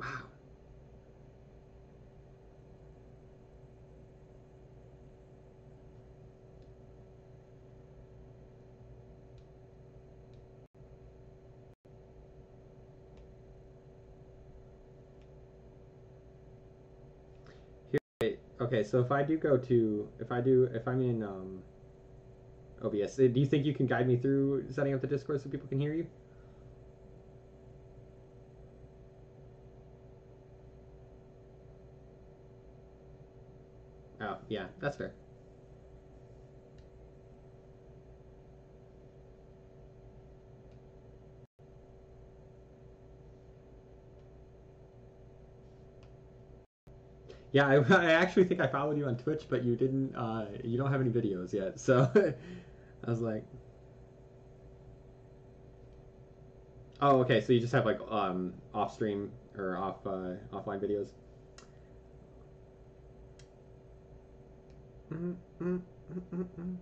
Wow. Here, okay, so if I do go to, if I'm in OBS, do you think you can guide me through setting up the Discord so people can hear you? Oh, yeah, that's fair. Yeah, I actually think I followed you on Twitch, but you didn't. You don't have any videos yet, so I was like, oh, okay. So you just have like off stream or offline videos. Mm, mm, mm, mm, mm.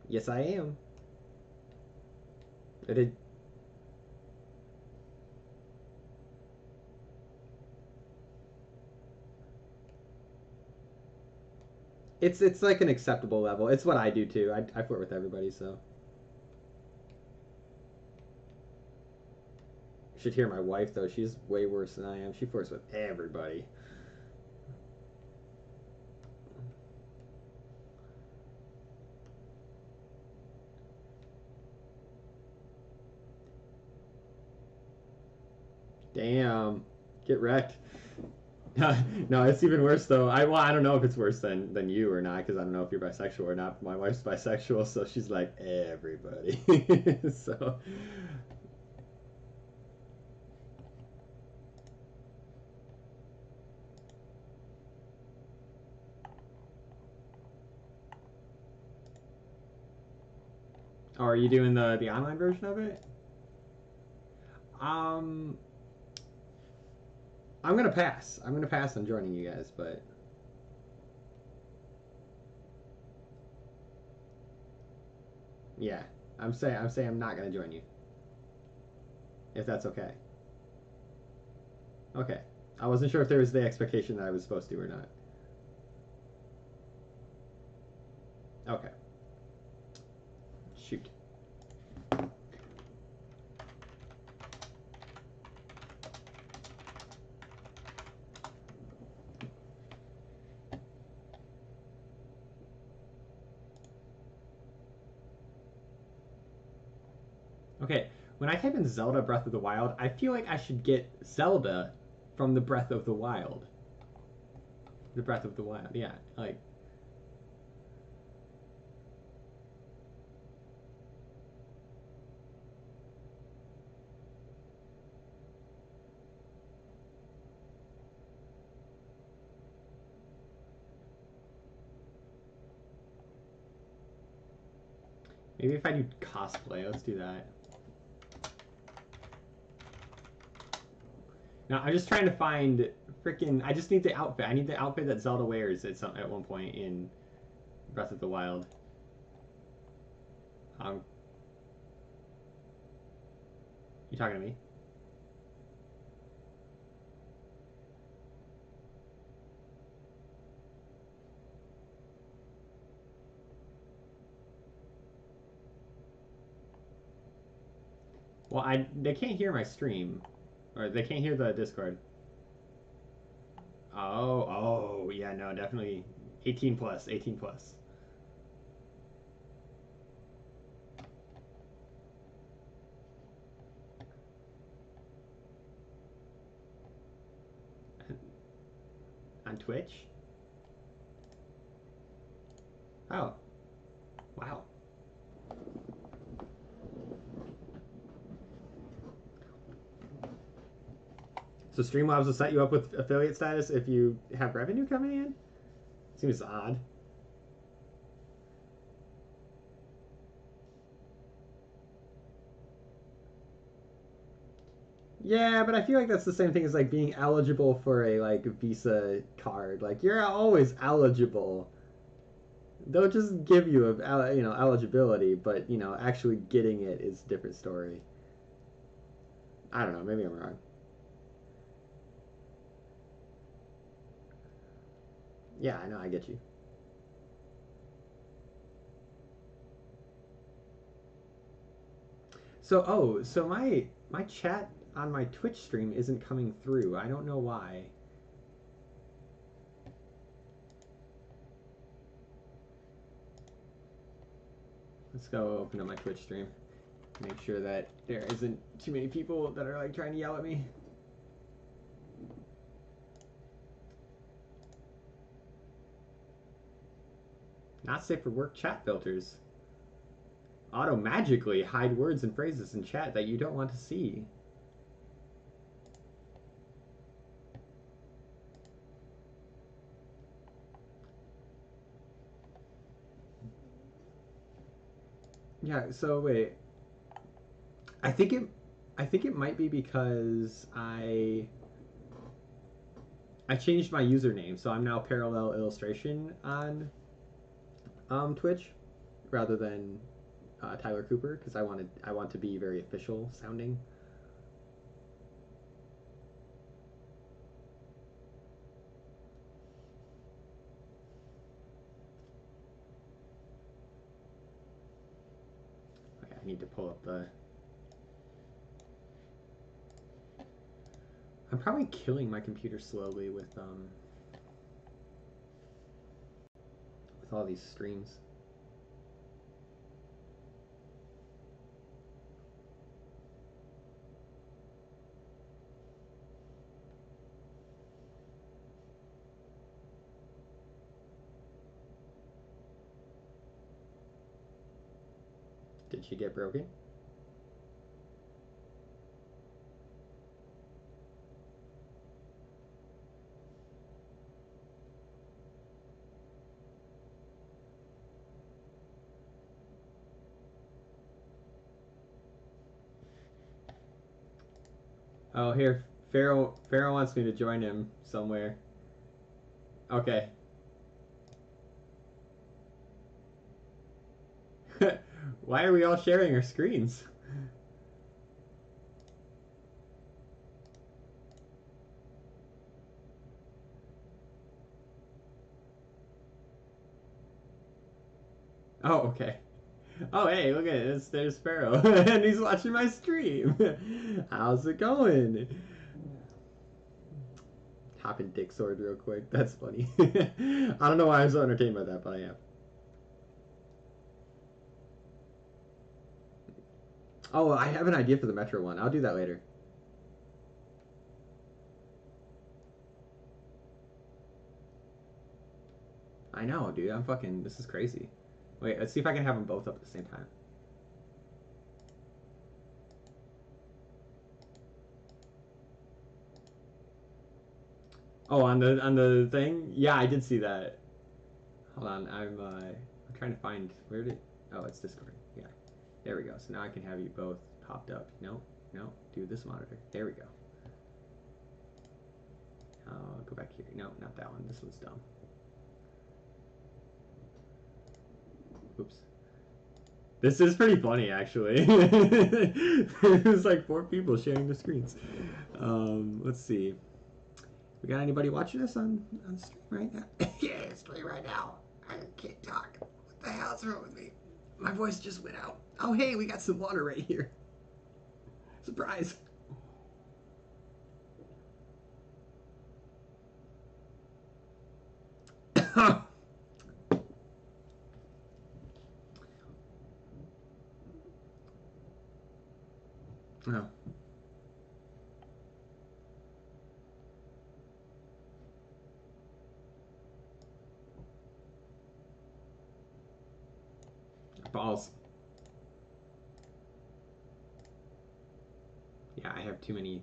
Yes, I am. I did. It's like an acceptable level. It's what I do too. I flirt with everybody, so you should hear my wife though. She's way worse than I am. She flirts with everybody. Damn, get wrecked. No, it's even worse though. I don't know if it's worse than you or not because I don't know if you're bisexual or not. My wife's bisexual, so she's like everybody. So, oh, are you doing the online version of it? Um, I'm gonna pass. I'm gonna pass on joining you guys, but yeah, I'm saying I'm not gonna join you if that's okay. Okay, I wasn't sure if there was the expectation that I was supposed to or not. Okay, shoot. Okay, when I type in Zelda Breath of the Wild, I feel like I should get Zelda from the Breath of the Wild. The Breath of the Wild, yeah. Like, maybe if I do cosplay, let's do that. Now, I'm just trying to find freaking. I just need the outfit. I need the outfit that Zelda wears at one point in Breath of the Wild. Um, you talking to me? Well, they can't hear my stream, or they can't hear the Discord. Oh, oh, yeah, no, definitely 18 plus, 18 plus. On Twitch? Oh, wow. So Streamlabs will set you up with affiliate status if you have revenue coming in? Seems odd. Yeah, but I feel like that's the same thing as like being eligible for a like Visa card. Like you're always eligible. They'll just give you eligibility, but actually getting it is a different story. I don't know. Maybe I'm wrong. Yeah, I know, I get you. So, oh, so my chat on my Twitch stream isn't coming through. I don't know why. Let's go open up my Twitch stream. Make sure that there isn't too many people that are like trying to yell at me. Not safe for work chat filters. Auto magically hide words and phrases in chat that you don't want to see. Yeah, so wait. I think it I think it might be because I changed my username, so I'm now Parallel Illustration on Twitch rather than Tyler Cooper because I want to be very official sounding. Okay, I need to pull up the. I'm probably killing my computer slowly with all these streams. Did she get broken? Oh, here, Pharaoh wants me to join him somewhere. Okay. Why are we all sharing our screens? Oh, okay. Oh, hey, look at this. There's Sparrow, and he's watching my stream. How's it going? Hopping dick sword real quick. That's funny. I don't know why I'm so entertained by that, but I am. Oh, I have an idea for the Metro one. I'll do that later. I know, dude. I'm fucking. This is crazy. Wait, let's see if I can have them both up at the same time. Oh, on the thing? Yeah, I did see that. Hold on, I'm trying to find where did. Oh, it's Discord. Yeah, there we go. So now I can have you both popped up. No, no, do this monitor. There we go. Go back here. No, not that one. This one's dumb. Oops. This is pretty funny, actually. There's like 4 people sharing the screens. Let's see. We got anybody watching us on stream right now? Yeah, stream right now. I can't talk. What the hell's wrong with me? My voice just went out. Oh, hey, we got some water right here. Surprise. Oh. Balls. Yeah, I have too many.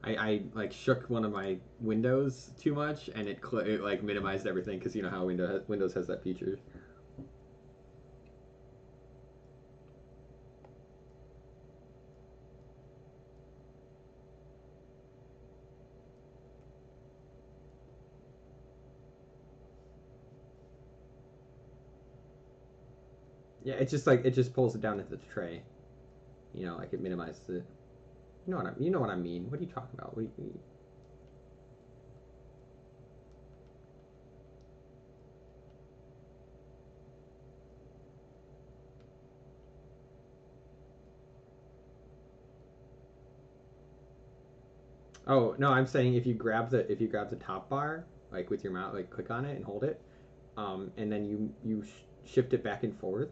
I like shook one of my windows too much, and it like minimized everything because you know how Windows has that feature. Yeah, it's just like it just pulls it down into the tray. You know, like it minimizes it. You know what I mean. What are you talking about? Oh no, I'm saying if you grab the top bar like with your mouse, like click on it and hold it, and then shift it back and forth,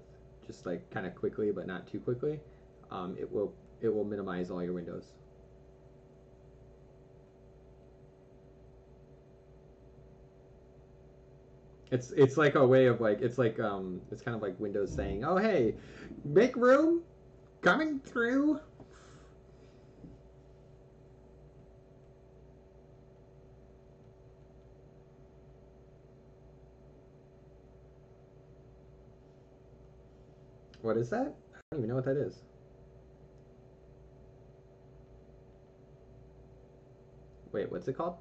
just like kind of quickly but not too quickly, it will minimize all your windows. It's like a way of like it's kind of like Windows saying, "Oh hey, make room, coming through." What is that? I don't even know what that is. Wait, what's it called?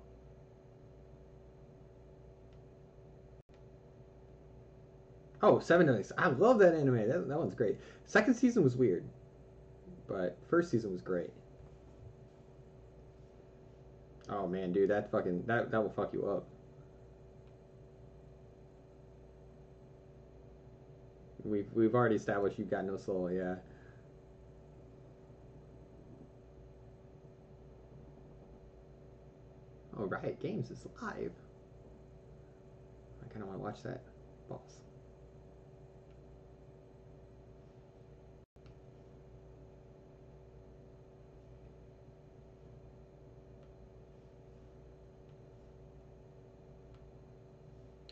Oh, Seven Days. I love that anime. That one's great. Second season was weird, but first season was great. Oh man, dude, that will fuck you up. We've already established you've got no soul. Yeah. Oh, Riot Games is live. I kind of want to watch that. Balls.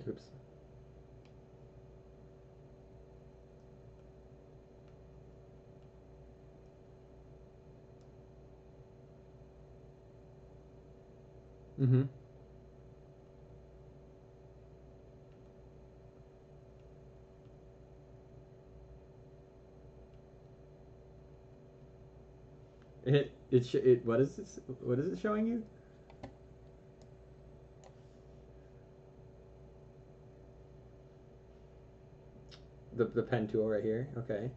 Oops. Mm-hmm. It what is this? What is it showing you? The pen tool right here. Okay.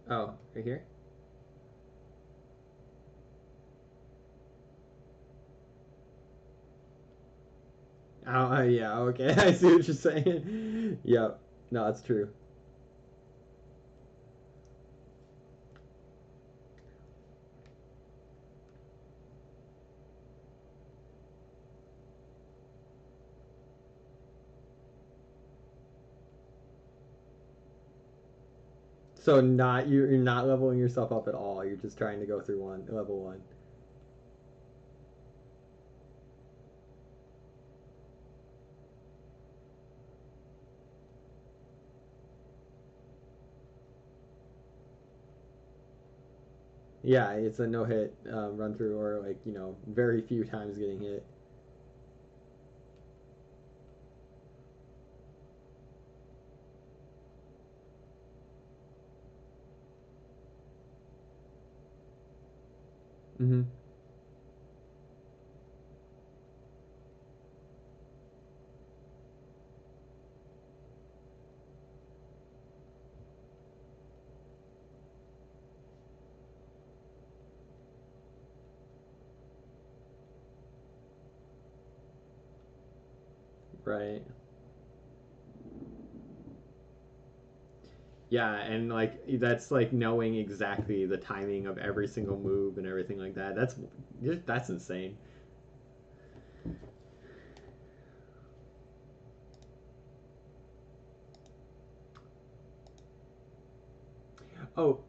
Oh, right here. Oh, yeah. Okay, I see what you're saying. Yep. No, that's true. So you're not leveling yourself up at all. You're just trying to go through level one. Yeah, it's a no hit run through, or like very few times getting hit. Mm-hmm. Right. Yeah, and like that's like knowing exactly the timing of every single move and everything like that. That's insane. Oh,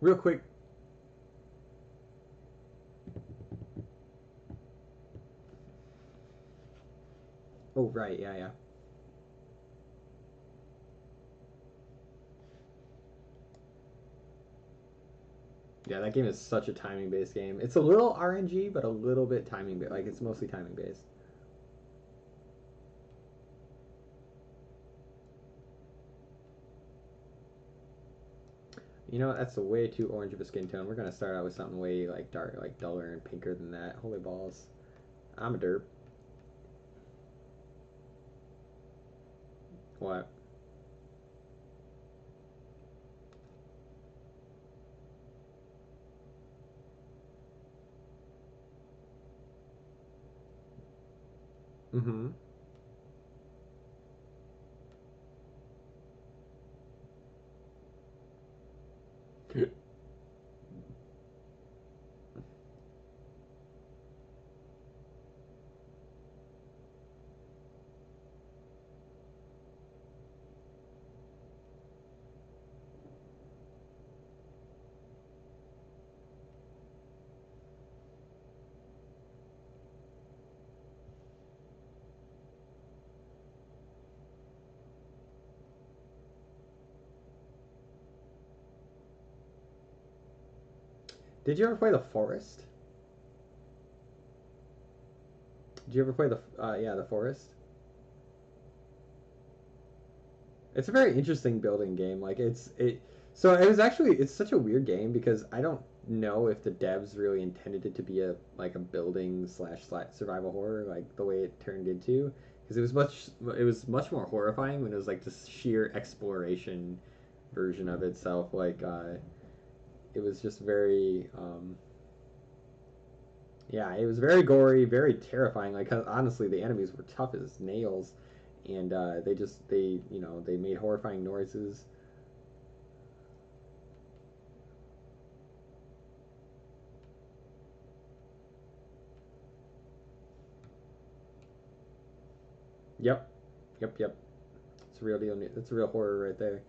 real quick. Oh, right. Yeah, yeah. Yeah, that game is such a timing based game. It's a little RNG, but a little bit timing based. Like it's mostly timing based. That's a way too orange of a skin tone. We're gonna start out with something way like dark, like duller and pinker than that. Holy balls! I'm a derp. What? Mm-hmm. Did you ever play The Forest? Did you ever play The Forest? It's a very interesting building game. Like so it was actually it's such a weird game because I don't know if the devs really intended it to be a like a building slash survival horror like the way it turned into because it was much more horrifying when it was like this sheer exploration version of itself. It was just very yeah, it was very gory, very terrifying. Like honestly, the enemies were tough as nails, and they made horrifying noises. Yep, yep. It's a real deal. It's a real horror right there.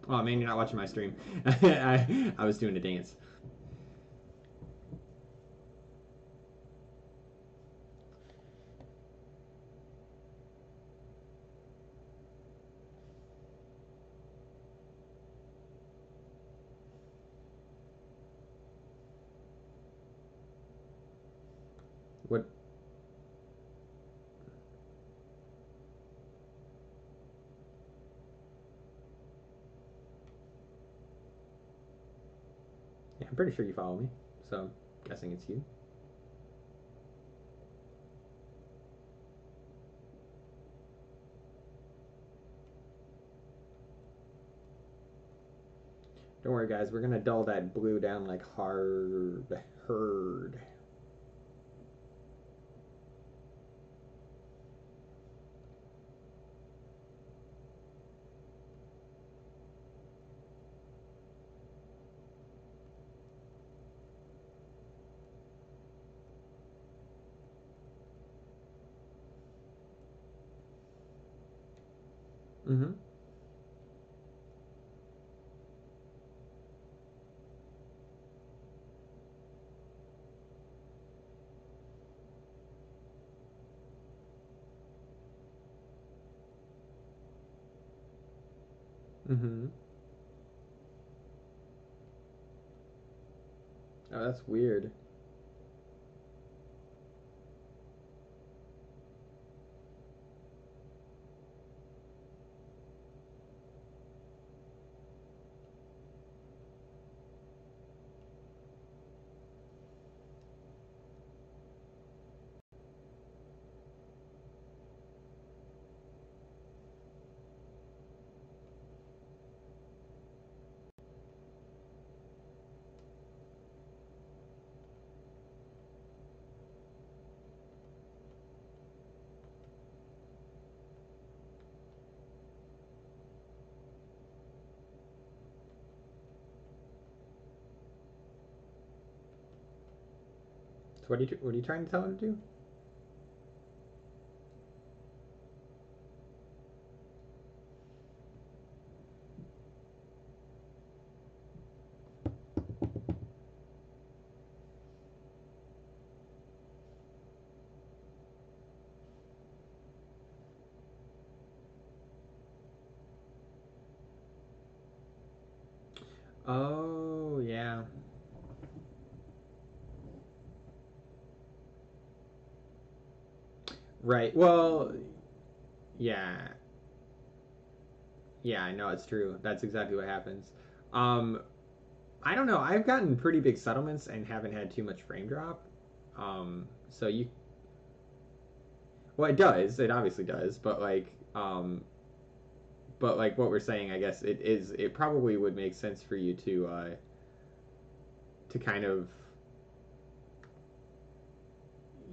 Oh man, you're not watching my stream. I was doing a dance. What? Yeah, I'm pretty sure you follow me, so I'm guessing it's you. Don't worry, guys. We're gonna dull that blue down like herd. Mm-hmm. Mm-hmm. Oh, that's weird. So what are you trying to tell her to do? Oh yeah. Right. Well, yeah. Yeah, I know it's true. That's exactly what happens. Um, I don't know. I've gotten pretty big settlements and haven't had too much frame drop. So you Well, it does. It obviously does. But like what we're saying, I guess it is. It probably would make sense for you to kind of,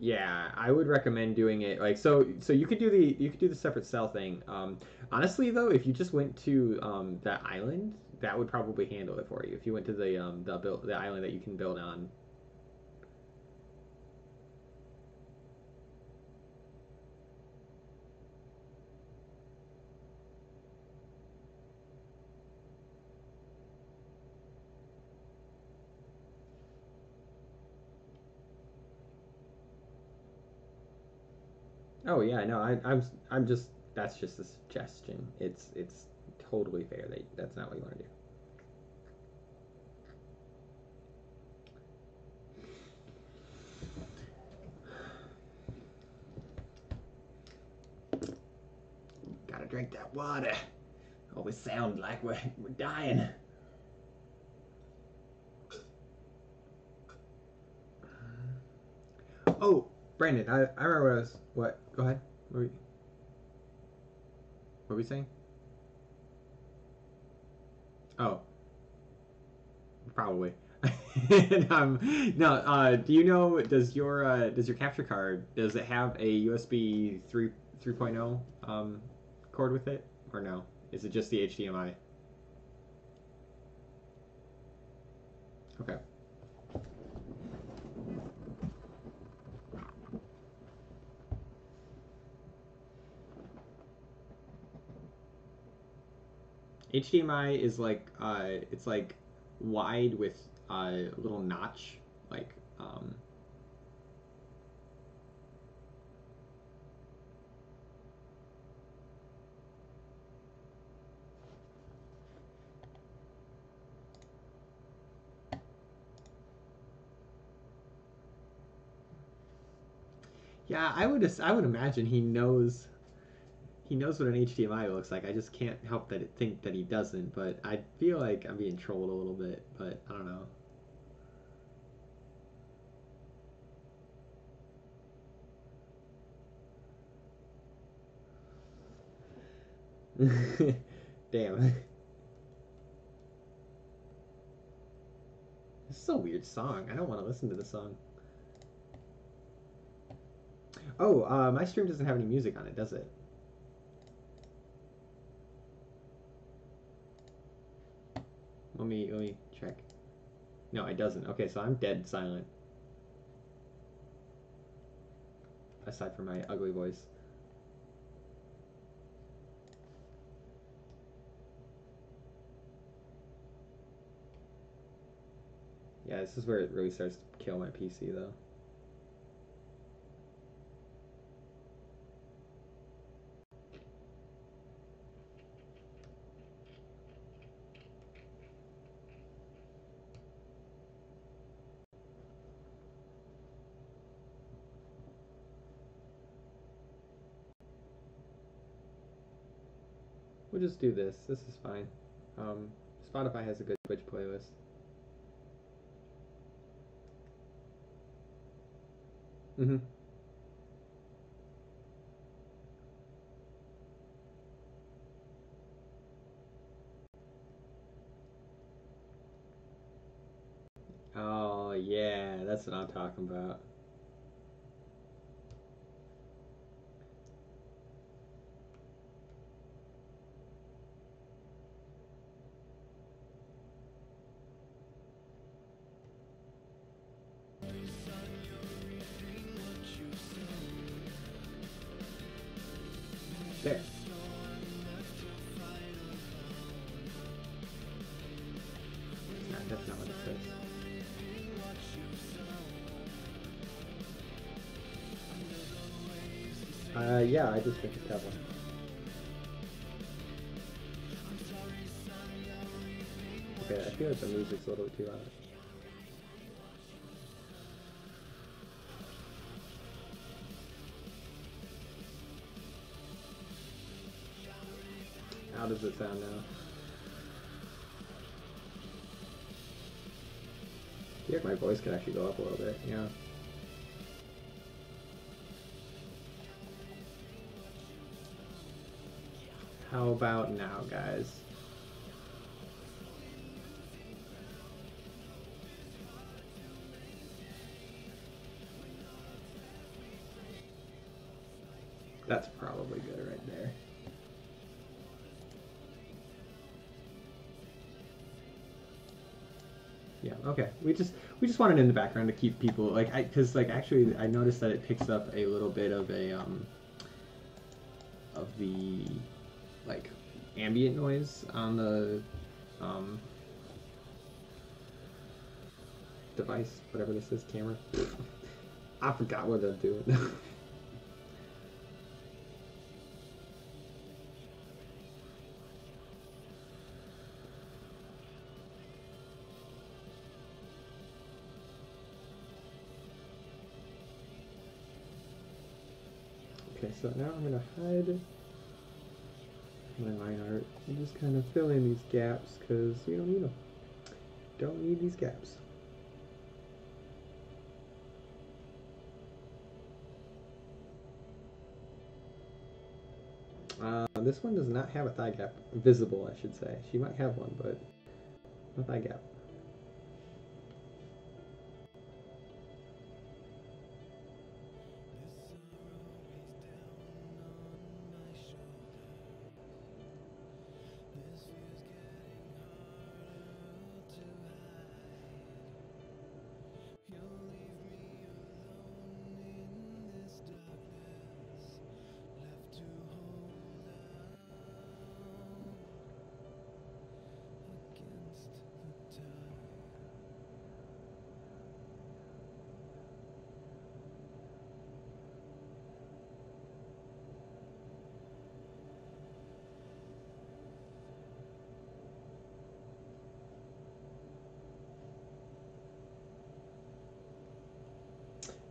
yeah, I would recommend doing it like so. So you could do the separate cell thing. Honestly, though, if you just went to that island, that would probably handle it for you. If you went to the island that you can build on. Oh yeah, no, I'm just that's just a suggestion. It's totally fair that that's not what you want to do. Gotta drink that water. Always sound like we're dying. Oh, Brandon, I remember what I was. What? Go ahead. What were we saying? Oh, probably. And, no. Do you know? Does your capture card does it have a USB 3.0 cord with it or no? Is it just the HDMI? Okay. HDMI is like it's like wide with a little notch, like yeah. I would imagine he knows what an HDMI looks like. I just can't help that think that he doesn't. But I feel like I'm being trolled a little bit. But I don't know. Damn. This is a weird song. I don't want to listen to the song. Oh, my stream doesn't have any music on it, does it? Let me check. No, it doesn't. Okay, so I'm dead silent. Aside from my ugly voice. Yeah, this is where it really starts to kill my PC, though. We'll just do this. This is fine. Um, Spotify has a good Twitch playlist. Mm-hmm. Oh, yeah, that's what I'm talking about. There. That's not what it says. Yeah, I just picked a tab one. Okay, I feel like the music's a little too loud. How does it sound now? I feel like my voice can actually go up a little bit, yeah. How about now, guys? That's probably good right there. Yeah, okay. We just wanted in the background to keep people like because like actually I noticed that it picks up a little bit of a of the like ambient noise on the device, whatever this is, camera. I forgot what I'm doing. Okay, so now I'm gonna hide my line art and just kind of fill in these gaps because we don't need them. Don't need these gaps. This one does not have a thigh gap. Visible, I should say. She might have one, but no thigh gap.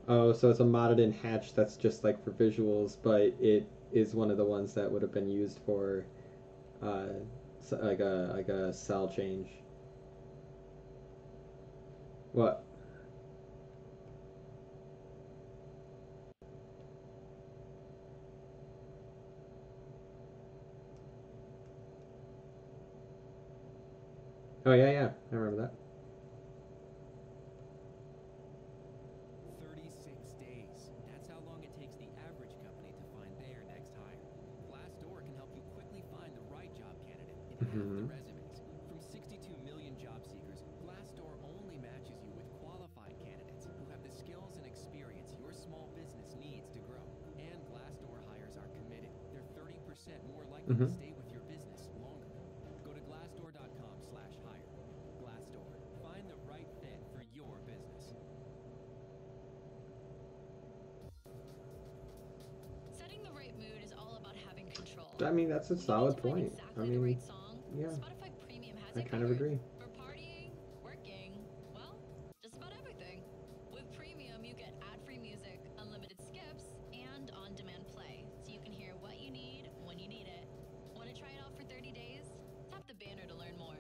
Oh, so it's a modded in hatch that's just like for visuals, but it is one of the ones that would have been used for uh, like a cell change. What? Oh yeah, I remember that. 36 days. That's how long it takes the average company to find their next hire. Glassdoor can help you quickly find the right job candidate in half the resumes. From 62 million job seekers, Glassdoor only matches you with qualified candidates who have the skills and experience your small business needs to grow. And Glassdoor hires are committed. They're 30% more likely to stay with your business longer. Go to glassdoor.com/hire. Glassdoor. Find the right fit for your business. Setting the right mood is all about having control. I mean, that's a solid point. Exactly I the mean, right song. yeah, Spotify Premium has I you kind of covered. agree. For partying, working, well, just about everything. With Premium, you get ad-free music, unlimited skips, and on-demand play, so you can hear what you need when you need it. Want to try it out for 30 days? Tap the banner to learn more.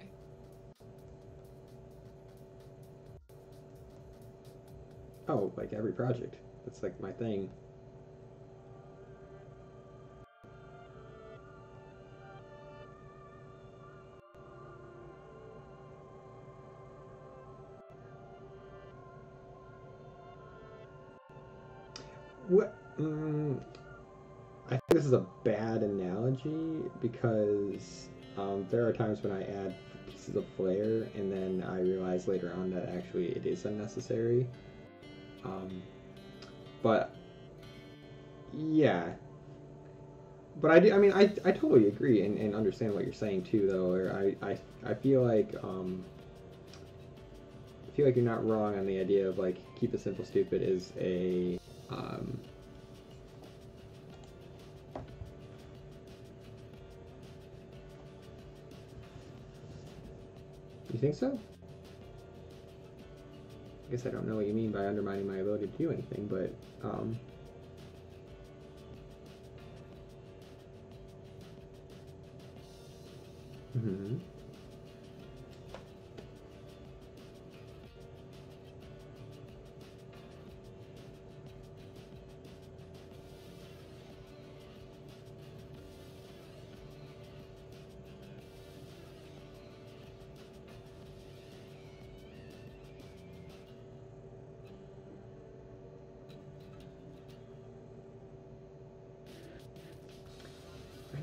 Oh, like every project. That's like my thing. What? I think this is a bad analogy because there are times when I add pieces of flair and then I realize later on that actually it is unnecessary. But yeah, but I do. I mean, I totally agree and understand what you're saying too, though. Or I feel like you're not wrong on the idea of like keep it simple, stupid is a You think so? I guess I don't know what you mean by undermining my ability to do anything, but mm-hmm.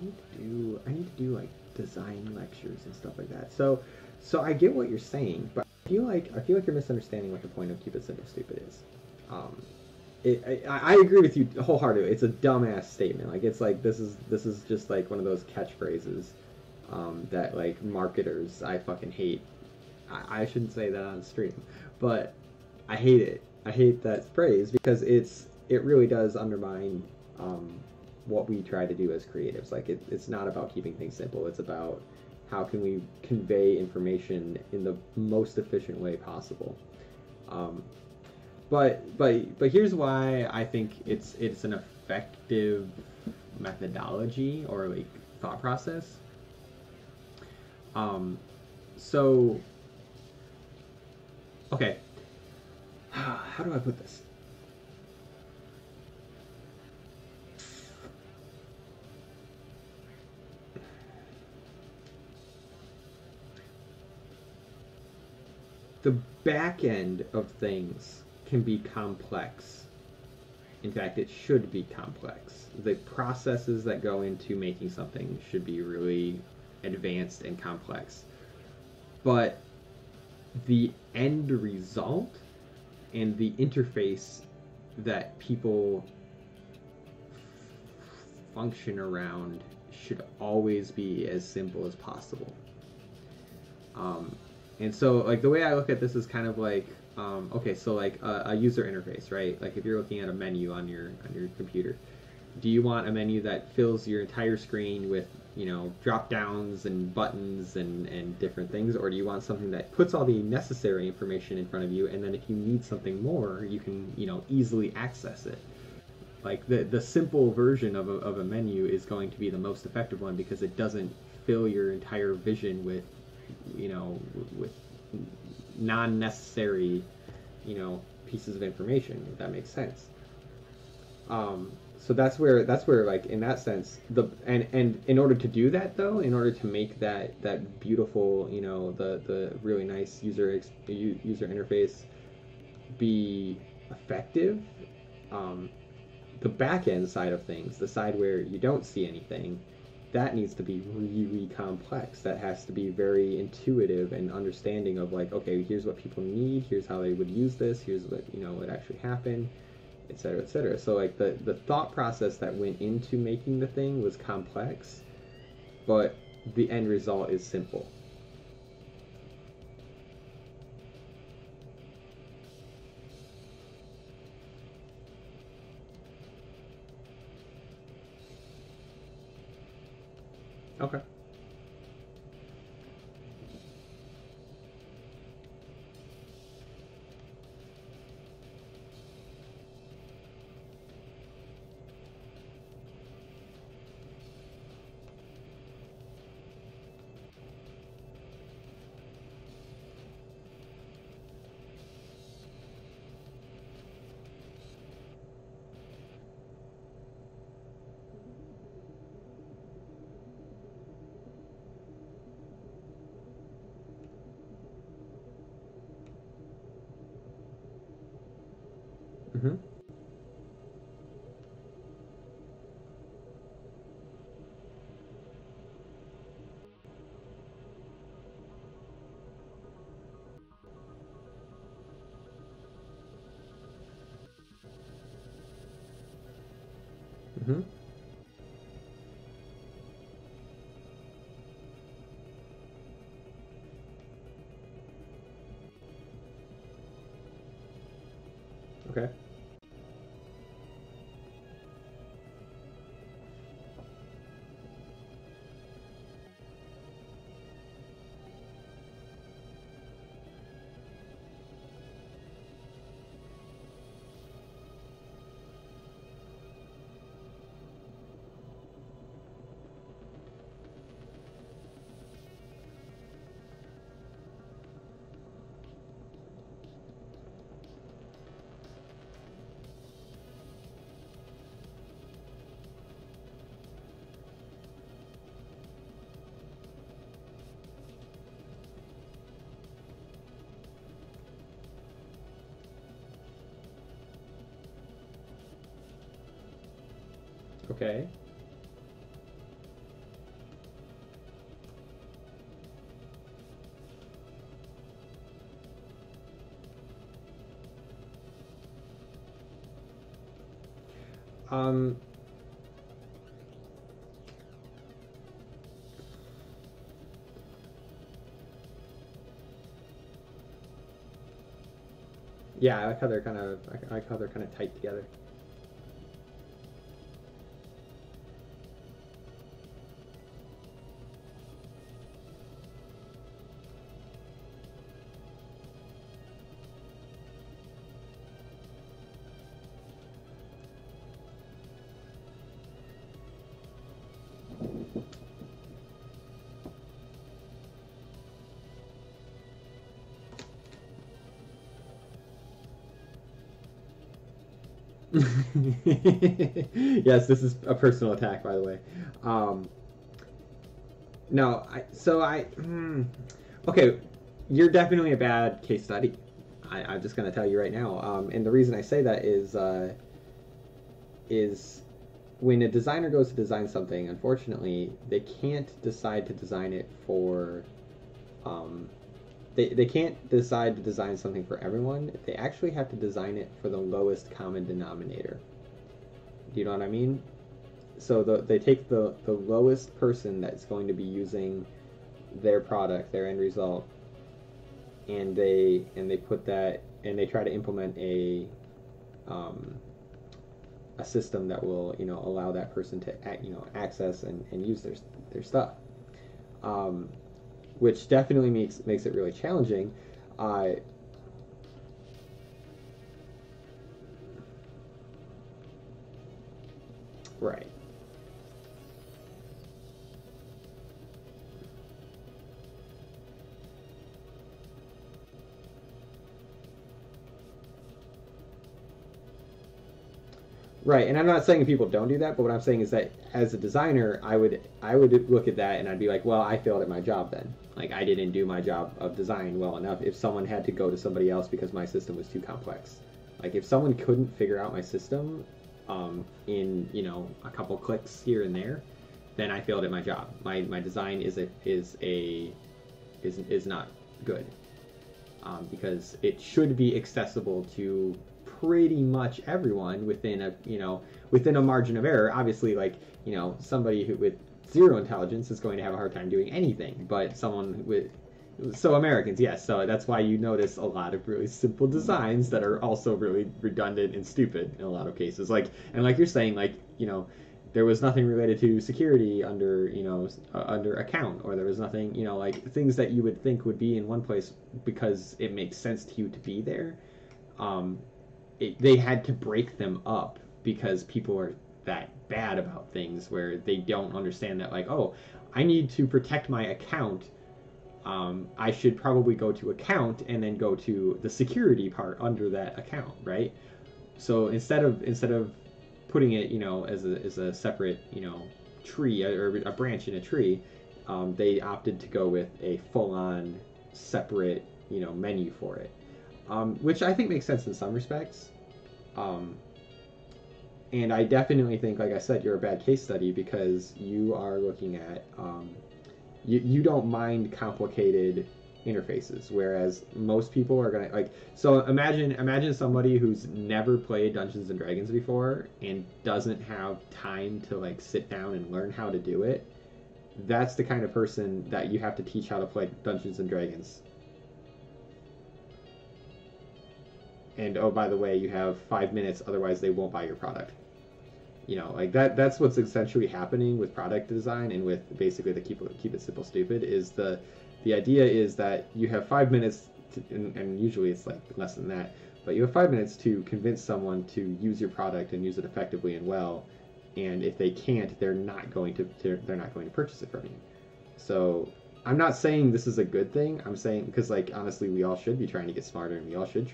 I need to do like design lectures and stuff like that. So I get what you're saying, but I feel like you're misunderstanding what the point of Keep It Simple Stupid is. I agree with you wholeheartedly. It's a dumbass statement. Like it's like this is just like one of those catchphrases that like marketers I fucking hate. I shouldn't say that on stream, but I hate it. I hate that phrase because it really does undermine what we try to do as creatives. Like it's not about keeping things simple. It's about how can we convey information in the most efficient way possible. But here's why I think it's an effective methodology or like thought process. So okay, how do I put this? The back end of things can be complex. In fact, it should be complex. The processes that go into making something should be really advanced and complex. But the end result and the interface that people function around should always be as simple as possible. And so, like, the way I look at this is kind of like, okay, so like a user interface, right? Like if you're looking at a menu on your computer, do you want a menu that fills your entire screen with, you know, drop downs and buttons and different things, or do you want something that puts all the necessary information in front of you, and then if you need something more, you can, you know, easily access it? Like the simple version of a menu is going to be the most effective one because it doesn't fill your entire vision with, you know, with non-necessary, you know, pieces of information, if that makes sense. So that's where like in that sense and in order to do that though, in order to make that beautiful, you know, the really nice user interface be effective, the back end side of things, the side where you don't see anything, that needs to be really complex. That has to be very intuitive and understanding of like, okay, here's what people need, here's how they would use this, here's what, you know, would actually happen, etc., etc. So like the thought process that went into making the thing was complex, but the end result is simple. Okay. Mm-hmm. Mm-hmm. Okay. Okay. Um, yeah, I like how they're kind of, I like how they're kind of tight together. Yes, this is a personal attack, by the way. Um, no, okay, you're definitely a bad case study. I'm just going to tell you right now. And the reason I say that is when a designer goes to design something, unfortunately, they can't decide to design it for um, they can't decide to design something for everyone. They actually have to design it for the lowest common denominator. Do you know what I mean? So they take the lowest person that's going to be using their product, their end result, and they put that, and they try to implement a system that will, you know, allow that person to access and use their stuff. Which definitely makes it really challenging. Right. Right, and I'm not saying people don't do that, but what I'm saying is that as a designer, I would look at that and I'd be like, well, I failed at my job then. Like I didn't do my job of design well enough. If someone had to go to somebody else because my system was too complex, like if someone couldn't figure out my system in a couple clicks here and there, then I failed at my job. My design is not good because it should be accessible to pretty much everyone within a margin of error. Obviously, like somebody with zero intelligence is going to have a hard time doing anything, but someone with Americans, yes. So that's why you notice a lot of really simple designs that are also really redundant and stupid in a lot of cases. Like you're saying, there was nothing related to security under under account, or there was nothing like things that you would think would be in one place because it makes sense to you to be there. They had to break them up because people are that bad about things where they don't understand that, like, oh, I need to protect my account. I should probably go to account and then go to the security part under that account, right? So instead of putting it as a separate tree or a branch in a tree, they opted to go with a full-on separate menu for it, which I think makes sense in some respects. And I definitely think, like I said, you're a bad case study because you are looking at you don't mind complicated interfaces, whereas most people are gonna So imagine somebody who's never played Dungeons and Dragons before and doesn't have time to sit down and learn how to do it. That's the kind of person that you have to teach how to play Dungeons and Dragons. And oh, by the way, you have 5 minutes, otherwise they won't buy your product. That's what's essentially happening with product design and with basically the keep it simple stupid is the idea is that you have 5 minutes and usually it's less than that, but you have 5 minutes to convince someone to use your product and use it effectively and well, and if they can't, they're not going to purchase it from you. So I'm not saying this is a good thing. I'm saying because honestly, we all should be trying to get smarter, and we all should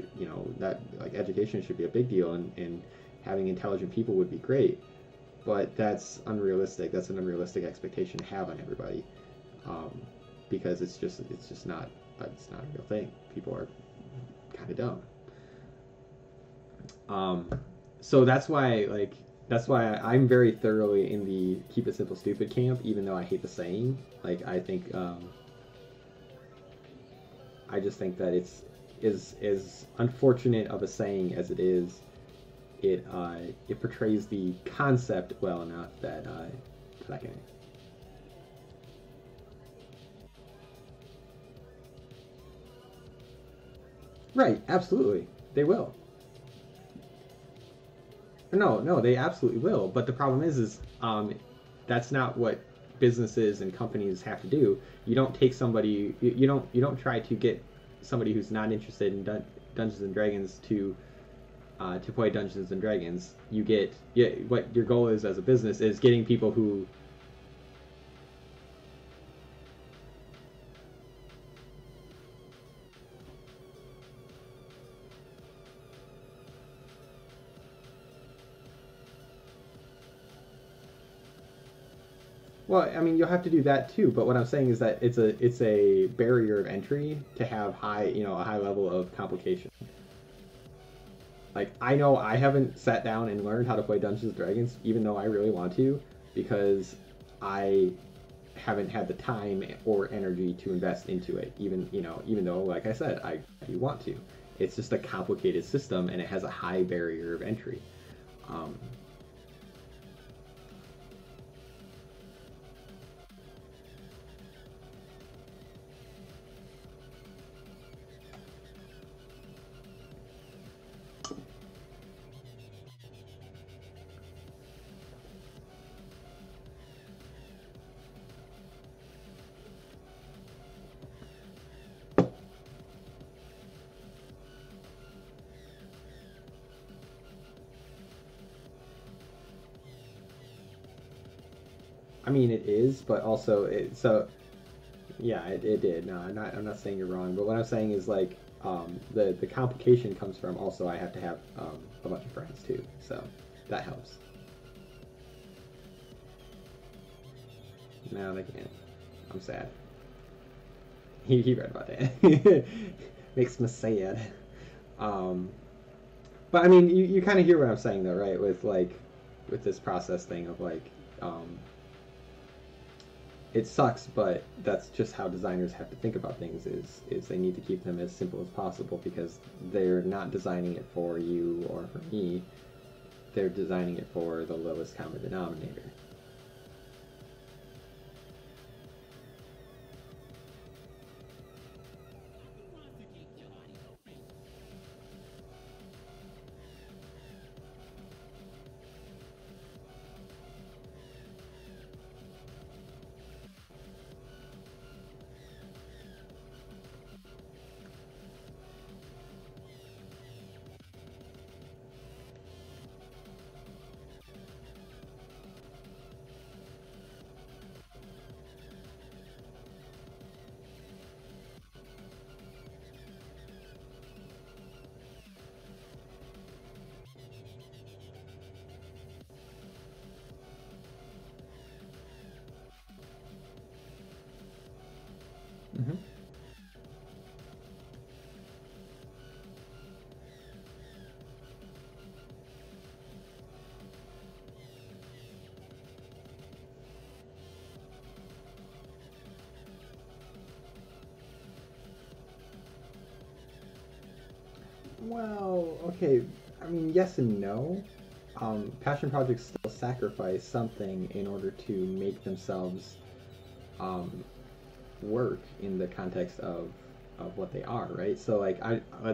that education should be a big deal, and having intelligent people would be great, but that's unrealistic. That's an unrealistic expectation to have on everybody, because it's just not a real thing. People are kind of dumb. So that's why I'm very thoroughly in the keep it simple stupid camp, even though I hate the saying. I think I just think that it's as unfortunate of a saying as it is. it portrays the concept well enough that I can. Right, absolutely, they will. No, no, they absolutely will. But the problem is that's not what businesses and companies have to do. You don't take somebody, you don't try to get somebody who's not interested in Dungeons and Dragons to play Dungeons and Dragons. You get, yeah, what your goal is as a business is getting people who. Well, I mean, you'll have to do that too. But what I'm saying is that it's a barrier of entry to have a high level of complication. Like, I know I haven't sat down and learned how to play Dungeons and Dragons, even though I really want to, because I haven't had the time or energy to invest into it. Even though, like I said, I do want to. It's just a complicated system, and it has a high barrier of entry. I mean, it is, but also yeah, it did. No, I'm not saying you're wrong, but what I'm saying is like the complication comes from also I have to have a bunch of friends too, so that helps. No, they can't. I'm sad. He read about that. Makes me sad. Um, but I mean, you kind of hear what I'm saying though, right? With this process thing of it sucks, but that's just how designers have to think about things. Is they need to keep them as simple as possible because they're not designing it for you or for me. They're designing it for the lowest common denominator. Mm-hmm. Well, okay. I mean, yes and no. Passion projects still sacrifice something in order to make themselves um, work in the context of what they are, right? So like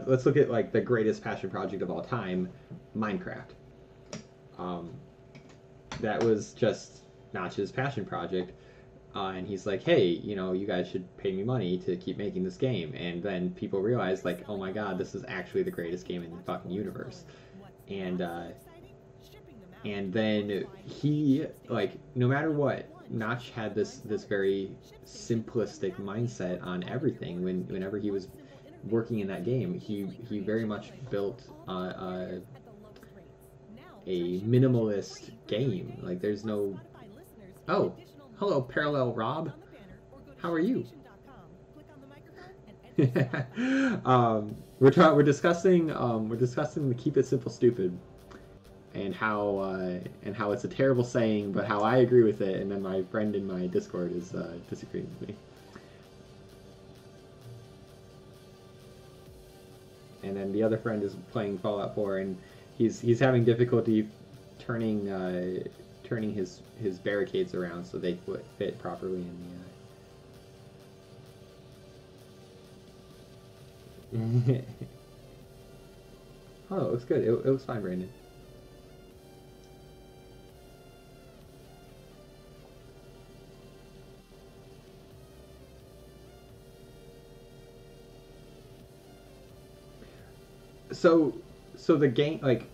let's look at like the greatest passion project of all time, Minecraft. Um, that was just Notch's passion project, and he's like, hey, you guys should pay me money to keep making this game. And then people realize like, oh my god, this is actually the greatest game in the fucking universe. And then he, like, no matter what, Notch had this very simplistic mindset on everything. Whenever he was working in that game, he very much built a minimalist game. Like, there's no. Oh, hello, Parallel Rob. How are you? We're discussing the Keep It Simple Stupid, and how it's a terrible saying, but how I agree with it, and then my friend in my Discord is disagreeing with me. And then the other friend is playing Fallout 4, and He's having difficulty turning turning his barricades around so they fit properly in the. Oh, it looks good. It looks fine, Brandon. So the game, like,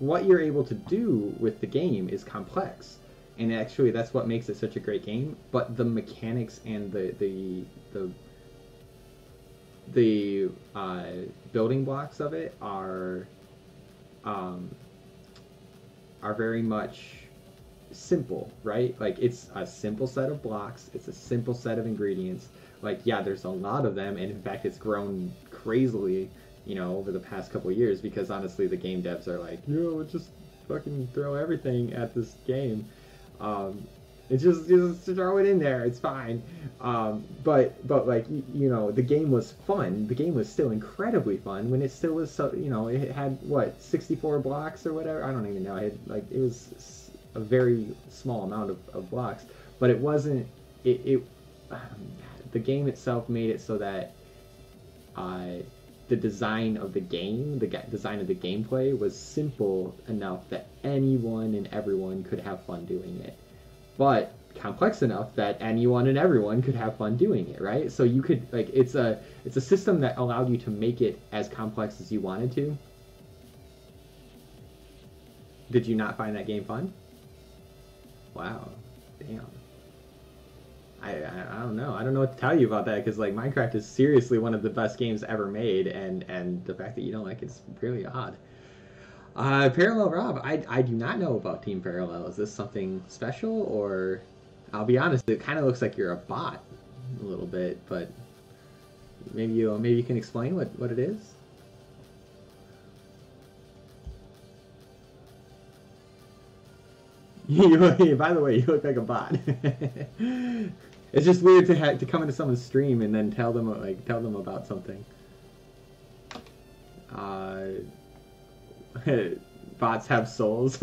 what you're able to do with the game is complex, and actually that's what makes it such a great game. But the mechanics and the building blocks of it are very much simple, right? Like, it's a simple set of blocks, it's a simple set of ingredients. Like, yeah, there's a lot of them, and in fact it's grown crazily, you know, over the past couple of years, because honestly the game devs are like, yo, let's just fucking throw everything at this game. It's just throw it in there, it's fine. But like, you know, the game was fun. The game was still incredibly fun when it still was, so, you know, it had what, 64 blocks or whatever. I don't even know. It was a very small amount of blocks, but it wasn't. The game itself made it so that the design of the game, the design of the gameplay was simple enough that anyone and everyone could have fun doing it, but complex enough that anyone and everyone could have fun doing it, right? So you could, like, it's a system that allowed you to make it as complex as you wanted to. Did you not find that game fun? Wow, damn. I don't know. I don't know what to tell you about that, because like Minecraft is seriously one of the best games ever made, and the fact that you don't like it's really odd. Parallel Rob, I do not know about Team Parallel. Is this something special, or I'll be honest, it kind of looks like you're a bot a little bit, but maybe you can explain what it is. By the way, you look like a bot. It's just weird to come into someone's stream and then tell them about something. Bots have souls.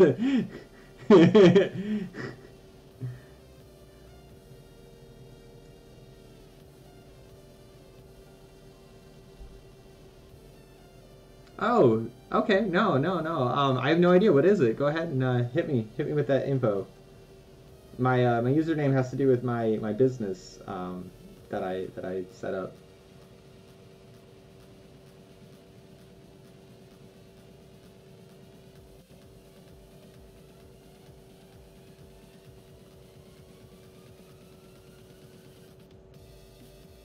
Oh, okay. No. I have no idea. What is it? Go ahead and hit me with that info. My username has to do with my business that I set up.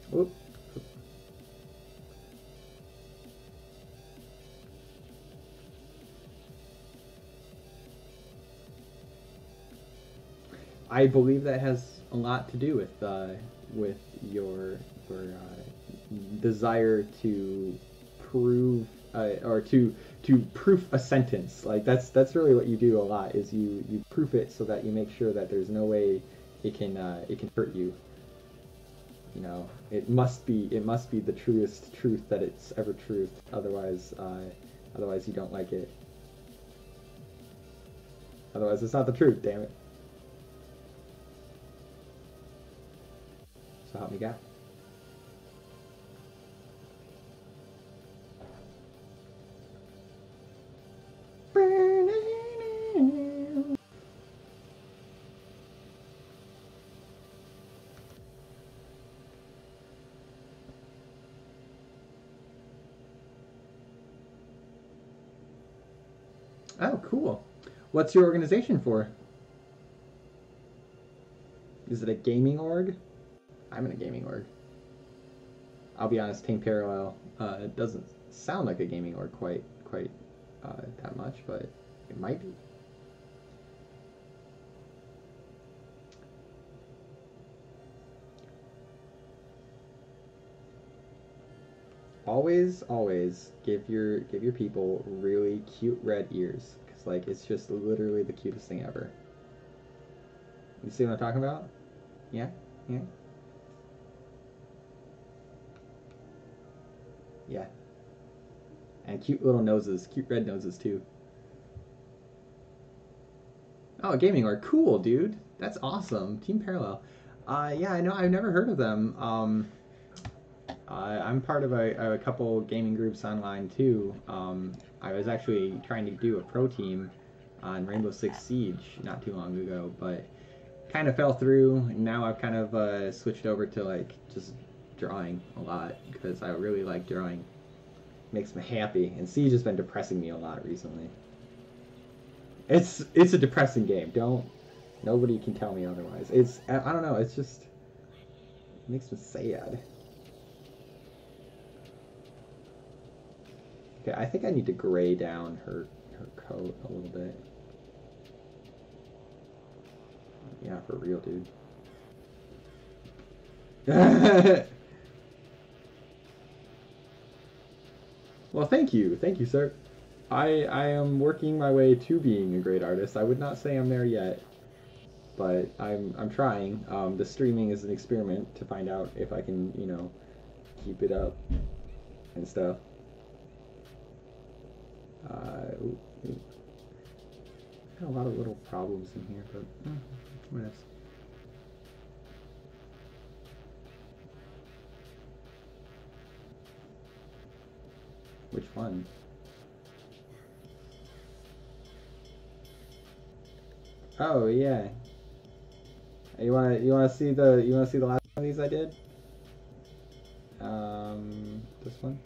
Whoop. I believe that has a lot to do with your desire to prove or to proof a sentence. Like that's really what you do a lot, is you proof it so that you make sure that there's no way it can hurt you. You know, it must be the truest truth that it's ever truth. Otherwise you don't like it. Otherwise it's not the truth, damn it. So help me God. Oh, cool. What's your organization for? Is it a gaming org? I'm in a gaming org. I'll be honest, Team Parallel, it doesn't sound like a gaming org quite that much, but it might be. Always give your people really cute red ears, because like it's just literally the cutest thing ever. You see what I'm talking about? Yeah. Yeah. And cute little noses, cute red noses too. Oh, Gaming Org, cool, dude. That's awesome. Team Parallel. Yeah, I know. I've never heard of them. I'm part of a couple gaming groups online too. I was actually trying to do a pro team on Rainbow Six Siege not too long ago, but kind of fell through. Now I've kind of switched over to like just drawing a lot because I really like drawing. Makes me happy, and Siege has been depressing me a lot recently. It's a depressing game. Nobody can tell me otherwise. I don't know. It's just it makes me sad. Okay, I think I need to gray down her coat a little bit. Yeah, for real, dude. Well, thank you, sir. I am working my way to being a great artist. I would not say I'm there yet, but I'm trying. The streaming is an experiment to find out if I can, you know, keep it up and stuff. Ooh. Got a lot of little problems in here, but what else? Which one? Oh yeah. You wanna see the last one of these I did? This one.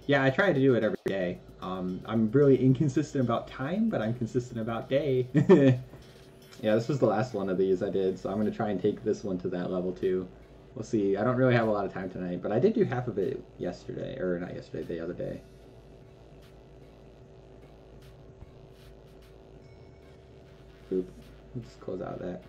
Yeah, I try to do it every day. I'm really inconsistent about time, but I'm consistent about day. Yeah, this was the last one of these I did, so I'm going to try and take this one to that level too. We'll see. I don't really have a lot of time tonight, but I did do half of it yesterday, or not yesterday, the other day. Oop. Let's close out that.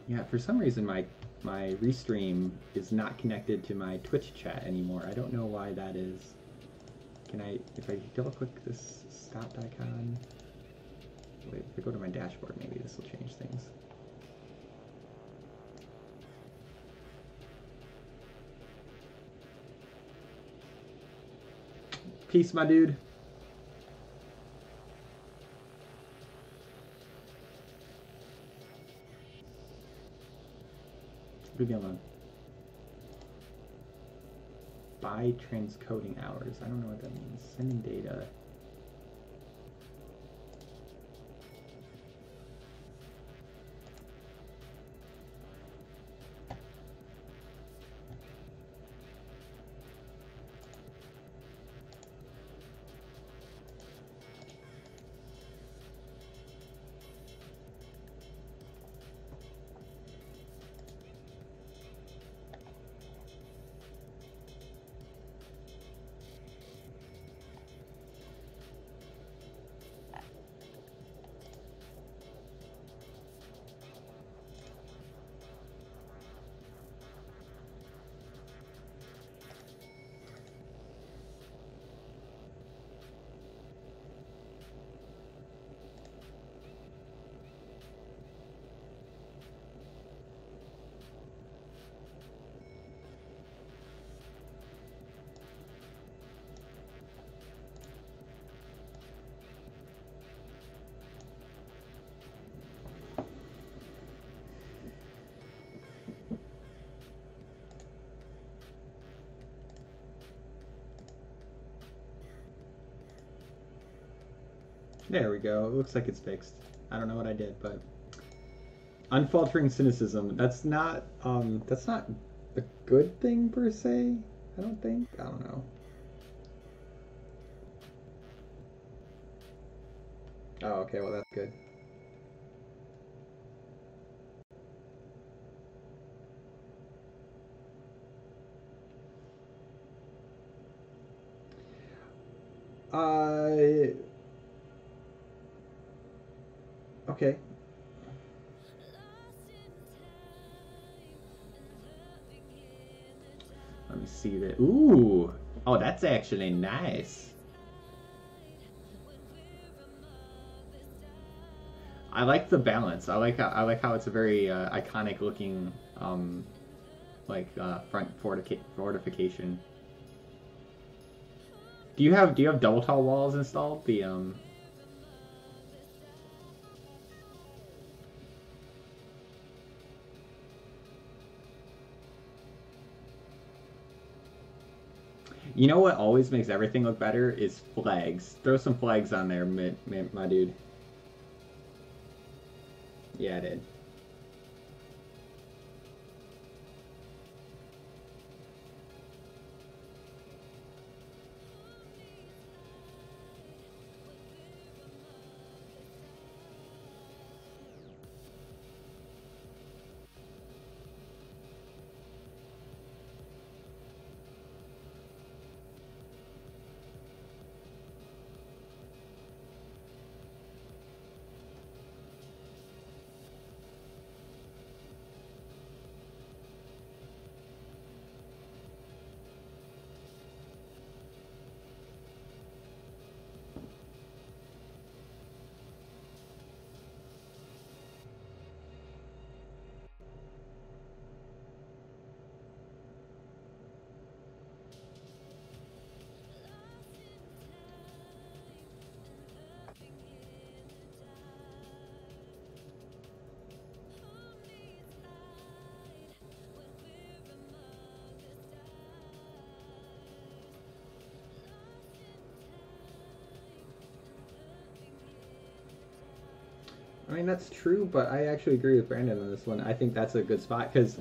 Yeah, for some reason my restream is not connected to my Twitch chat anymore. I don't know why that is. Can I, if I double click this stopped icon, wait, if I go to my dashboard, maybe this will change things. Peace, my dude. Leave me alone. By transcoding hours. I don't know what that means. Sending data. There we go. It looks like it's fixed. I don't know what I did, but unfaltering cynicism. That's not a good thing per se. I don't think. I don't know. Oh, okay. Well, that's good. Okay. Let me see that. Ooh. Oh, that's actually nice. I like the balance. I like how it's a very iconic looking front fortification. Do you have double tall walls installed? The You know what always makes everything look better is flags. Throw some flags on there, my dude. Yeah, I did. I mean, that's true, but I actually agree with Brandon on this one. I think that's a good spot because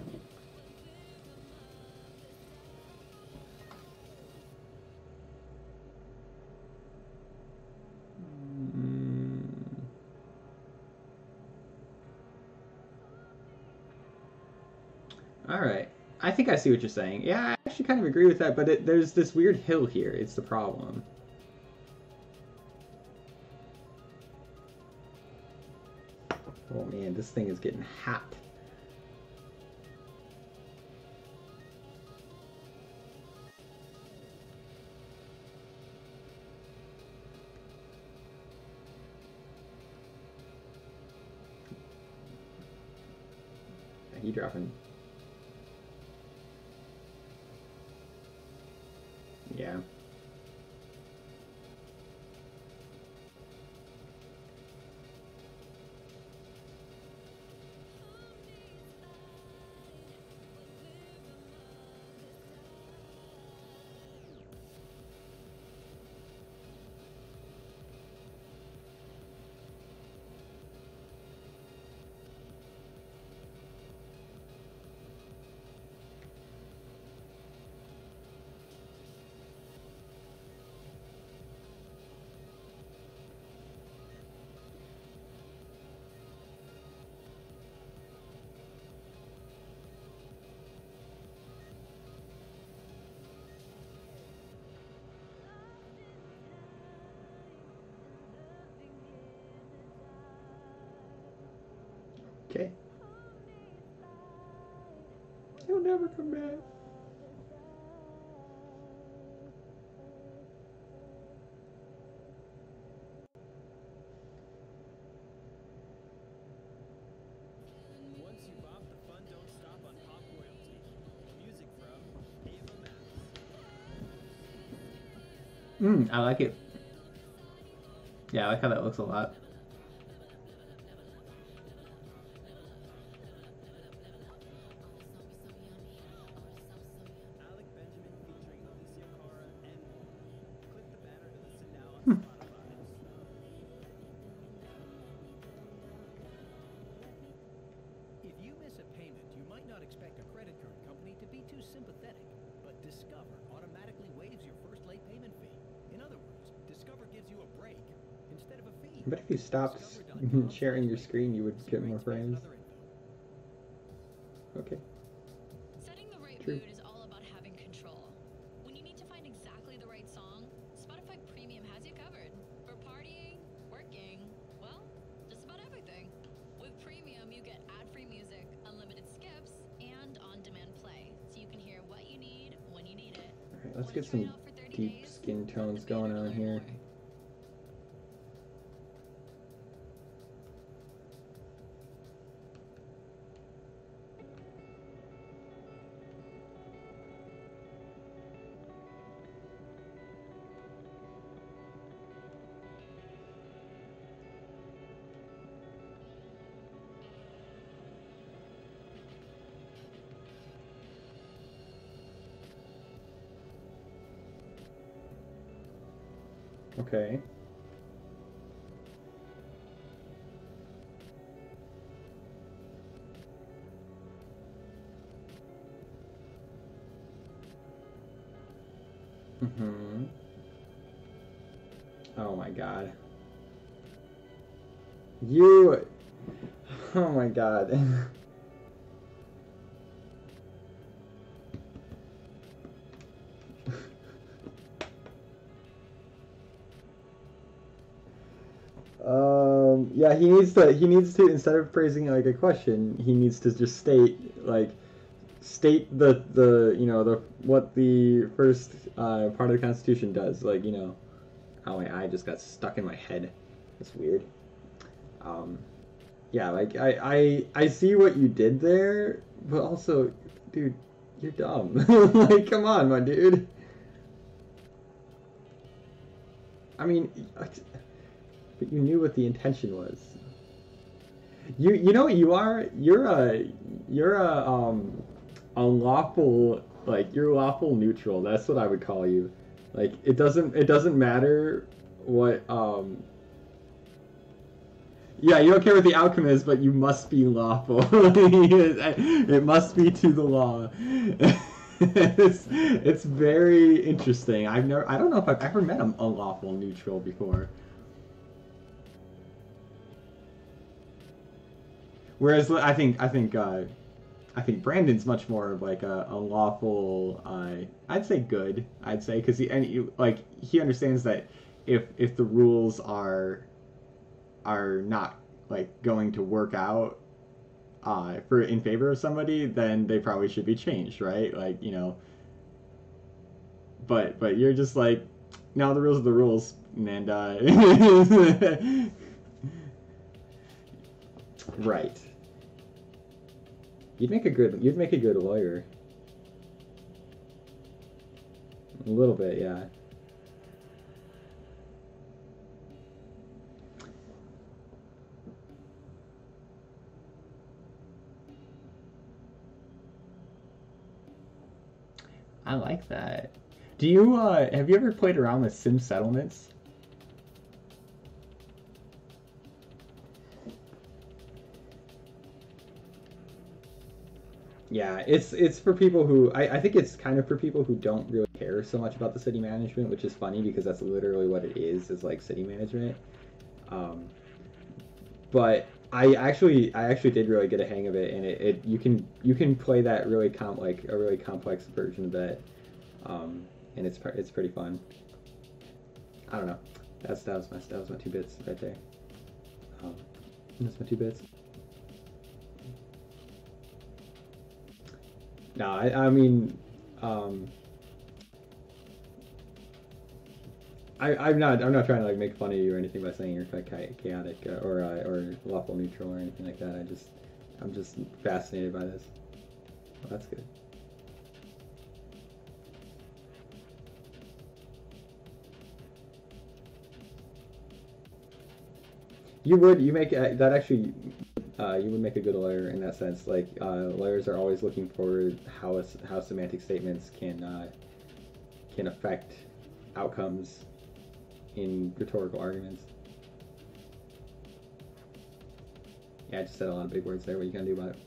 all right. I think I see what you're saying. Yeah, I actually kind of agree with that, but there's this weird hill here. It's the problem. Oh man, this thing is getting hot. He dropping. Yeah. Okay. He'll never come back. Once you bop, the fun don't stop on Pop Royalty. Music from Ava Max. I like it. Yeah, I like how that looks a lot. Alec Benjamin featuring Alicia Cara and more. Click the banner to listen now on Spotify. If you miss a payment, you might not expect a credit card company to be too sympathetic, but Discover automatically waives your first late payment fee. In other words, Discover gives you a break instead of a fee. But if you stopped sharing your screen, you would get more frames. Okay. Setting the right True. mood is all about having control. When you need to find exactly the right song, Spotify Premium has you covered. For partying, working, well, just about everything. With Premium, you get ad-free music, unlimited skips, and on-demand play, so you can hear what you need when you need it. All right, let's Wanna get try it some out for 30 deep days? skin Head tones to the banner going to on learn here. more. Okay. Mm-hmm. Oh my god. You... Oh my god. Yeah, he needs to instead of phrasing like a question, he needs to just state the the what the first part of the Constitution does. Like, oh, my eye just got stuck in my head. That's weird. Um, yeah, like I see what you did there, but also, dude, you're dumb. Like, come on, my dude. I mean, but you knew what the intention was. You know what you are? You're a lawful, like, you're lawful neutral. That's what I would call you. Like, it doesn't matter what yeah, you don't care what the outcome is, but you must be lawful. It must be to the law. It's very interesting. I don't know if I've ever met a lawful neutral before. Whereas I think Brandon's much more of like a lawful. I'd say good. I'd say because he understands that if the rules are not like going to work out for in favor of somebody, then they probably should be changed, right? Like, but you're just like, no, the rules are the rules, and right. You'd make a good lawyer. A little bit, yeah. I like that. Have you ever played around with sim settlements? Yeah, it's for people who I think it's kind of for people who don't really care so much about the city management, which is funny because that's literally what it is like city management. Um, but I actually did really get a hang of it, and you can play that like a really complex version of that, and it's pretty fun. I don't know. That was my 2 bits right there. Um, that's my 2 bits. No, I mean, um, I'm not trying to like make fun of you or anything by saying you're chaotic or lawful neutral or anything like that. I'm just fascinated by this. Well, that's good. You make that actually. You would make a good lawyer in that sense. Like, lawyers are always looking for how semantic statements can affect outcomes in rhetorical arguments. Yeah, I just said a lot of big words there. What are you gonna do about it?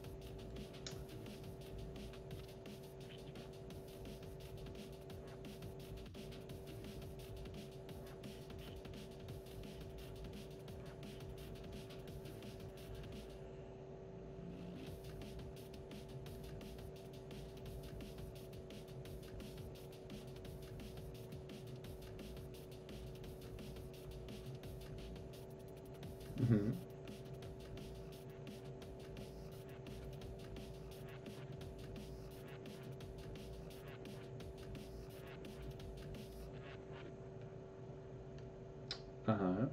Mm-hmm. Uh-huh.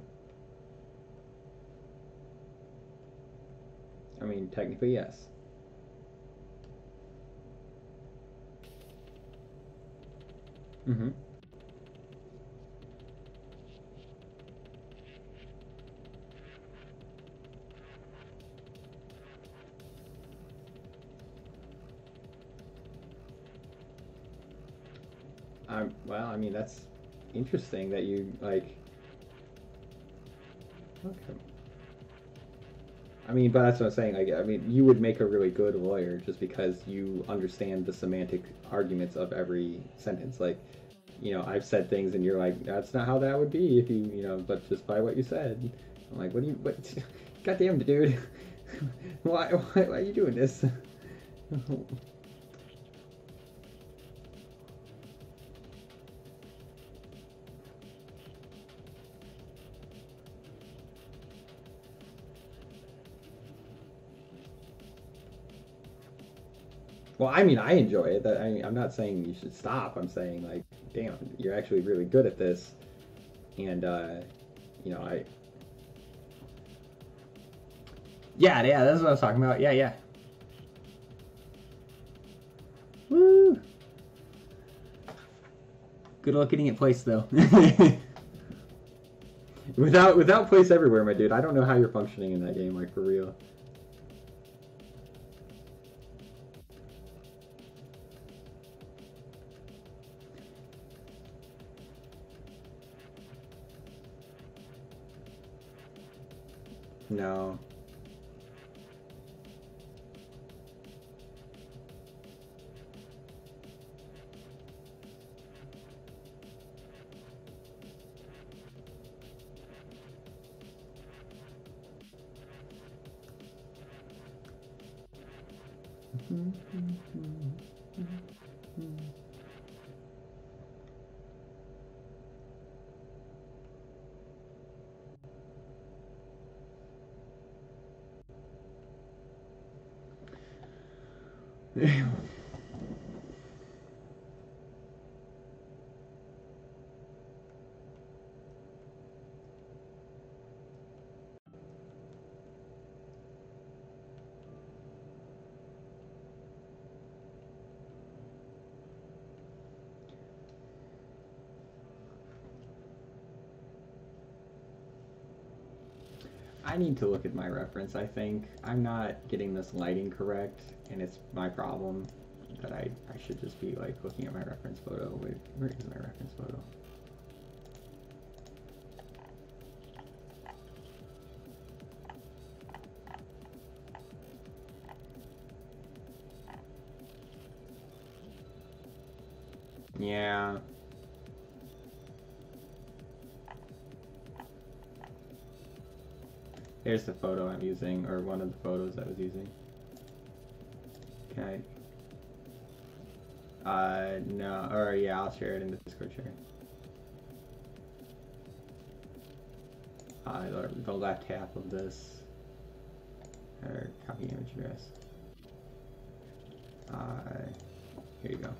I mean, technically, yes. Mm-hmm. Well, I mean, that's interesting that you like. Okay. I mean, but that's what I'm saying. Like, I mean, you would make a really good lawyer just because you understand the semantic arguments of every sentence. Like, I've said things and you're like, that's not how that would be if but just by what you said. I'm like, what? Goddamn, dude. Why are you doing this? Well, I mean, I enjoy it. I'm not saying you should stop. I'm saying, like, damn, you're actually really good at this. And, I. Yeah, that's what I was talking about. Yeah. Woo! Good luck getting it placed, though. Without place everywhere, my dude, I don't know how you're functioning in that game, like, for real. No. I need to look at my reference, I think. I'm not getting this lighting correct, and it's my problem that I should just be, like, looking at my reference photo. Wait, where is my reference photo? Yeah. Here's the photo I'm using, or one of the photos I was using. Can I? No, or yeah, I'll share it in the Discord share. The left half of this, or copy image address. Here you go.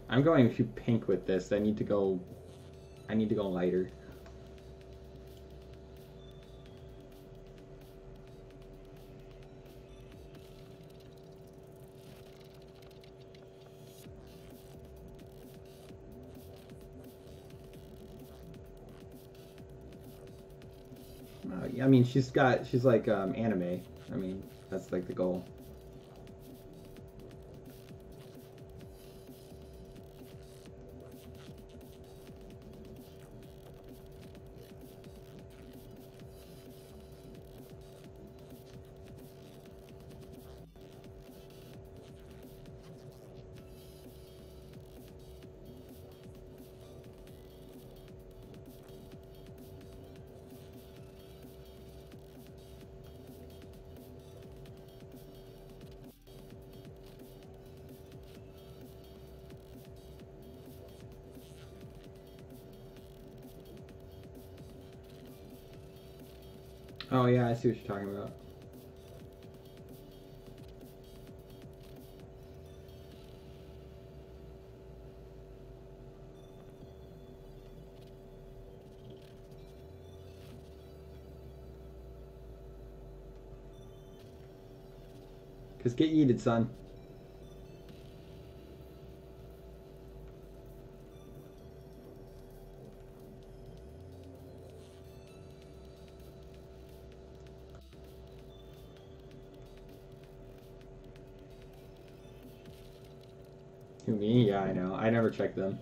I'm going to pink with this. I need to go lighter. I mean, she's like anime. I mean, that's like the goal. Oh yeah, I see what you're talking about. Cause get yeeted, son. Who, me? Yeah, I know. I never check them.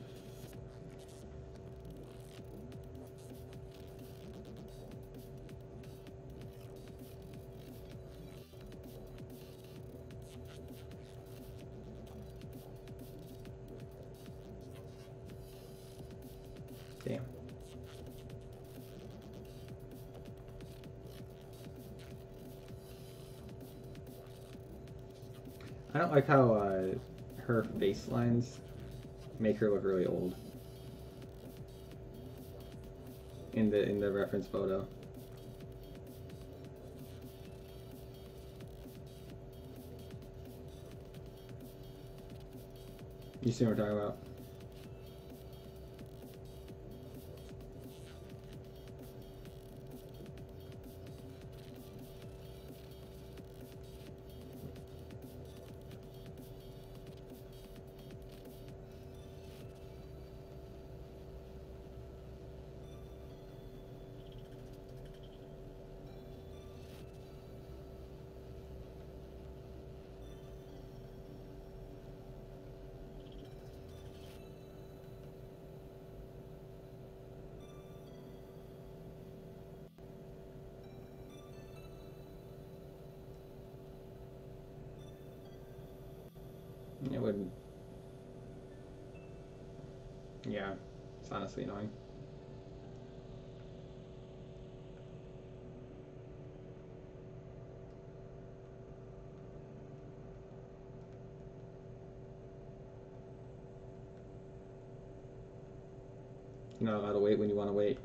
Damn. I don't like how her face lines make her look really old in the reference photo. You see what we're talking about? It wouldn't. Yeah, it's honestly annoying. You're not allowed to wait when you want to wait.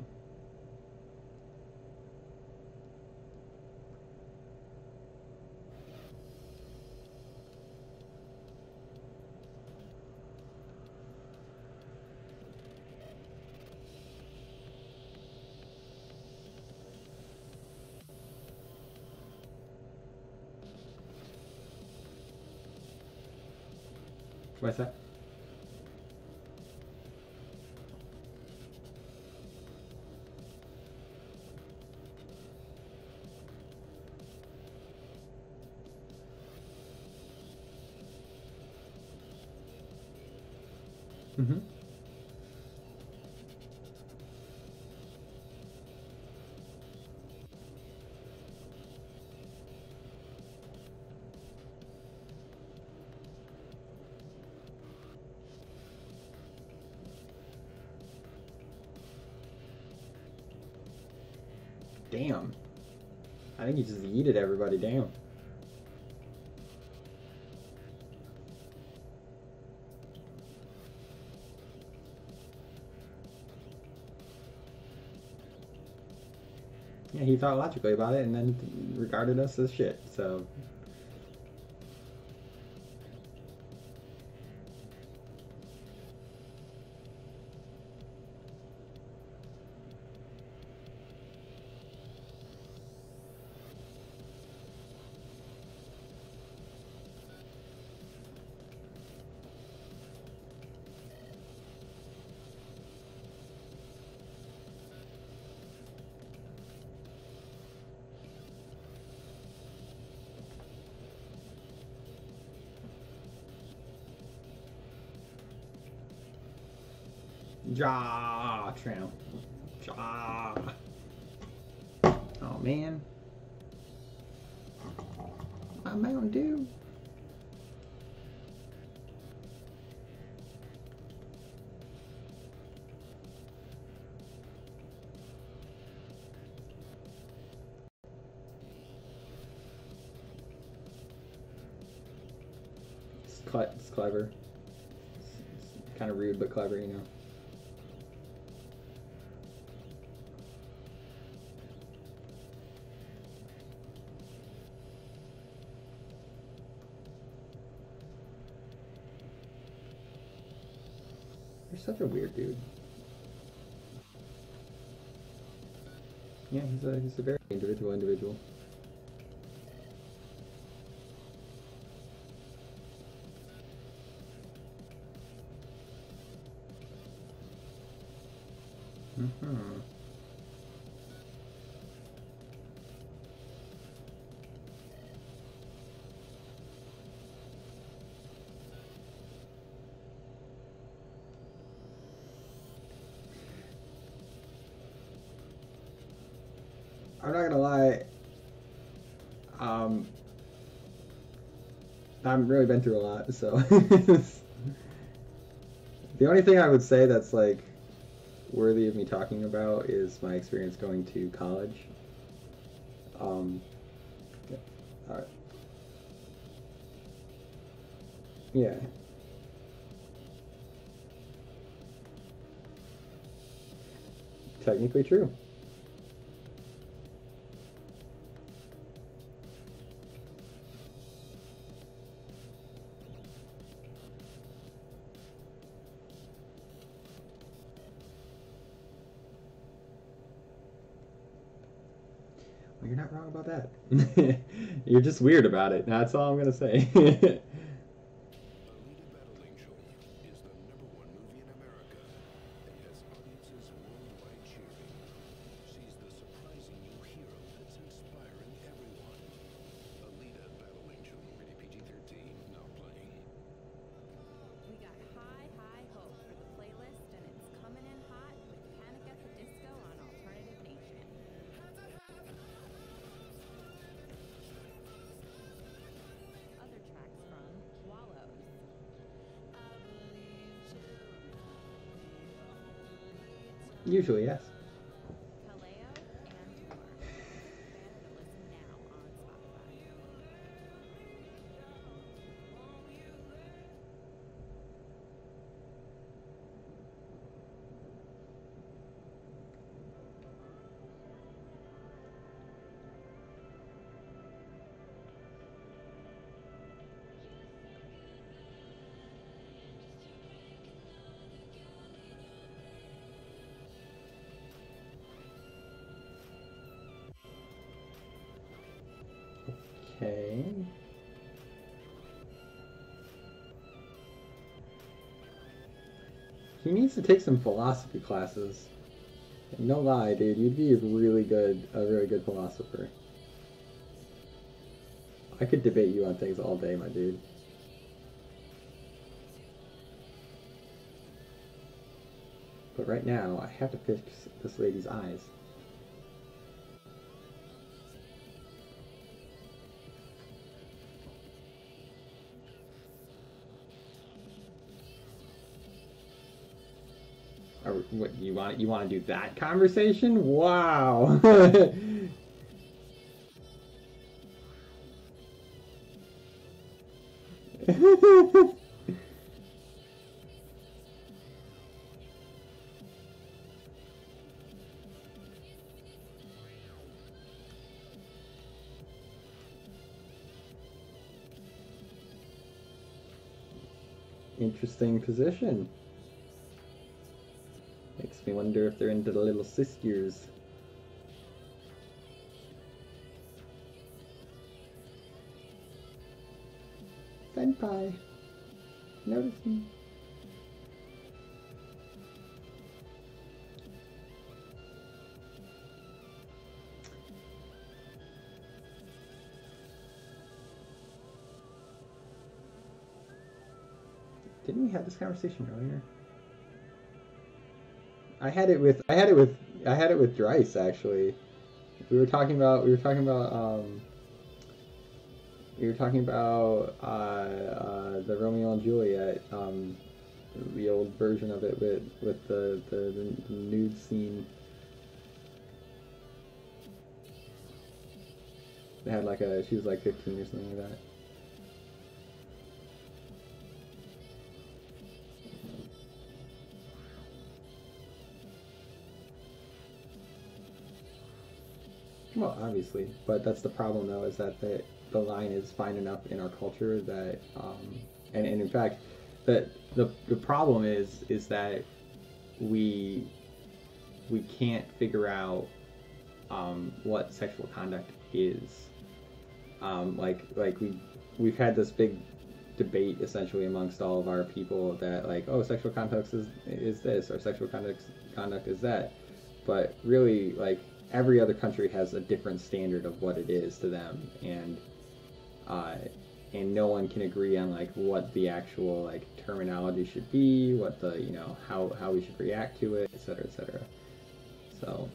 What's that? Mm-hmm. Damn. I think he just yeeted everybody. Damn. Yeah, he thought logically about it and then regarded us as shit, so... Ja, tramp. Ja. Oh man. My Mountain Dew. It's clever. It's kind of rude, but clever, you know. You're such a weird dude. Yeah, he's a very individual. Mm-hmm. I'm not gonna lie. I've really been through a lot, so the only thing I would say that's like worthy of me talking about is my experience going to college. Yeah. All right. Yeah. Technically true. Well, you're not wrong about that. You're just weird about it. That's all I'm gonna say. Alita Battle Angel is the #1 movie in America and has audiences worldwide cheering. She's the surprising new hero that's inspiring everyone. Alita Battle Angel, rated PG-13, now playing. We got high hope for the playlist, and it's coming in hot with Panic at the Disco on Alternative Nation. Other tracks from Wallows. Usually, yes. Kaleo, and more. Better to listen now on Spotify. Okay. He needs to take some philosophy classes. No lie, dude, you'd be a really good philosopher. I could debate you on things all day, my dude. But right now, I have to fix this lady's eyes. What you want to do that conversation? Wow. Interesting position. Makes me wonder if they're into the little sisters. Senpai, notice me. Didn't we have this conversation earlier? I had it with Dryce actually. We were talking about the Romeo and Juliet, the old version of it with the nude scene. They had she was like 15 or something like that. Well, obviously, but that's the problem, though, is that the line is fine enough in our culture that, and in fact, that the problem is that we can't figure out what sexual conduct is. We've had this big debate essentially amongst all of our people that sexual conduct is this, or sexual conduct is that, but really every other country has a different standard of what it is to them, and no one can agree on what the actual terminology should be, what the how we should react to it, etc., etc. So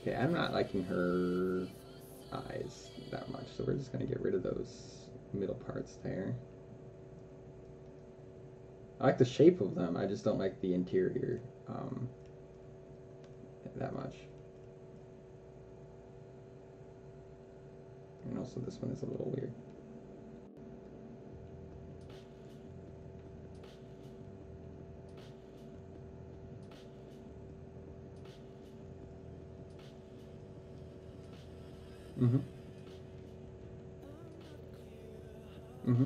Okay, I'm not liking her eyes that much, so we're just gonna get rid of those middle parts there. I like the shape of them, I just don't like the interior that much. And also this one is a little weird. Mm-hmm. Mm-hmm.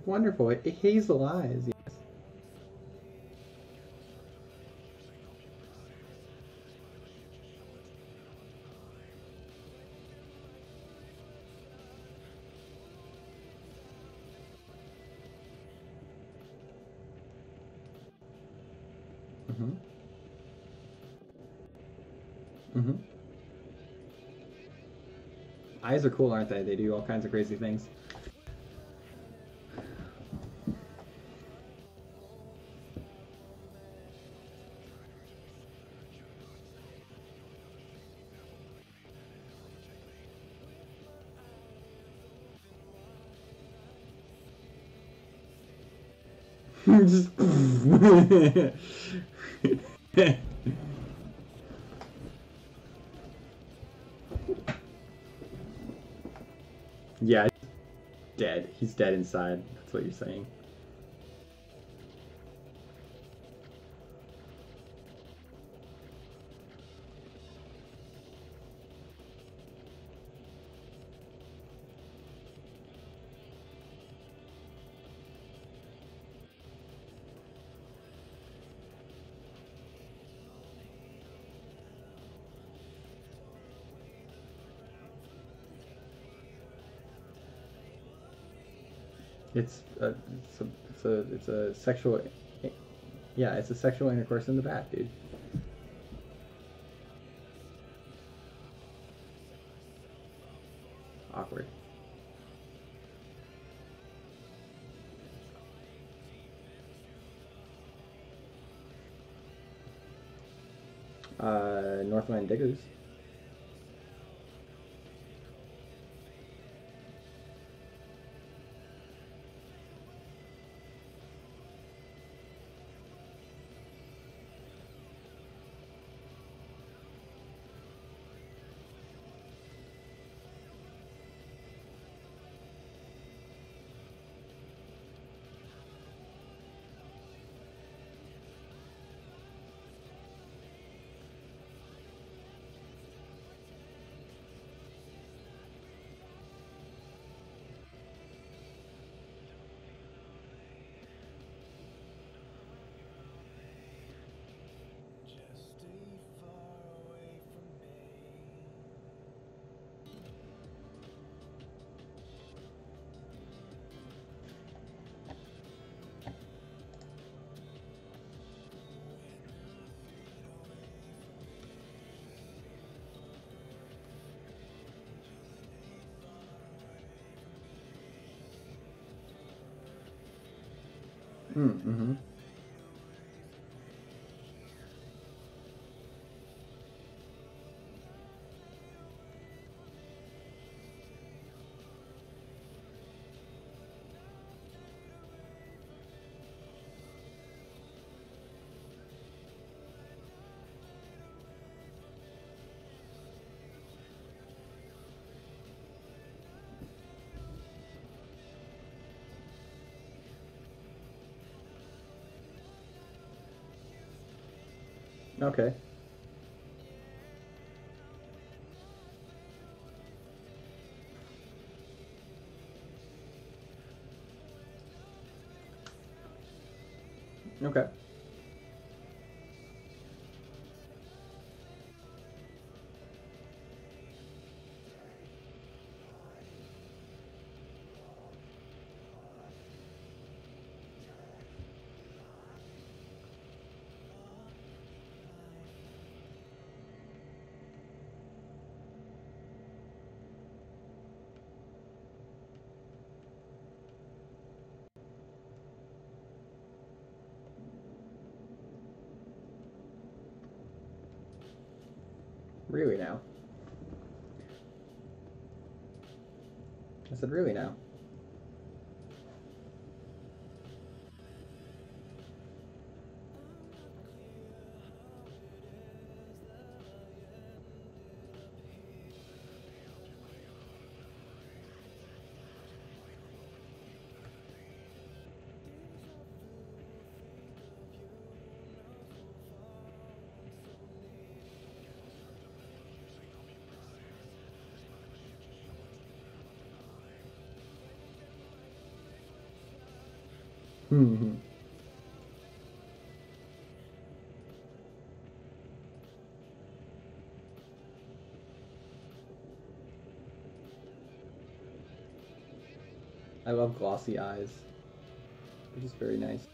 Wonderful. Hazel eyes, yes. Mm-hmm. Mm-hmm. Eyes are cool, aren't they? They do all kinds of crazy things. Just yeah, he's dead. He's dead inside. That's what you're saying. It's a sexual, yeah, it's a sexual intercourse in the bat, dude. Awkward. Northland Diggers. Mm-hmm. Okay. Okay. Really now? I said really now. Hmm. I love glossy eyes. They're just very nice.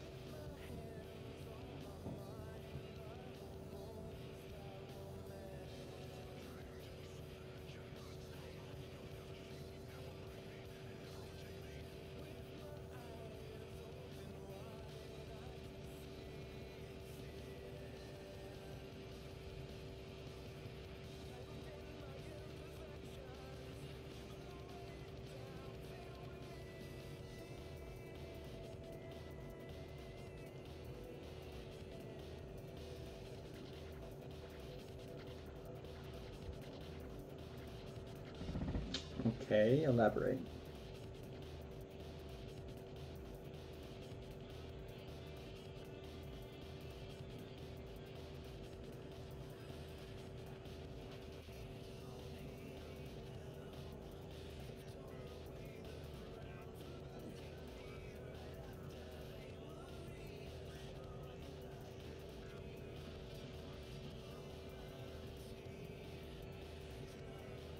Okay, elaborate.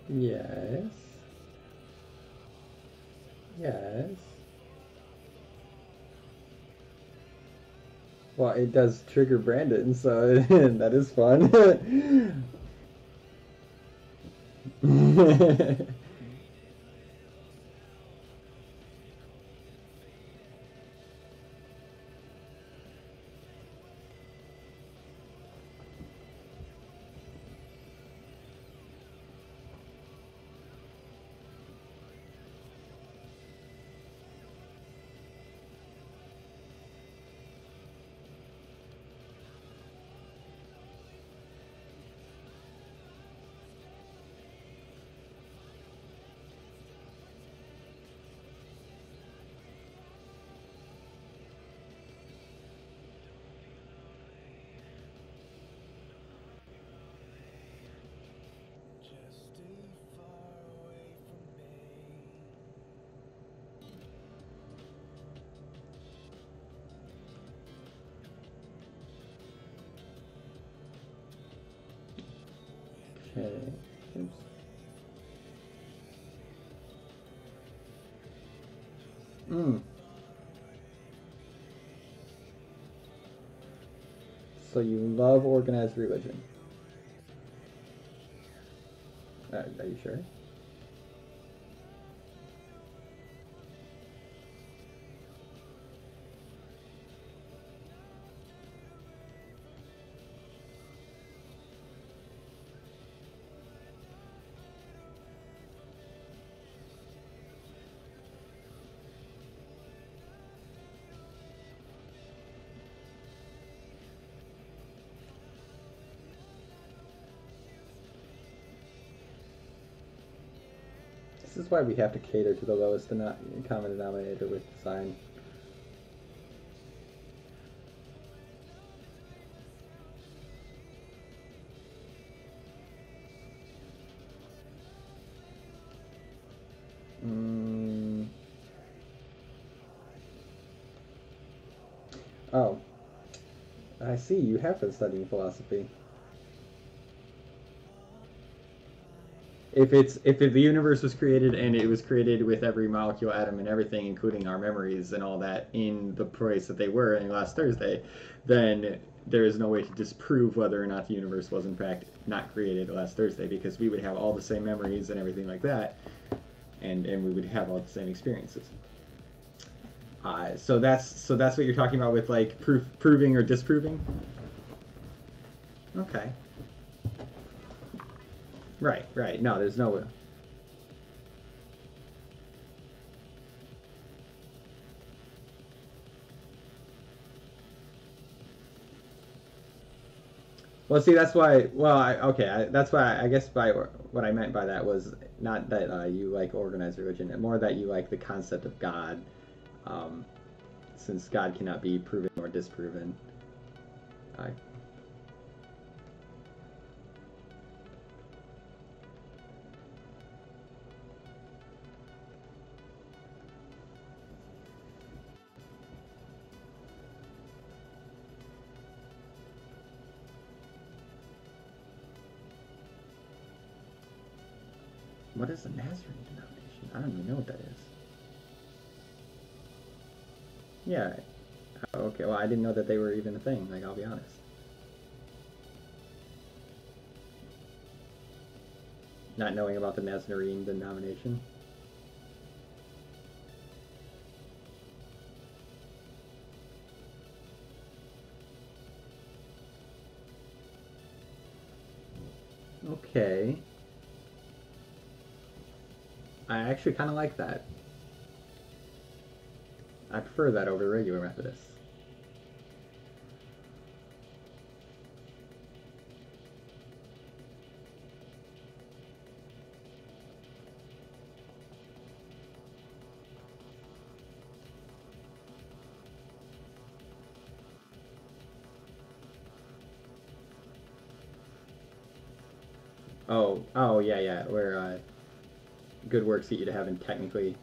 Yes. Yes. Well, it does trigger Brandon, so that is fun. Okay. Oops. Mm. So you love organized religion. Are you sure? This is why we have to cater to the lowest common denominator with design. Mm. Oh, I see. You have been studying philosophy. If the universe was created and it was created with every molecule, atom, and everything, including our memories and all that, in the place that they were in last Thursday, then there is no way to disprove whether or not the universe was in fact not created last Thursday, because we would have all the same memories and everything like that, and we would have all the same experiences. So that's what you're talking about with like proving or disproving. Okay. Right, right. No, there's no. Well, see, that's why. Well, that's why I guess by what I meant by that was not that you like organized religion, more that you like the concept of God, um, since God cannot be proven or disproven. I, what is a Nazarene denomination? I don't even know what that is. Yeah. Okay. Well, I didn't know that they were even a thing. Like, I'll be honest. Not knowing about the Nazarene denomination. Okay. I actually kind of like that. I prefer that over regular Methodists. Oh, yeah, yeah. Where good works get you to heaven, technically.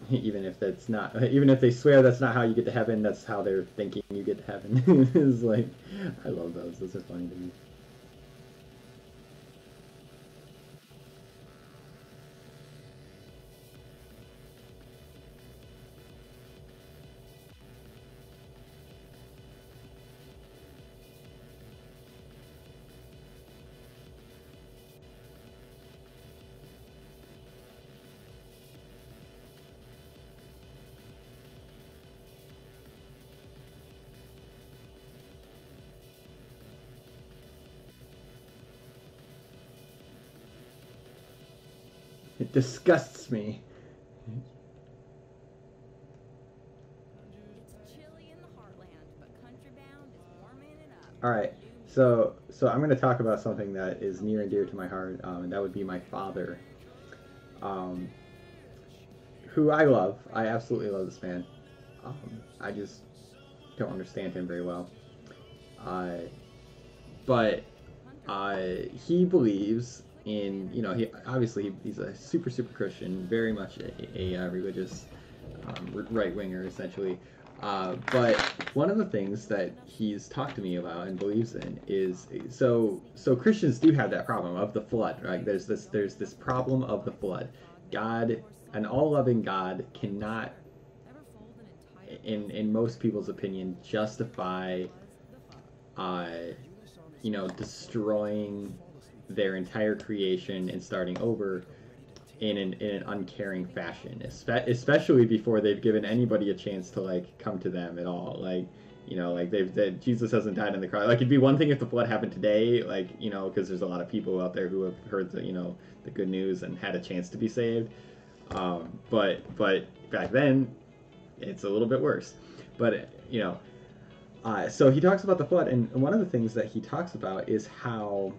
Even if that's not, even if they swear that's not how you get to heaven, that's how they're thinking you get to heaven. It's like, I love those. Those are funny to me. It disgusts me. It's chilly in the heartland, but country bound is warming it up. All right, so I'm going to talk about something that is near and dear to my heart, and that would be my father, who I love. I absolutely love this man. I just don't understand him very well. But he believes in, he obviously he's a super Christian, very much a religious right winger essentially. But one of the things that he's talked to me about and believes in is so Christians do have that problem of the flood, right? There's this problem of the flood. God, an all-loving God, cannot, in most people's opinion, justify destroying their entire creation and starting over in an uncaring fashion, especially before they've given anybody a chance to like come to them at all. Like, Jesus hasn't died on the cross. Like, it'd be one thing if the flood happened today, like, because there's a lot of people out there who have heard the good news and had a chance to be saved. But back then, it's a little bit worse. But so he talks about the flood, and one of the things that he talks about is how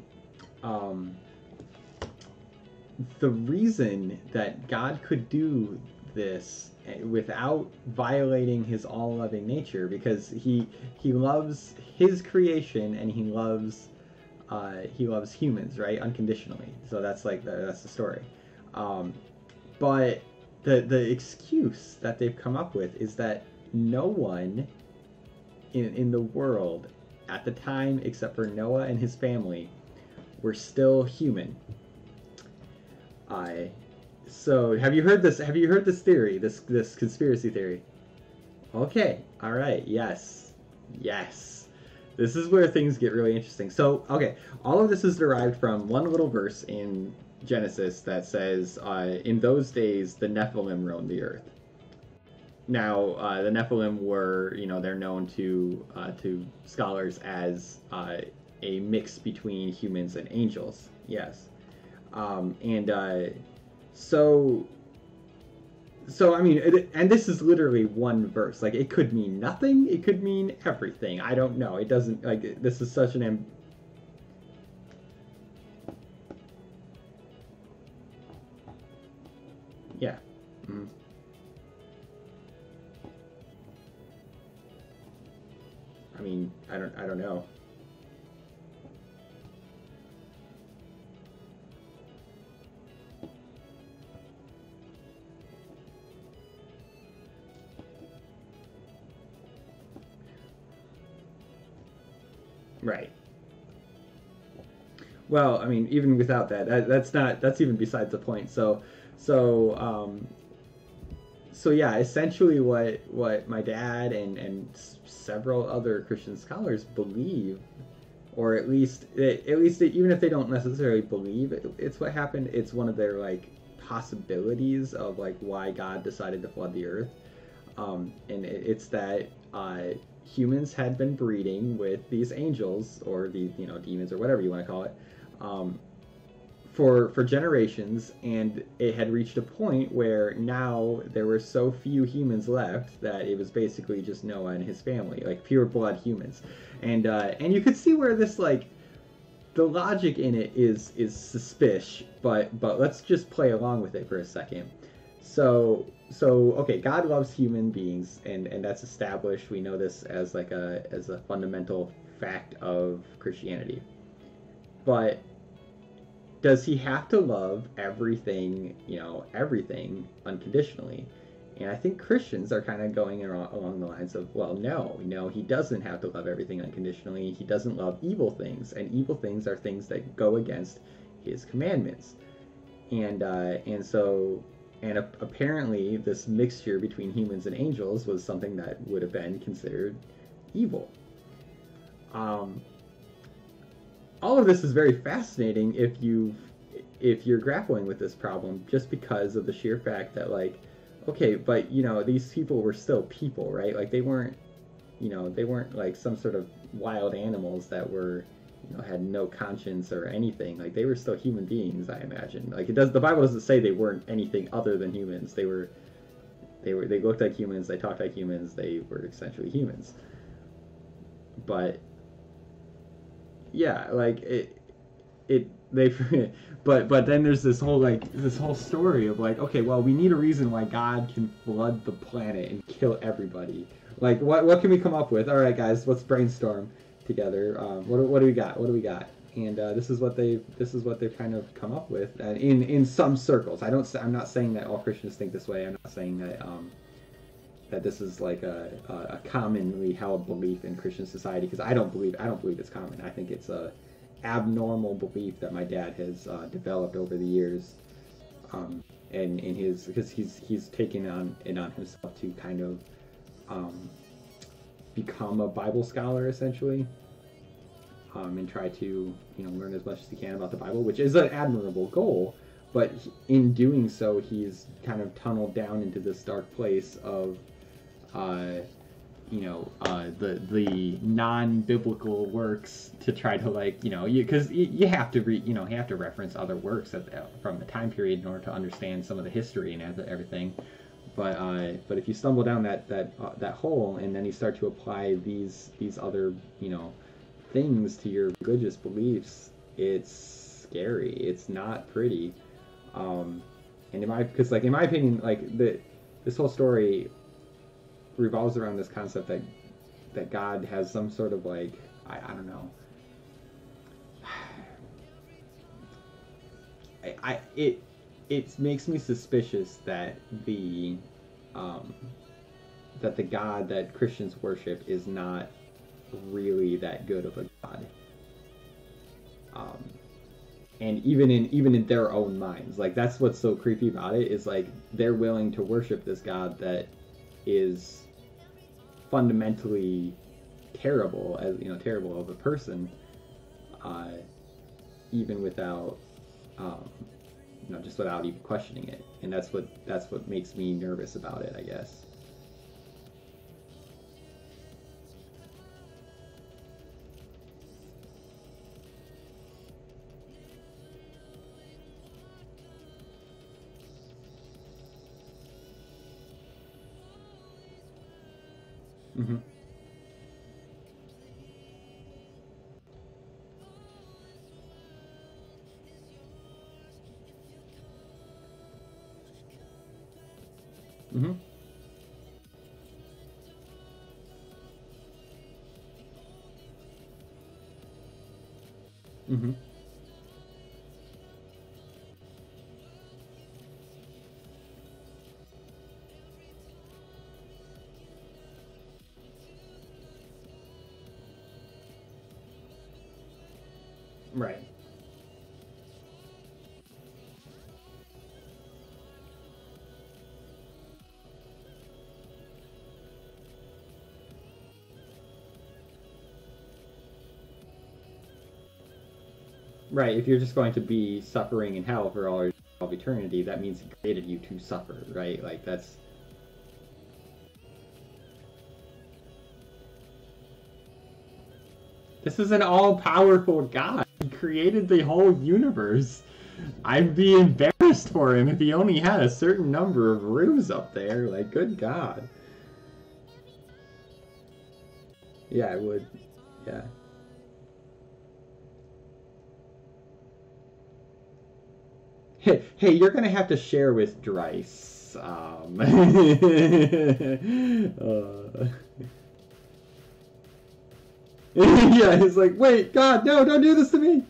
the reason that God could do this without violating his all-loving nature, because he loves his creation and he loves humans, right, unconditionally. So that's that's the story. But the excuse that they've come up with is that no one in the world at the time, except for Noah and his family, were still human. So have you heard this? Have you heard this theory? This conspiracy theory? Okay. All right. Yes. This is where things get really interesting. So, okay, all of this is derived from one little verse in Genesis that says, "In those days, the Nephilim roamed the earth." Now, the Nephilim were, they're known to scholars as a mix between humans and angels. Yes. And so I mean, and this is literally one verse. Like, it could mean nothing. It could mean everything. I don't know. It doesn't, like, this is such an yeah. Mm. I mean, I don't know. Right. Well, I mean, even without that, that's even besides the point. So, so yeah, essentially, what my dad and several other Christian scholars believe, or even if they don't necessarily believe it's what happened, it's one of their like possibilities of like why God decided to flood the earth, and it's that humans had been breeding with these angels or these demons or whatever you want to call it, for generations, and it had reached a point where now there were so few humans left that it was basically just Noah and his family, like pure blood humans, and you could see where this like the logic in it is suspicious, but let's just play along with it for a second. So okay, God loves human beings, and that's established. We know this as like as a fundamental fact of Christianity. But does he have to love everything, everything unconditionally? And I think Christians are kind of going along the lines of, well, no, he doesn't have to love everything unconditionally. He doesn't love evil things, and evil things are things that go against his commandments. And apparently this mixture between humans and angels was something that would have been considered evil. All of this is very fascinating if you're grappling with this problem, just because of the sheer fact that, like, okay, but these people were still people, right? Like, they weren't like some sort of wild animals that were had no conscience or anything. Like, they were still human beings, I imagine. Like, the Bible doesn't say they weren't anything other than humans. They looked like humans, they talked like humans, they were essentially humans. But yeah, like but then there's this whole story of like, okay, well, we need a reason why God can flood the planet and kill everybody. Like, what can we come up with? All right, guys, let's brainstorm together. What do we got? And this is what they've kind of come up with in some circles. I'm not saying that all Christians think this way. I'm not saying that this is like a commonly held belief in Christian society, because I don't believe it's common. I think it's a abnormal belief that my dad has developed over the years, and in his, because he's taken on himself to kind of become a Bible scholar, essentially, and try to learn as much as he can about the Bible, which is an admirable goal. But in doing so, he's kind of tunneled down into this dark place of the non-biblical works, to try to, like, because you have to you have to reference other works from the time period in order to understand some of the history and everything. But if you stumble down that hole, and then you start to apply these other things to your religious beliefs, it's scary. It's not pretty. And in my opinion, like, this whole story revolves around this concept that God has some sort of, like, I don't know. It makes me suspicious that the God that Christians worship is not really that good of a God. And even in their own minds, like, that's what's so creepy about it, is like they're willing to worship this God that is fundamentally terrible of a person, even without just without even questioning it. And that's what makes me nervous about it, I guess. Mm-hmm. Mm-hmm. Mm-hmm. Right. Right. If you're just going to be suffering in hell for all of eternity, that means he created you to suffer, right? Like that's this is an all-powerful God. He created the whole universe. I'd be embarrassed for him if he only had a certain number of rooms up there. Like, good God. Yeah, I would. Yeah. Hey, you're gonna have to share with Dryce. Yeah, he's like, wait, God, no, don't do this to me.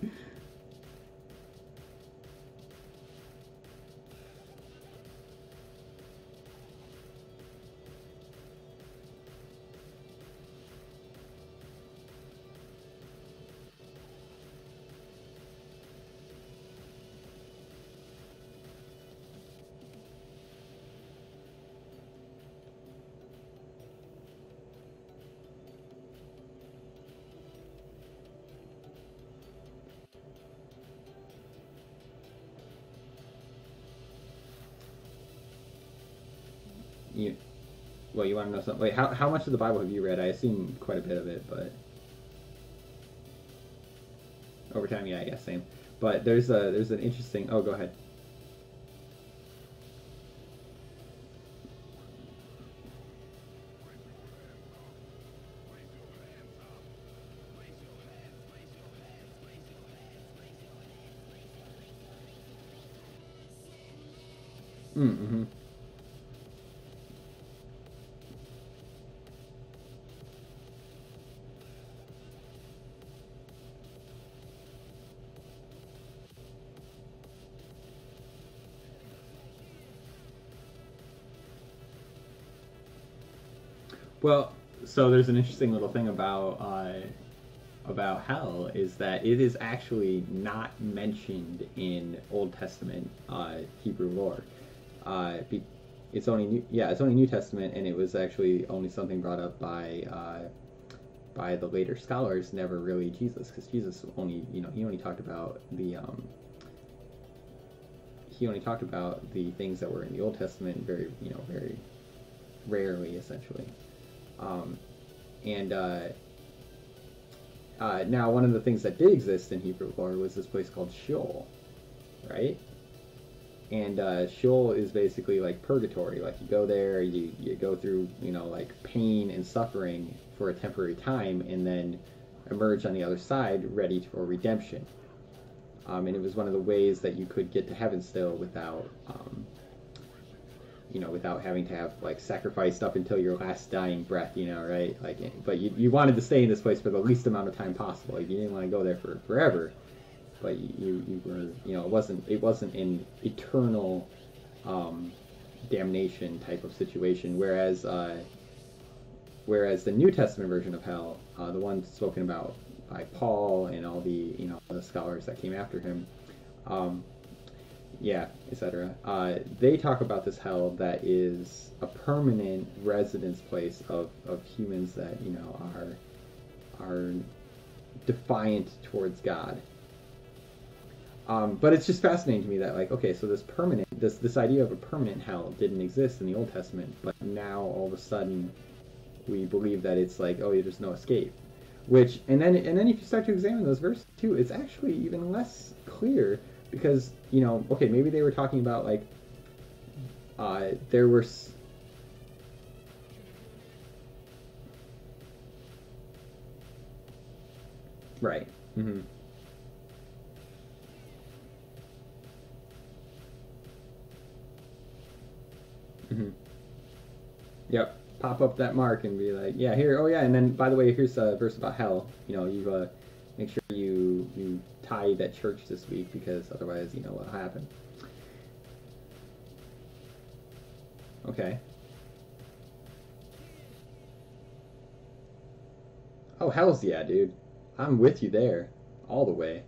You, well, you want to know something? Wait, how much of the Bible have you read? I assume quite a bit of it, but over time, yeah, I guess same. But there's an interesting. Oh, go ahead. Mm-hmm. Well, so there's an interesting little thing about hell is that it is actually not mentioned in Old Testament Hebrew lore. It's only it's only New Testament, and it was actually only something brought up by the later scholars. Never really Jesus, because Jesus only he only talked about the things that were in the Old Testament very very rarely essentially. Um, and Now, one of the things that did exist in Hebrew lore was this place called Sheol, right? And Sheol is basically like purgatory. Like you go there, you go through like pain and suffering for a temporary time, and then emerge on the other side ready for redemption. And it was one of the ways that you could get to heaven still without without having to have like sacrificed up until your last dying breath, right? Like, but you wanted to stay in this place for the least amount of time possible. Like, you didn't want to go there for forever, but you were, it wasn't an eternal damnation type of situation. Whereas the New Testament version of hell, the one spoken about by Paul and all the scholars that came after him, etc. They talk about this hell that is a permanent residence place of humans that are defiant towards God. But it's just fascinating to me that so this idea of a permanent hell didn't exist in the Old Testament, but now all of a sudden we believe that it's like, oh, there's no escape. Which and then if you start to examine those verses too, it's actually even less clear. Because, maybe they were talking about, Right. Mm-hmm. Mm-hmm. Yep. Pop up that mark and be like, yeah, here. Oh, yeah. And then, by the way, here's a verse about hell. You know, you make sure you tithe at church this week because otherwise, you know what'll happen. Okay. Oh, hell's yeah, dude. I'm with you there, all the way.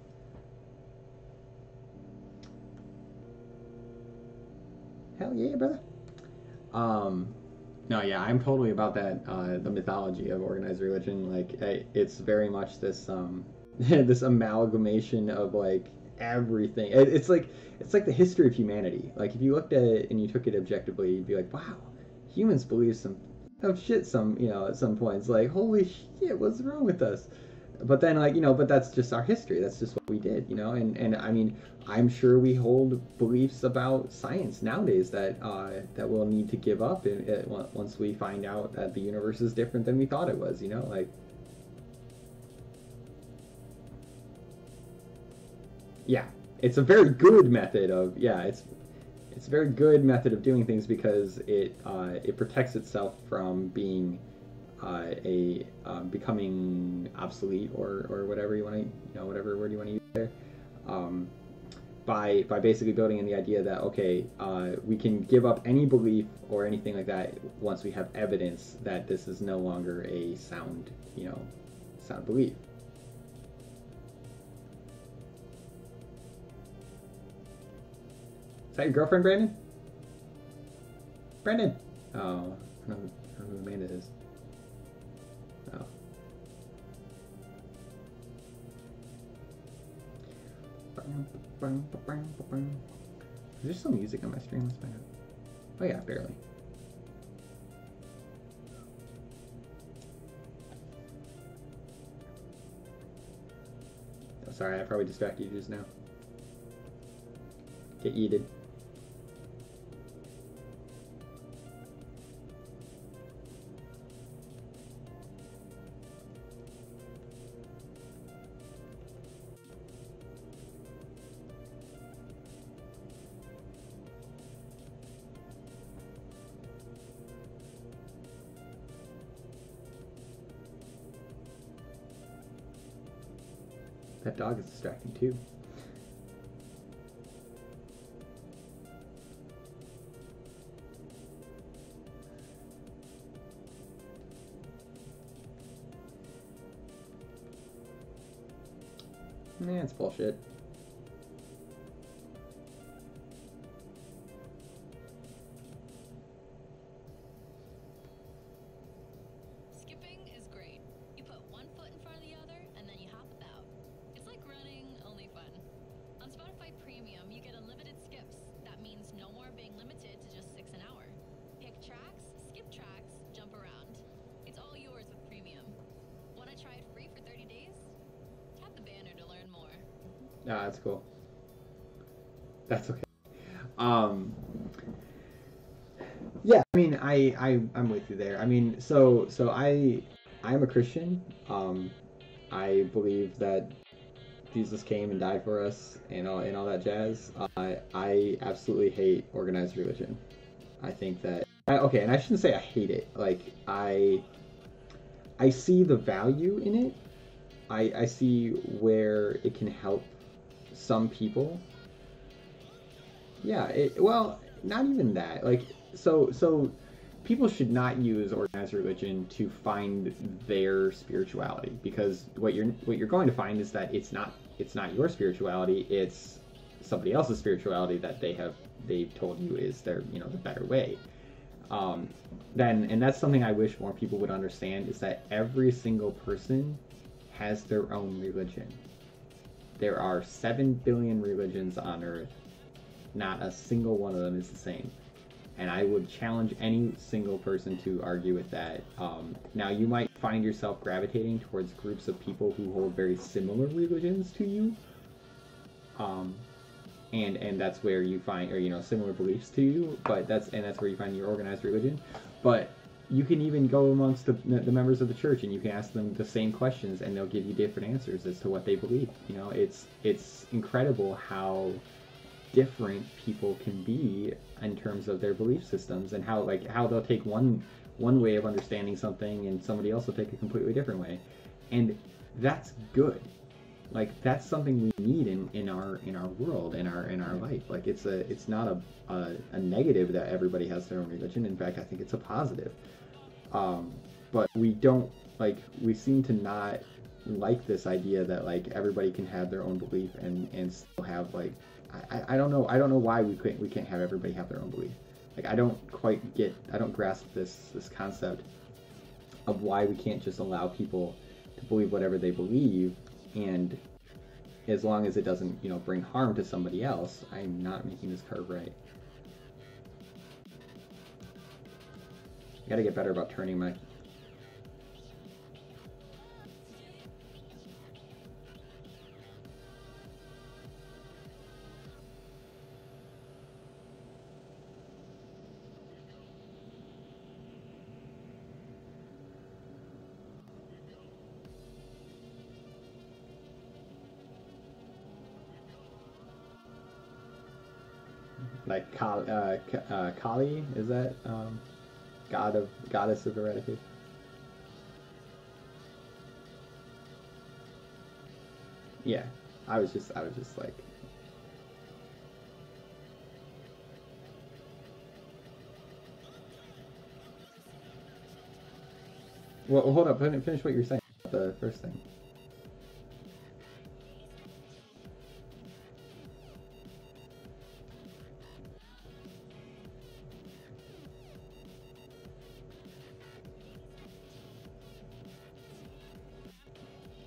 Hell yeah, brother. Um, no, yeah, I'm totally about that. The mythology of organized religion, like, it's very much this this amalgamation of like everything. It's like the history of humanity. Like, if you looked at it and you took it objectively, you'd be like, wow, humans believe some of shit. Some, you know, at some points, like, holy shit, what's wrong with us? But then, like, you know, but that's just our history. That's just what we did, you know. And I mean, I'm sure we hold beliefs about science nowadays that we'll need to give up once we find out that the universe is different than we thought it was, you know. Like, yeah, it's a very good method of, yeah, it's a very good method of doing things because it protects itself from being becoming obsolete or whatever you want to, you know, whatever word you want to use there, um, by basically building in the idea that, okay, we can give up any belief or anything like that once we have evidence that this is no longer a sound, you know, sound belief. Is that your girlfriend, Brandon? Brandon! Oh, I don't know who Amanda is. Oh. Is there still music on my stream? Let's find out. Oh yeah, barely. Oh, sorry, I probably distracted you just now. Get yeeted. That dog is distracting too. Yeah, it's bullshit. Skipping is great. You put one foot in front of the other, and then you hop about. It's like running, only fun. On Spotify Premium, you get unlimited skips. That means no more being limited to just 6 an hour. Pick tracks, skip tracks, jump around. It's all yours with Premium. Want to try it free for 30 days? Tap the banner to learn more. Ah, that's cool. That's okay. Yeah, I mean, I'm with you there. I mean, so I'm a Christian. I believe that Jesus came and died for us and all that jazz. I absolutely hate organized religion. I think that okay, and I shouldn't say I hate it. Like, I see the value in it. I see where it can help some people. Yeah, well, not even that. Like, so people should not use organized religion to find their spirituality, because what you're going to find is that it's not your spirituality, it's somebody else's spirituality that they've told you is their, you know, the better way. And that's something I wish more people would understand, is that every single person has their own religion. There are 7 billion religions on Earth. Not a single one of them is the same. And I would challenge any single person to argue with that. Now, you might find yourself gravitating towards groups of people who hold very similar religions to you. And that's where you find, or, you know, similar beliefs to you, but that's where you find your organized religion. But you can even go amongst the members of the church and you can ask them the same questions and they'll give you different answers as to what they believe. You know, it's incredible how different people can be in terms of their belief systems, and how they'll take one way of understanding something and somebody else will take a completely different way. And that's good. Like, that's something we need in our world, in our life. Like, it's not a negative that everybody has their own religion. In fact, I think it's a positive. But we seem to not like this idea that like everybody can have their own belief and still have like, I don't know why we can't have everybody have their own belief. Like, I don't grasp this concept of why we can't just allow people to believe whatever they believe, and as long as it doesn't, bring harm to somebody else. I'm not making this curve right. I gotta get better about turning my... Like Kali, is that goddess of eradication? Yeah, I was just like, well, hold up, finish what you're saying about the first thing.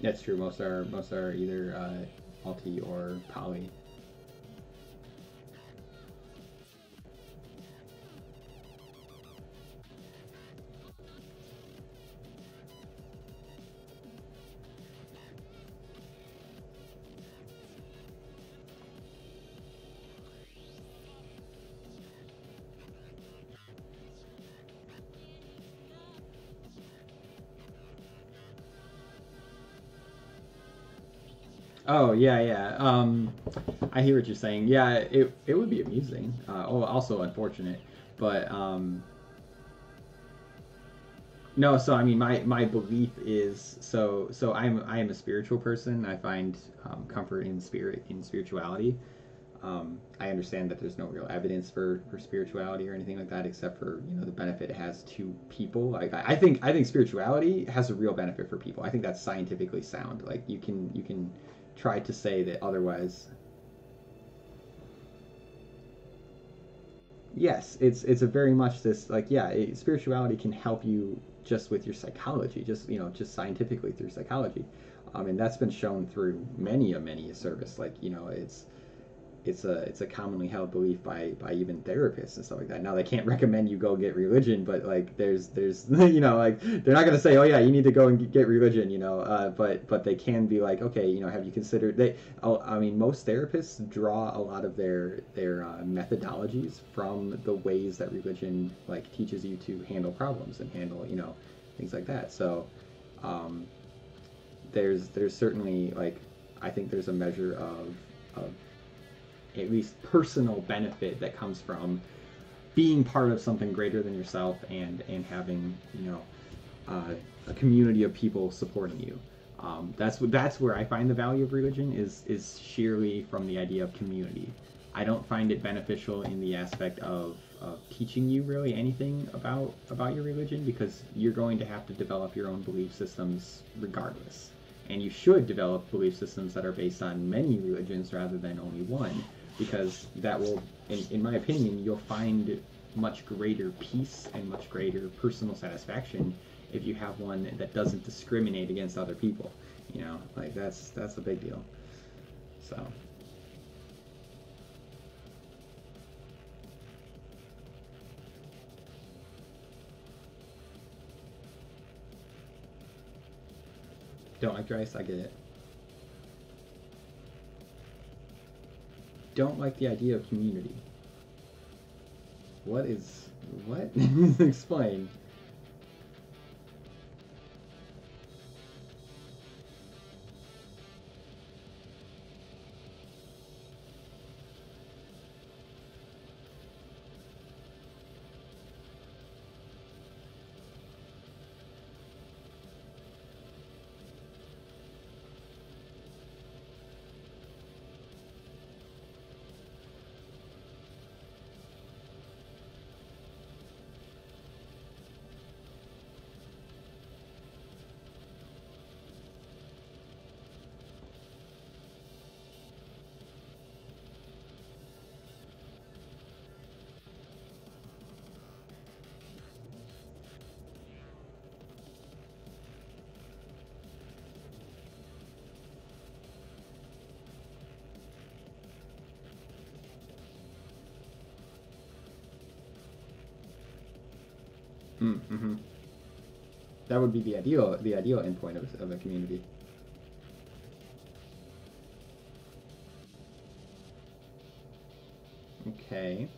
That's true. Most are either multi or poly. Oh yeah. I hear what you're saying. Yeah, it would be amusing. Also unfortunate, but no. So I mean, my belief is I am a spiritual person. I find comfort in spirituality. I understand that there's no real evidence for spirituality or anything like that, except for the benefit it has to people. Like I think spirituality has a real benefit for people. I think that's scientifically sound. Like you can try to say that otherwise. Yes, it's a very much this, like, yeah, spirituality can help you just with your psychology, just scientifically through psychology, and that's been shown through many a service. Like, it's a commonly held belief by even therapists and stuff like that. Now they can't recommend you go get religion, but like there's like they're not gonna say, oh yeah, you need to go and get religion, but they can be like, okay, have you considered I mean, most therapists draw a lot of their methodologies from the ways that religion like teaches you to handle problems and handle things like that. So there's certainly, like, I think there's a measure of at least personal benefit that comes from being part of something greater than yourself and having a community of people supporting you. That's where I find the value of religion is sheerly from the idea of community. I don't find it beneficial in the aspect of teaching you really anything about your religion, because you're going to have to develop your own belief systems regardless. And you should develop belief systems that are based on many religions rather than only one, because that will, in my opinion, you'll find much greater peace and much greater personal satisfaction if you have one that doesn't discriminate against other people. Like that's a big deal. So. Don't like dry ice? I get it. Don't like the idea of community. What? Explain. Mm-hmm. That would be the ideal endpoint of a community. Okay.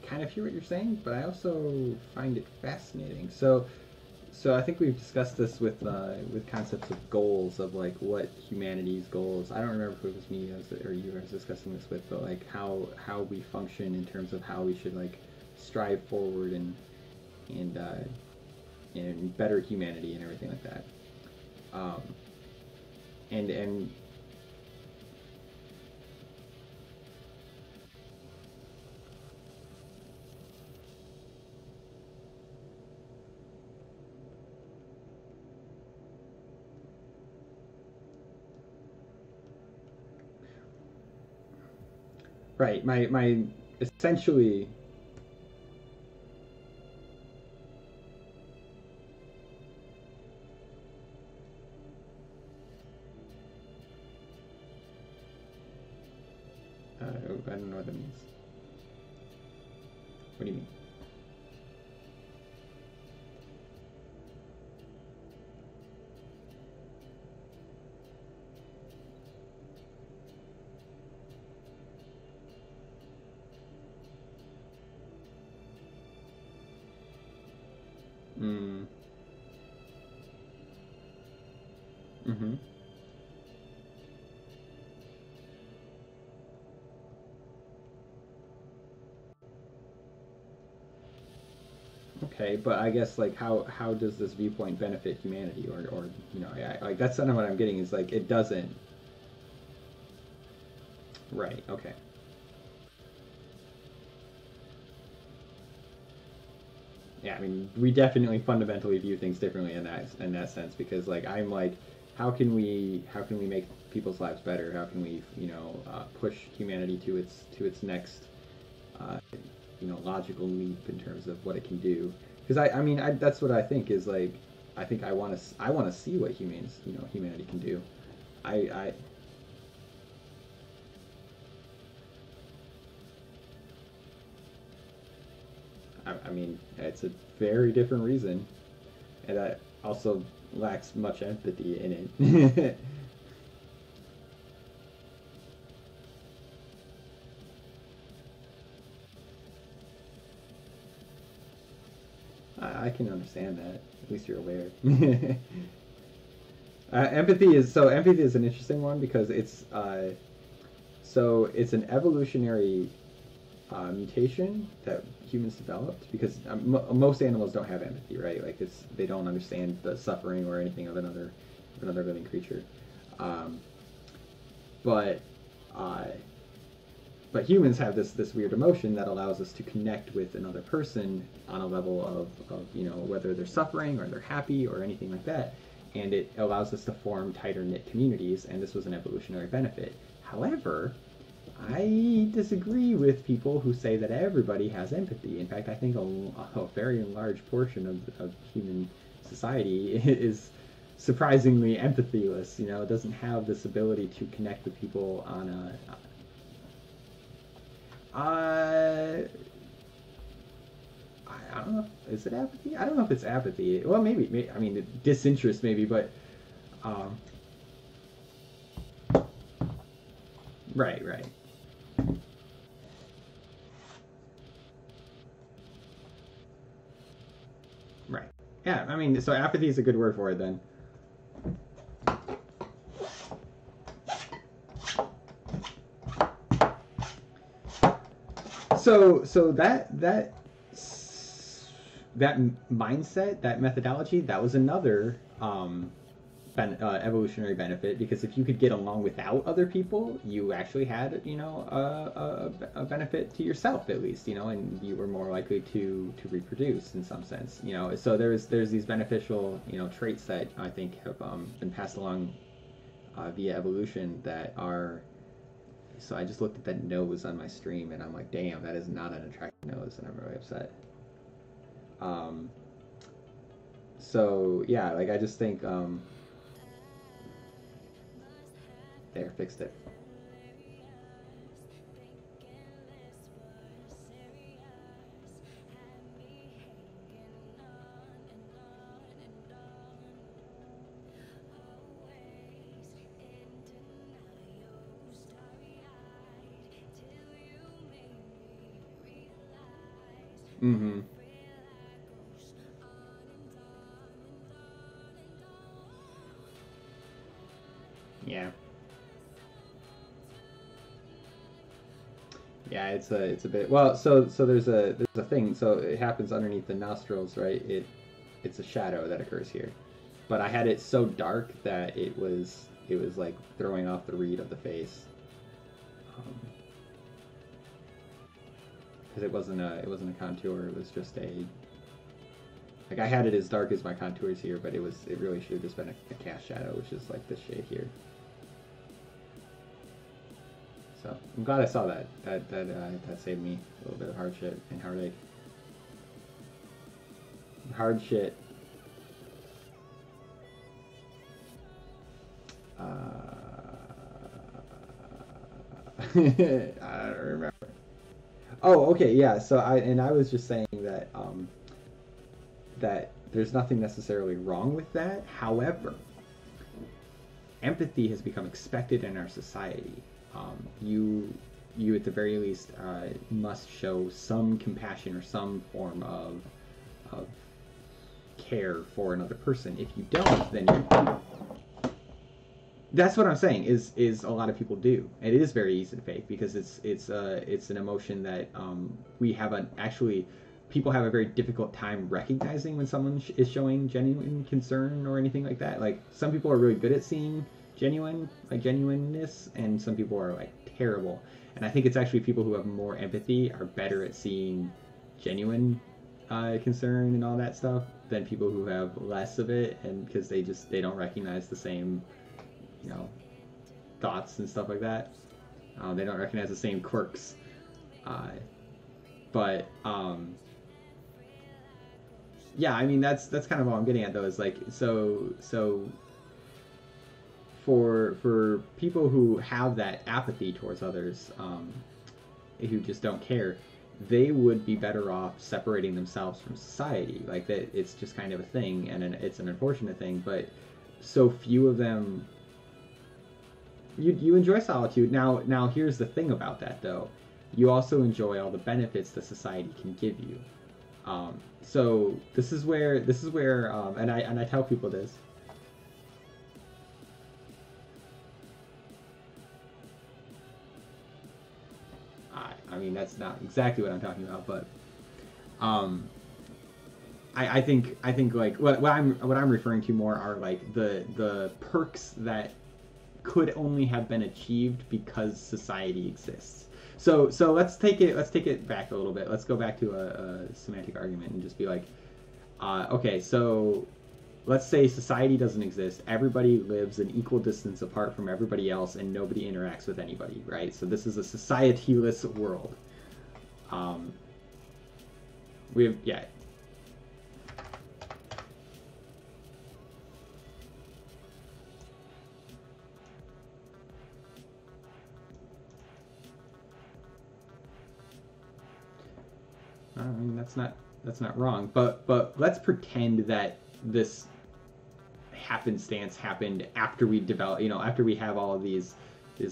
Kind of hear what you're saying, but I also find it fascinating. So I think we've discussed this with concepts of goals, of like what humanity's goals. I don't remember if it was me or you I was discussing this with, but like how we function in terms of how we should like strive forward and better humanity and everything like that. And right, my essentially. I don't know what that means. What do you mean? Mm. Mm-hmm. Okay, but I guess like how does this viewpoint benefit humanity, or you know, like that's kind of what I'm getting is like it doesn't. Right. Okay. Yeah, I mean, we definitely fundamentally view things differently in that sense, because like I'm like, how can we make people's lives better? How can we, you know, push humanity to its next uh, you know, logical leap in terms of what it can do? Because I mean that's what I think is like, I think I want to see what humanity can do. I I mean, it's a very different reason, and that also lacks much empathy in it. I can understand that. At least you're aware. Empathy is an interesting one because it's an evolutionary mutation that humans developed, because most animals don't have empathy, right? Like they don't understand the suffering or anything of another living creature. Um, but uh, but humans have this weird emotion that allows us to connect with another person on a level of you know, whether they're suffering or they're happy or anything like that, and it allows us to form tighter knit communities, and this was an evolutionary benefit. However, I disagree with people who say that everybody has empathy. In fact, I think a very large portion of human society is surprisingly empathyless. You know, it doesn't have this ability to connect with people on I don't know. Is it apathy? I don't know if it's apathy. Well, maybe I mean, disinterest, maybe, but um, right, right. Right. Yeah, I mean, so apathy is a good word for it then. So that mindset, that methodology, that was another evolutionary benefit, because if you could get along without other people, you actually had, a benefit to yourself at least, and you were more likely to reproduce in some sense, So there's these beneficial, traits that I think have been passed along via evolution that are. So I just looked at that nose on my stream and I'm like, damn, that is not an attractive nose, and I'm really upset. So yeah, like I just think there, fixed it. Mm-hmm. Yeah. Yeah, it's a bit, well, so there's a thing, so it happens underneath the nostrils, right? It's a shadow that occurs here. But I had it so dark that it was like throwing off the read of the face. Because it wasn't a contour, it was just like I had it as dark as my contours here, but it really should have just been a cast shadow, which is like this shade here. So I'm glad I saw that. That saved me a little bit of hardship and heartache. Hard shit. I don't remember. Oh, okay, yeah. So I was just saying that that there's nothing necessarily wrong with that. However, empathy has become expected in our society. You at the very least must show some compassion or some form of care for another person. If you don't, then that's what I'm saying. Is a lot of people do. It is very easy to fake because it's an emotion that we have people have a very difficult time recognizing when someone is showing genuine concern or anything like that. Like some people are really good at seeing genuineness, and some people are like terrible. And I think it's actually people who have more empathy are better at seeing genuine concern and all that stuff than people who have less of it, and because they don't recognize the same thoughts and stuff like that. They don't recognize the same quirks. But yeah, I mean that's kind of all I'm getting at though, is like so for people who have that apathy towards others, who just don't care, they would be better off separating themselves from society. Like that, it's just kind of a thing, and it's an unfortunate thing. But so few of them. You enjoy solitude. Now here's the thing about that though, you also enjoy all the benefits that society can give you. So this is where and I tell people this. I mean that's not exactly what I'm talking about, but I think like what I'm referring to more are like the perks that could only have been achieved because society exists. So let's take it back a little bit. Let's go back to a semantic argument and just be like, okay, so let's say society doesn't exist. Everybody lives an equal distance apart from everybody else, and nobody interacts with anybody, right? So this is a societyless world. Yeah. I mean that's not wrong, but let's pretend that this happenstance happened after we develop, after we have all of this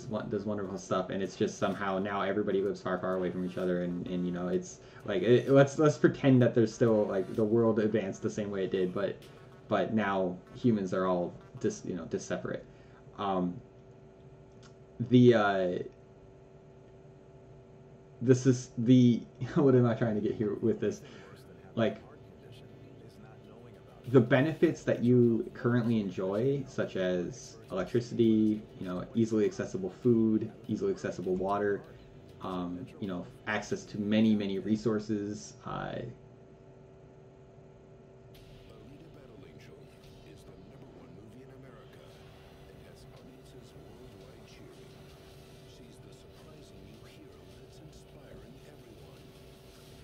wonderful stuff, and it's just somehow now everybody lives far away from each other, and it's like let's pretend that there's still like the world advanced the same way it did, but now humans are all just separate. This is the what am I trying to get here with this? Like, the benefits that you currently enjoy, such as electricity, easily accessible food, easily accessible water, access to many, many resources. Alita Battle Angel is the #1 movie in America and has audiences worldwide cheering. She's the surprising new hero that's inspiring everyone.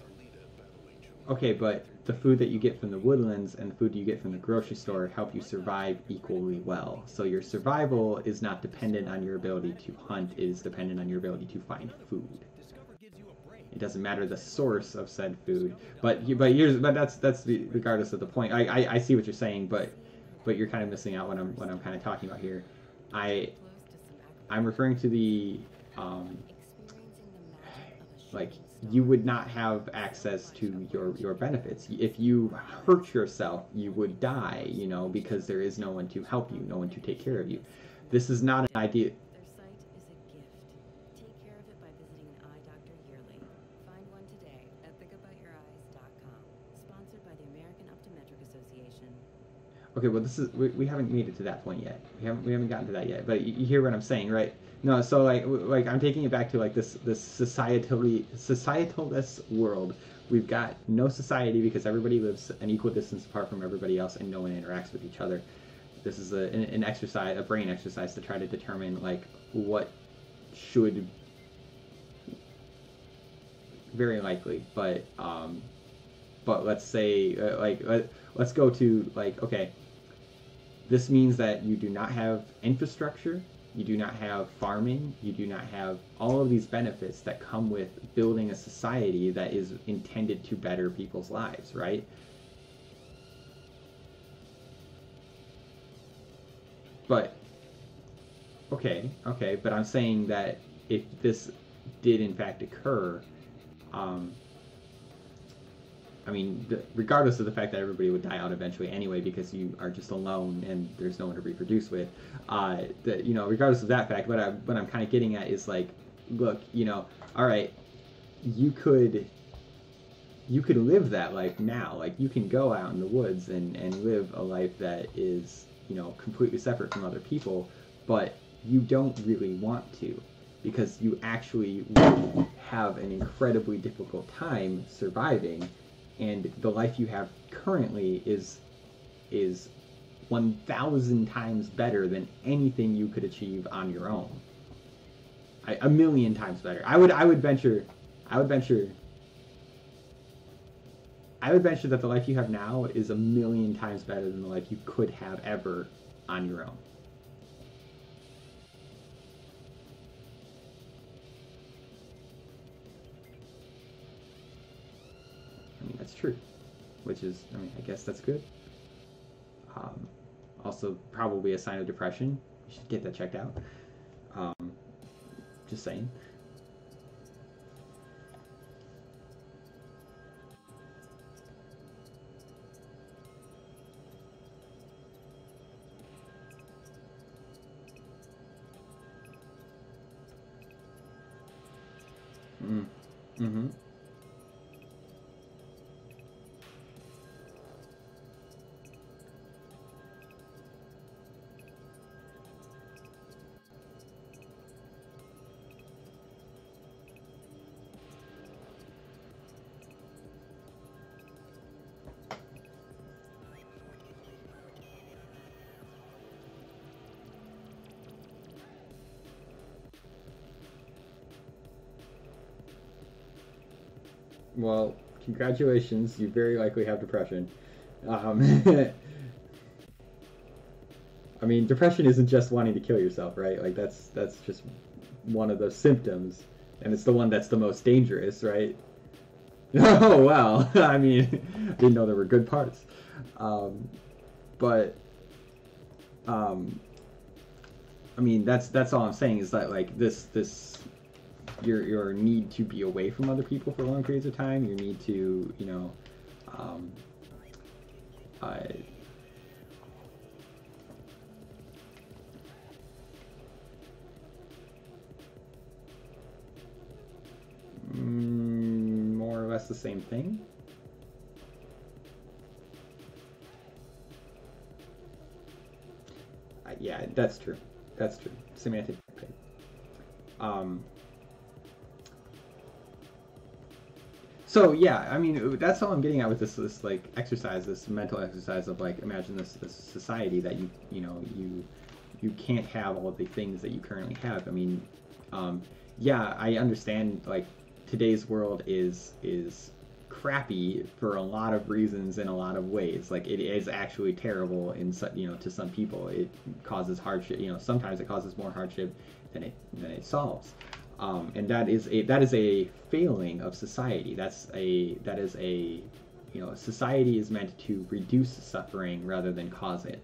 Alita Battle Angel. Okay, but the food that you get from the woodlands and the food you get from the grocery store help you survive equally well. So your survival is not dependent on your ability to hunt, it is dependent on your ability to find food. It doesn't matter the source of said food, but that's regardless of the point. I see what you're saying, but you're kind of missing out what I'm kind of talking about here. I'm referring to the like, you would not have access to your benefits. If you hurt yourself, you would die, because there is no one to help you, no one to take care of you. This is not an idea. Their site is a gift. Take care of it by visiting an eye doctor yearly. Find one today at thinkaboutyoureye's.com. Sponsored by the American Optometric Association. Okay, well, this is we haven't made it to that point yet. We haven't gotten to that yet. But you hear what I'm saying, right? No, so like I'm taking it back to like this societalist world. We've got no society because everybody lives an equal distance apart from everybody else, and no one interacts with each other. This is an exercise, a brain exercise to try to determine like what should, very likely, but let's say let's go to like, okay, this means that you do not have infrastructure, you do not have farming, you do not have all of these benefits that come with building a society that is intended to better people's lives, right? But okay, but I'm saying that if this did in fact occur, I mean, regardless of the fact that everybody would die out eventually anyway, because you are just alone and there's no one to reproduce with, regardless of that fact, what I'm kind of getting at is like, look, all right, you could live that life now. Like, you can go out in the woods and live a life that is, completely separate from other people, but you don't really want to, because you actually have an incredibly difficult time surviving. And the life you have currently is 1,000 times better than anything you could achieve on your own. A million times better. I would venture that the life you have now is 1,000,000 times better than the life you could have ever on your own. That's true, which is, I guess that's good. Also, probably a sign of depression. You should get that checked out. Just saying. Mm-hmm. Well, congratulations. You very likely have depression. I mean, depression isn't just wanting to kill yourself, right? Like, that's just one of the symptoms, and it's the one that's the most dangerous, right? Oh, well, I mean, I didn't know there were good parts. I mean, that's all I'm saying is that, like, this your need to be away from other people for long periods of time, your need to, more or less the same thing. That's true. That's true. Semantic. Um, so yeah, I mean, that's all I'm getting at with this like exercise, this mental exercise of like, imagine this society that you can't have all of the things that you currently have. I mean, yeah, I understand like today's world is crappy for a lot of reasons in a lot of ways. Like it is actually terrible in to some people. It causes hardship. Sometimes it causes more hardship than it solves. And that is a failing of society. Society is meant to reduce suffering rather than cause it.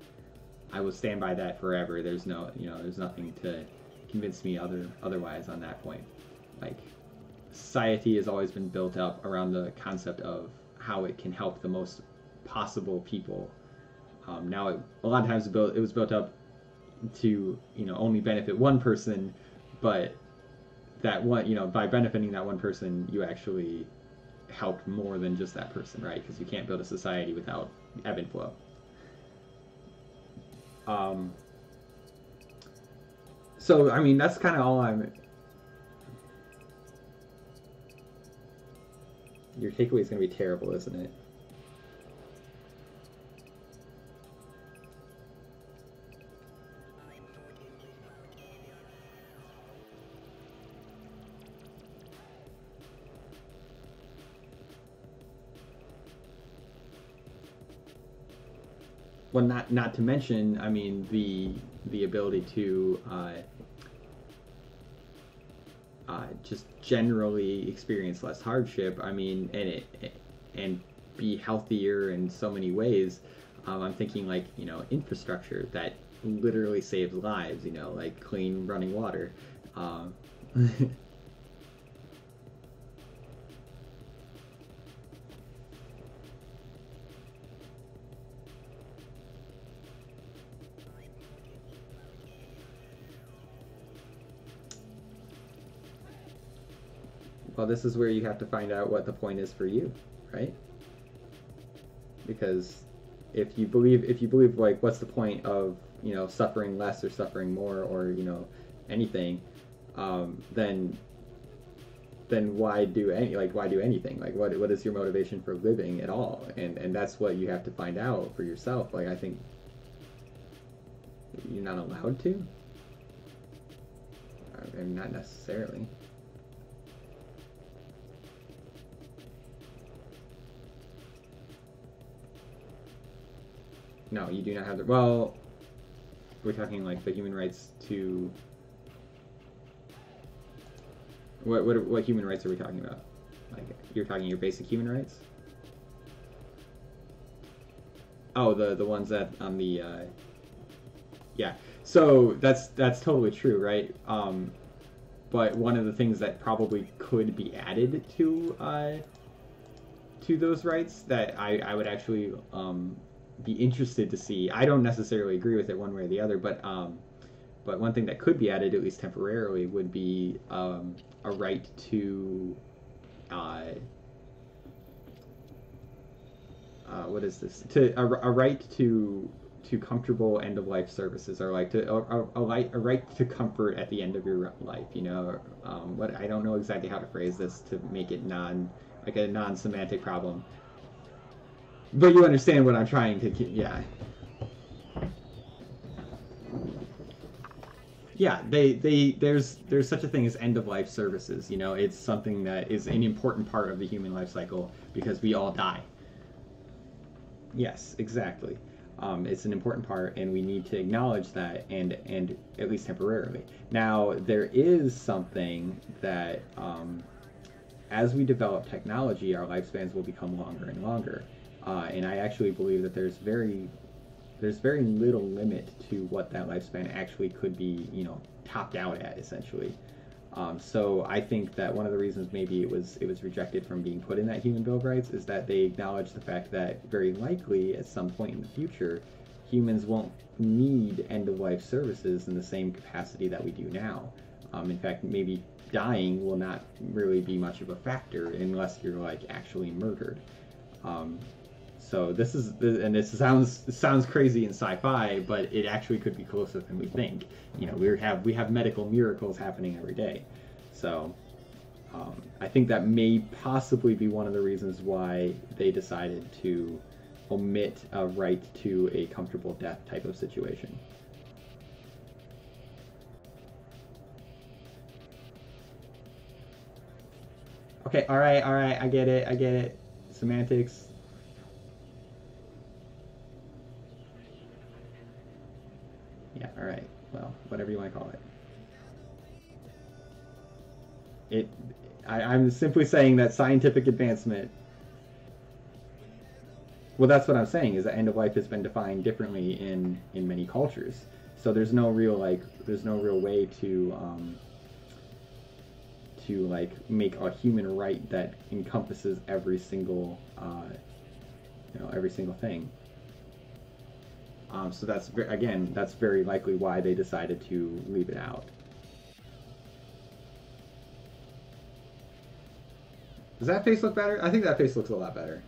I will stand by that forever. There's nothing to convince me otherwise on that point. Like, society has always been built up around the concept of how it can help the most possible people. Now, a lot of times it was built up to only benefit one person, but that one by benefiting that one person, you actually helped more than just that person, right? Because you can't build a society without ebb and flow. So I mean, that's kind of all I'm. Your takeaway is going to be terrible, isn't it? Well, not to mention, I mean, the ability to just generally experience less hardship. I mean, and be healthier in so many ways. I'm thinking like infrastructure that literally saves lives. Like clean running water. Well, this is where you have to find out what the point is for you, right? Because if you believe like, what's the point of suffering less or suffering more or anything, then why do anything? Like, what is your motivation for living at all? And that's what you have to find out for yourself. Like, I think you're not allowed to. I mean, not necessarily. No, you do not have the. Well, we're talking like the human rights to. What human rights are we talking about? Like, you're talking your basic human rights? Oh, the ones that on the. Yeah, so that's totally true, right? But one of the things that probably could be added to those rights that I would actually be interested to see. I don't necessarily agree with it one way or the other, but one thing that could be added, at least temporarily, would be a right to what is this? A right to comfortable end of life services, or like a right to comfort at the end of your life. What I don't know exactly how to phrase this to make it a non-semantic problem. But you understand what I'm trying to, yeah. Yeah, there's such a thing as end-of-life services. It's something that is an important part of the human life cycle because we all die. Yes, exactly. It's an important part, and we need to acknowledge that, and at least temporarily. Now, there is something that, as we develop technology, our lifespans will become longer and longer. And I actually believe that there's very little limit to what that lifespan actually could be, topped out at, essentially. So I think that one of the reasons maybe it was rejected from being put in that Human Bill of Rights is that they acknowledge the fact that very likely at some point in the future, humans won't need end-of-life services in the same capacity that we do now. In fact, maybe dying will not really be much of a factor unless you're like actually murdered. So this is, and this sounds crazy in sci-fi, but it actually could be closer than we think. You know, we have medical miracles happening every day. So I think that may possibly be one of the reasons why they decided to omit a right to a comfortable death type of situation. Okay, all right, I get it. Semantics. Yeah, all right. Well, whatever you want to call it. I'm simply saying that scientific advancement. Well, that's what I'm saying, is that end of life has been defined differently in many cultures. So there's no real way to make a human right that encompasses every single thing. So that's very likely why they decided to leave it out. Does that face look better? I think that face looks a lot better.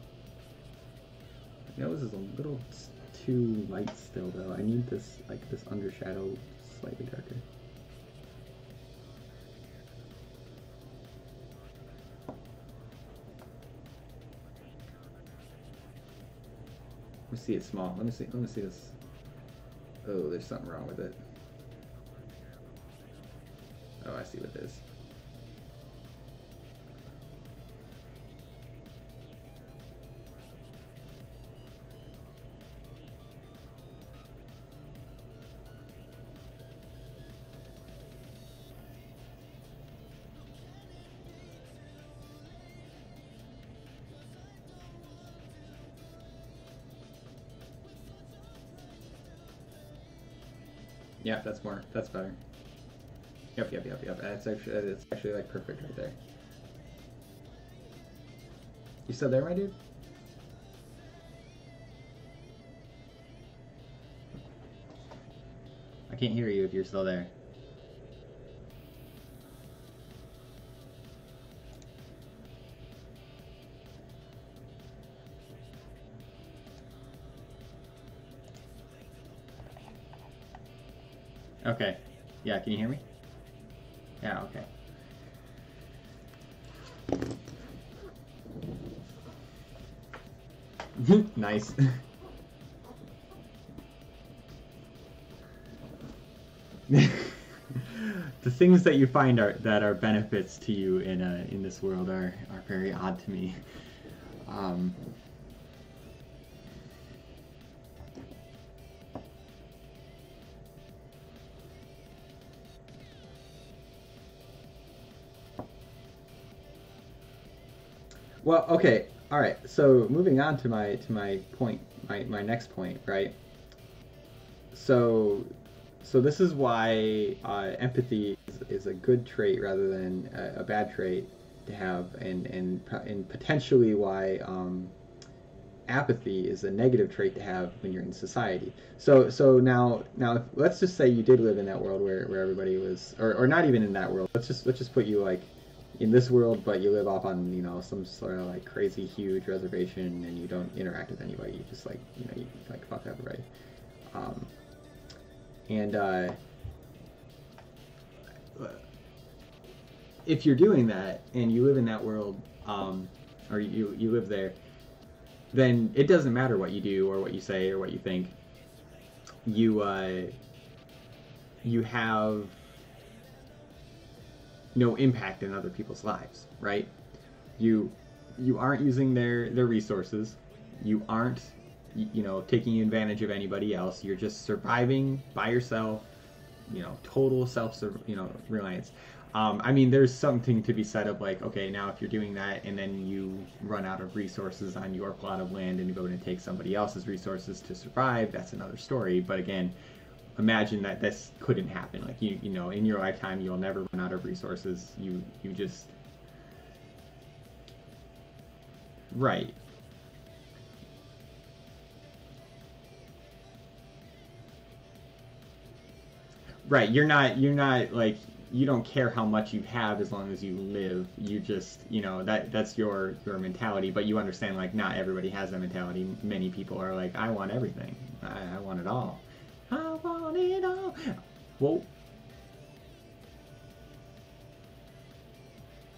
My nose is a little too light still, though. I need this undershadow slightly darker. Let me see it small. Let me see this. Oh, there's something wrong with it. Oh, I see what it is. Yeah, that's better. Yep. It's actually like perfect right there. You still there, my dude? I can't hear you if you're still there. Okay. Yeah, can you hear me? Yeah, okay. Nice. The things that you find that are benefits to you in this world are very odd to me. Well, okay, all right. So moving on to my point, my next point, right? So this is why empathy is a good trait rather than a bad trait to have, and potentially why apathy is a negative trait to have when you're in society. So now let's just say you did live in that world where everybody was, or not even in that world. Let's just put you like in this world, but you live off on, you know, some sort of like crazy huge reservation, and you don't interact with anybody. You just like, you know, you like fuck everybody. If you're doing that and you live in that world, or you live there, then it doesn't matter what you do or what you say or what you think. You have no impact in other people's lives, right? You aren't using their resources. You aren't, you know, taking advantage of anybody else. You're just surviving by yourself, you know, total reliance. I mean, there's something to be said of like, okay, now if you're doing that and then you run out of resources on your plot of land and you go and take somebody else's resources to survive, that's another story. But again, imagine that this couldn't happen. Like, you know, in your lifetime, you'll never run out of resources. You just... Right. Right, you're not like, you don't care how much you have as long as you live. You just, that's your mentality, but you understand, like, not everybody has that mentality. Many people are like, I want everything. I want it all. I want it all. Whoa.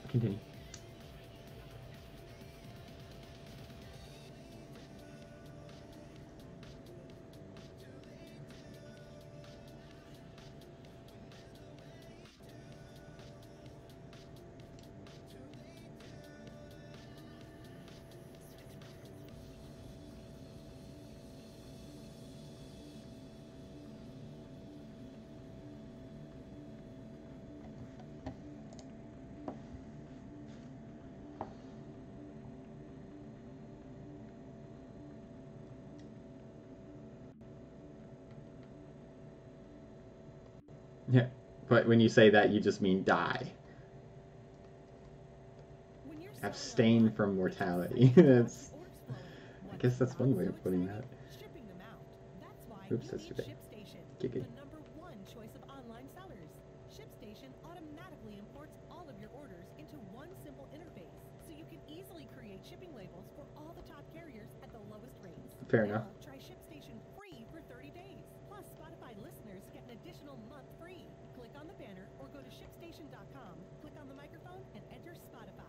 Continue. Yeah, but when you say that, you just mean die. Abstain from mortality. That's, I guess that's one way of putting that. Oops, that's too bad. Giggity. The number one choice of online sellers. ShipStation automatically imports all of your orders into one simple interface, so you can easily create shipping labels for all the top carriers at the lowest rates. Fair enough. Try ShipStation free for 30 days. Plus, Spotify listeners get an additional month free. Click on the banner or go to ShipStation.com, click on the microphone, and enter Spotify.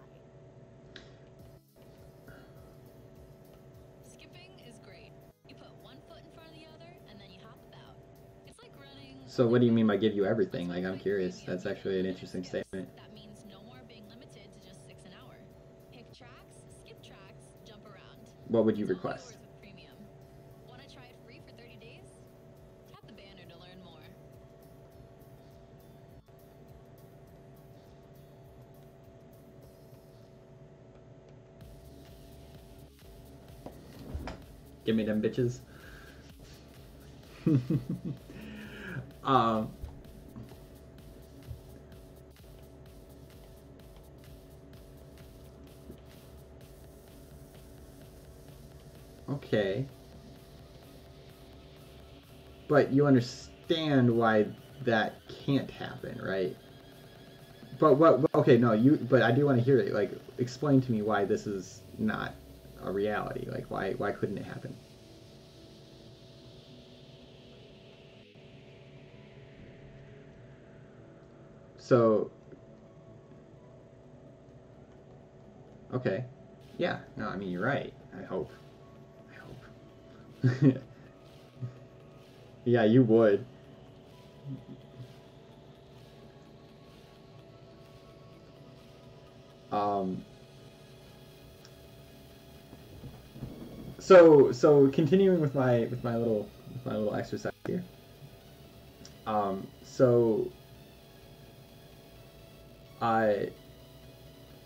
Skipping is great. You put one foot in front of the other, and then you hop about. It's like running. So what do you mean by give you everything? Like, I'm curious. That's actually an interesting statement. That means no more being limited to just 6 an hour. Pick tracks, skip tracks, jump around. What would you It's all request? yours with premium. Want to try it free for 30 days? Tap the banner to learn more. Give me them bitches. um, okay. But you understand why that can't happen, right? But okay, no, but I do want to hear it. Like, explain to me why this is not a reality. Like, why couldn't it happen? So, okay. Yeah, no, I mean, you're right. I hope. Yeah, you would. So continuing with my little exercise here. So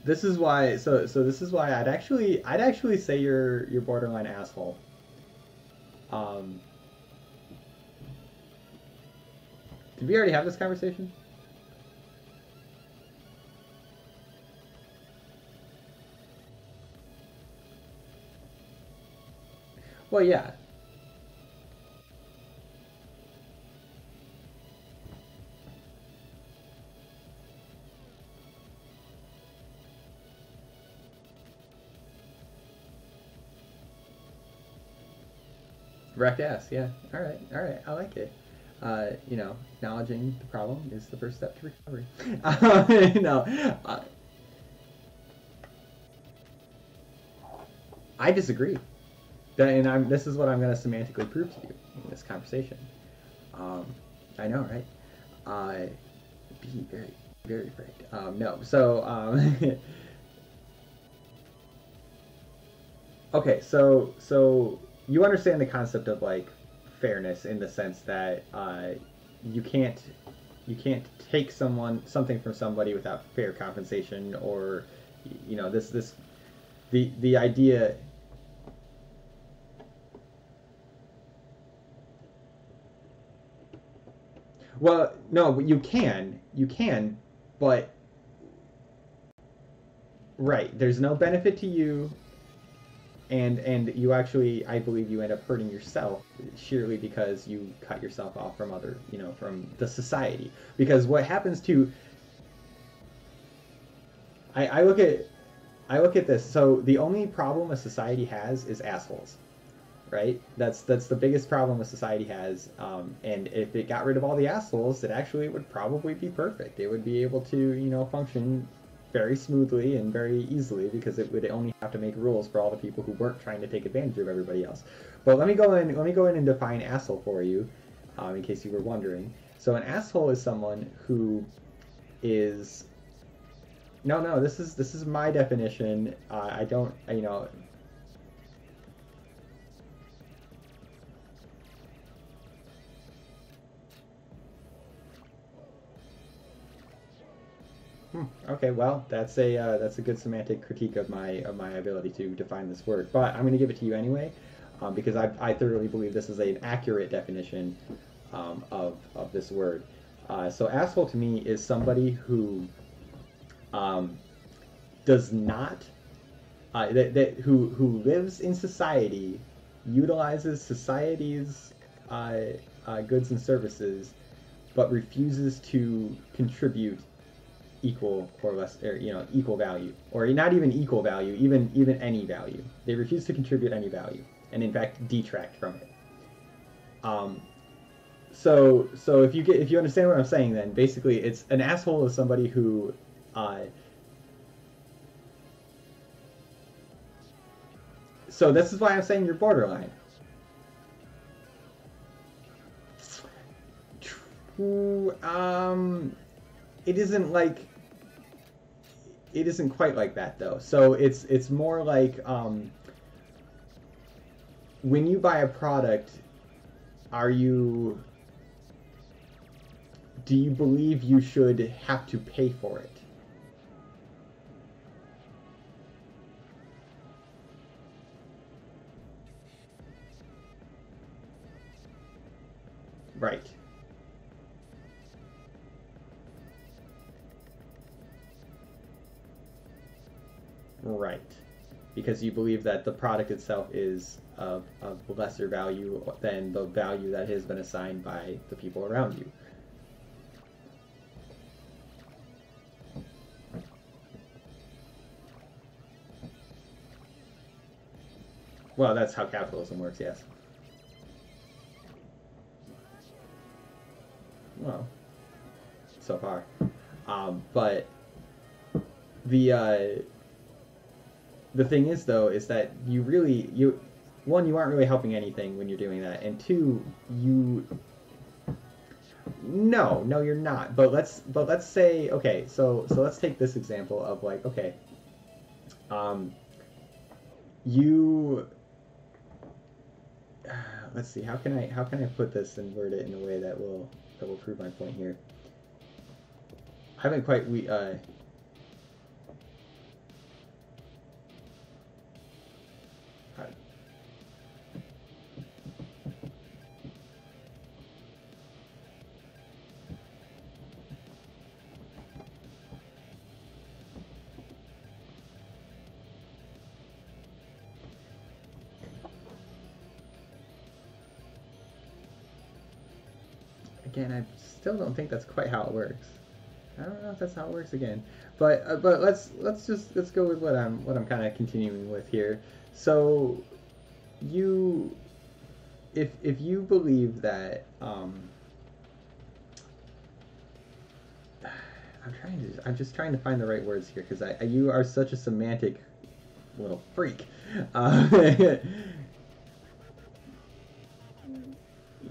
this is why this is why I'd actually say you're borderline asshole. Did we already have this conversation? Well, yeah. Wreck ass, yeah. All right, I like it. Acknowledging the problem is the first step to recovery. I disagree. This is what I'm going to semantically prove to you in this conversation. I know, right? Be very, very afraid. No, so okay, so you understand the concept of, like, fairness in the sense that you can't take something from somebody without fair compensation, or the idea. Well, no, you can, but right, there's no benefit to you, and you actually, I believe, you end up hurting yourself sheerly because you cut yourself off from from the society. Because what happens to I look at this. So the only problem a society has is assholes, right? That's the biggest problem a society has. And if it got rid of all the assholes, it actually would probably be perfect. It would be able to, you know, function very smoothly and very easily because it would only have to make rules for all the people who weren't trying to take advantage of everybody else. But let me go in and define asshole for you, in case you were wondering. So an asshole is someone who is no, this is my definition. I don't, you know. Okay, well, that's a good semantic critique of my ability to define this word. But I'm going to give it to you anyway, because I thoroughly believe this is an accurate definition of this word. So asshole to me is somebody who does not who lives in society, utilizes society's goods and services, but refuses to contribute equal or less, or, you know, equal value, or not even equal value, even any value. They refuse to contribute any value, and in fact detract from it. So if you understand what I'm saying, then basically it's an asshole is somebody who so this is why I'm saying you're borderline. It isn't like, it isn't quite like that though. So it's more like when you buy a product, do you believe you should have to pay for it? Right. Right. Because you believe that the product itself is of lesser value than the value that has been assigned by the people around you. Well, that's how capitalism works, yes. Well, so far. But the thing is, though, is that one, you aren't really helping anything when you're doing that, and two, no, you're not. But let's say, okay, so let's take this example of like, okay, let's see, how can I put this and word it in a way that will prove my point here. I haven't quite again, I still don't think that's quite how it works. I don't know if that's how it works again, but let's go with what I'm kind of continuing with here. So, if you believe that I'm just trying to find the right words here because you are such a semantic little freak.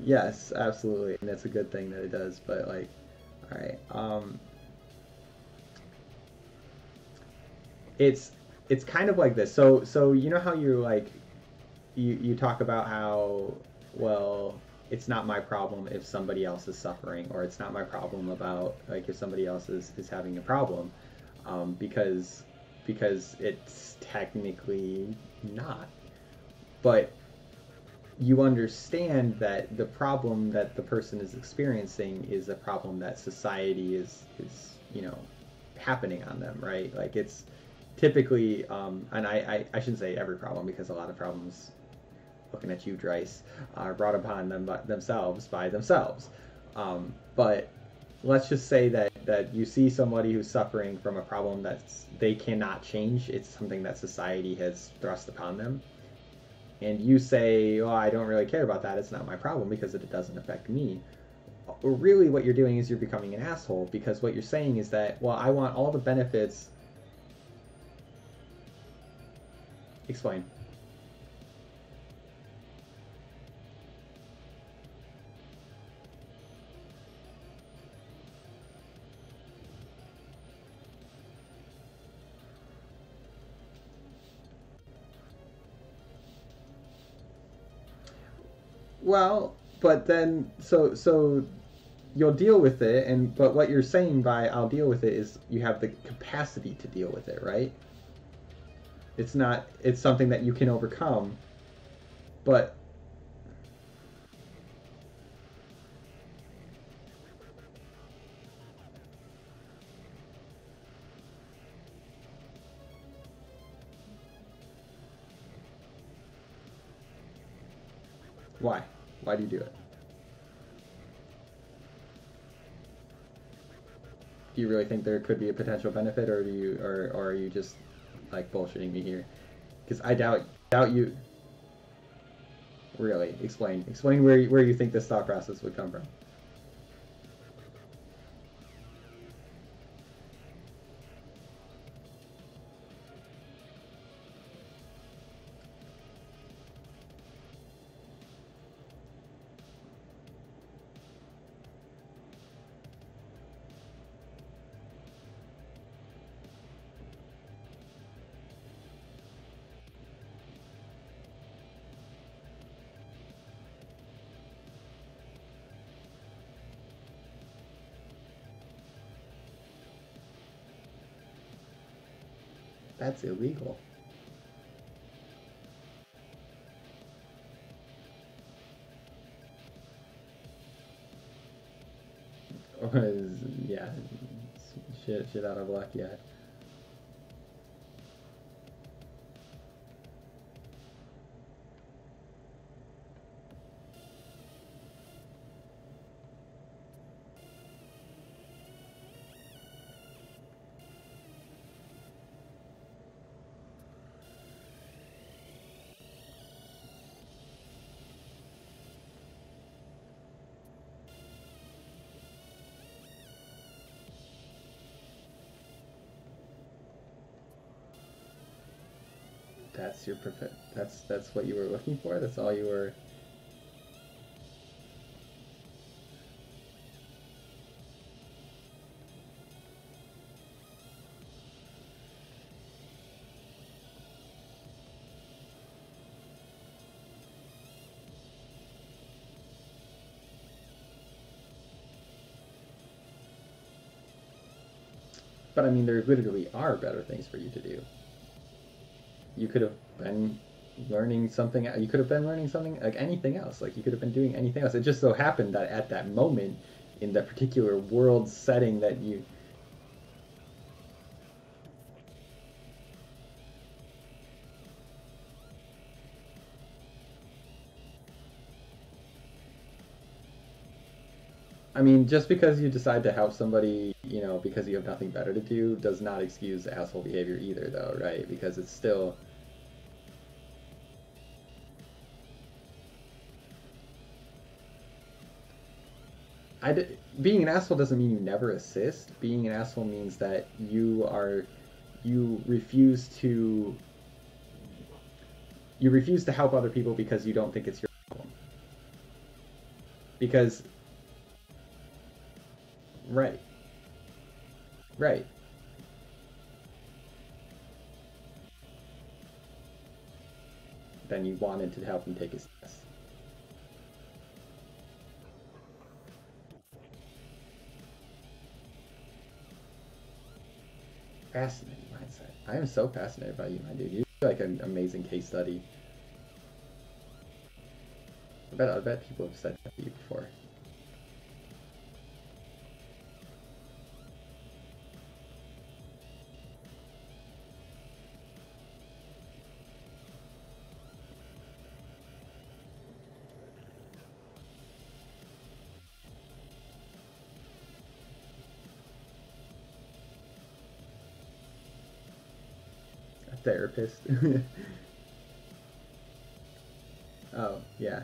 Yes, absolutely, and that's a good thing that it does. But like, all right, it's kind of like this. So you know how you're like, you talk about how, well, it's not my problem if somebody else is suffering, or it's not my problem about like if somebody else is having a problem, because it's technically not, but you understand that the problem that the person is experiencing is a problem that society is you know, happening on them, right? Like it's typically, and I shouldn't say every problem, because a lot of problems, looking at you, Dryce, are brought upon them by themselves. But let's just say that That you see somebody who's suffering from a problem that's they cannot change. It's something that society has thrust upon them. And you say, oh, I don't really care about that. It's not my problem because it doesn't affect me. Really what you're doing is you're becoming an asshole, because what you're saying is that, well, I want all the benefits. Explain. Well, but then so you'll deal with it, and but what you're saying by I'll deal with it is you have the capacity to deal with it, right? It's not, it's something that you can overcome, but why? Why do you do it? Do you really think there could be a potential benefit, or do you, or are you just like bullshitting me here? Because I doubt you. Really, explain where you think this thought process would come from. That's illegal. Yeah, shit out of luck, yeah. That's your perfect. That's what you were looking for. That's all you were. But I mean, there literally are better things for you to do. You could have been learning something. You could have been learning something like anything else. Like you could have been doing anything else. It just so happened that at that moment, in the particular world setting that you. I mean, just because you decide to help somebody, you know, because you have nothing better to do, does not excuse asshole behavior either, though, right? Because it's still. Being an asshole doesn't mean you never assist. Being an asshole means that you refuse to help other people because you don't think it's your problem. Because right. Right. Then you wanted to help him take his test. Fascinating mindset. I am so fascinated by you, my dude. You're like an amazing case study. I bet people have said that to you before. therapist. Oh, yeah.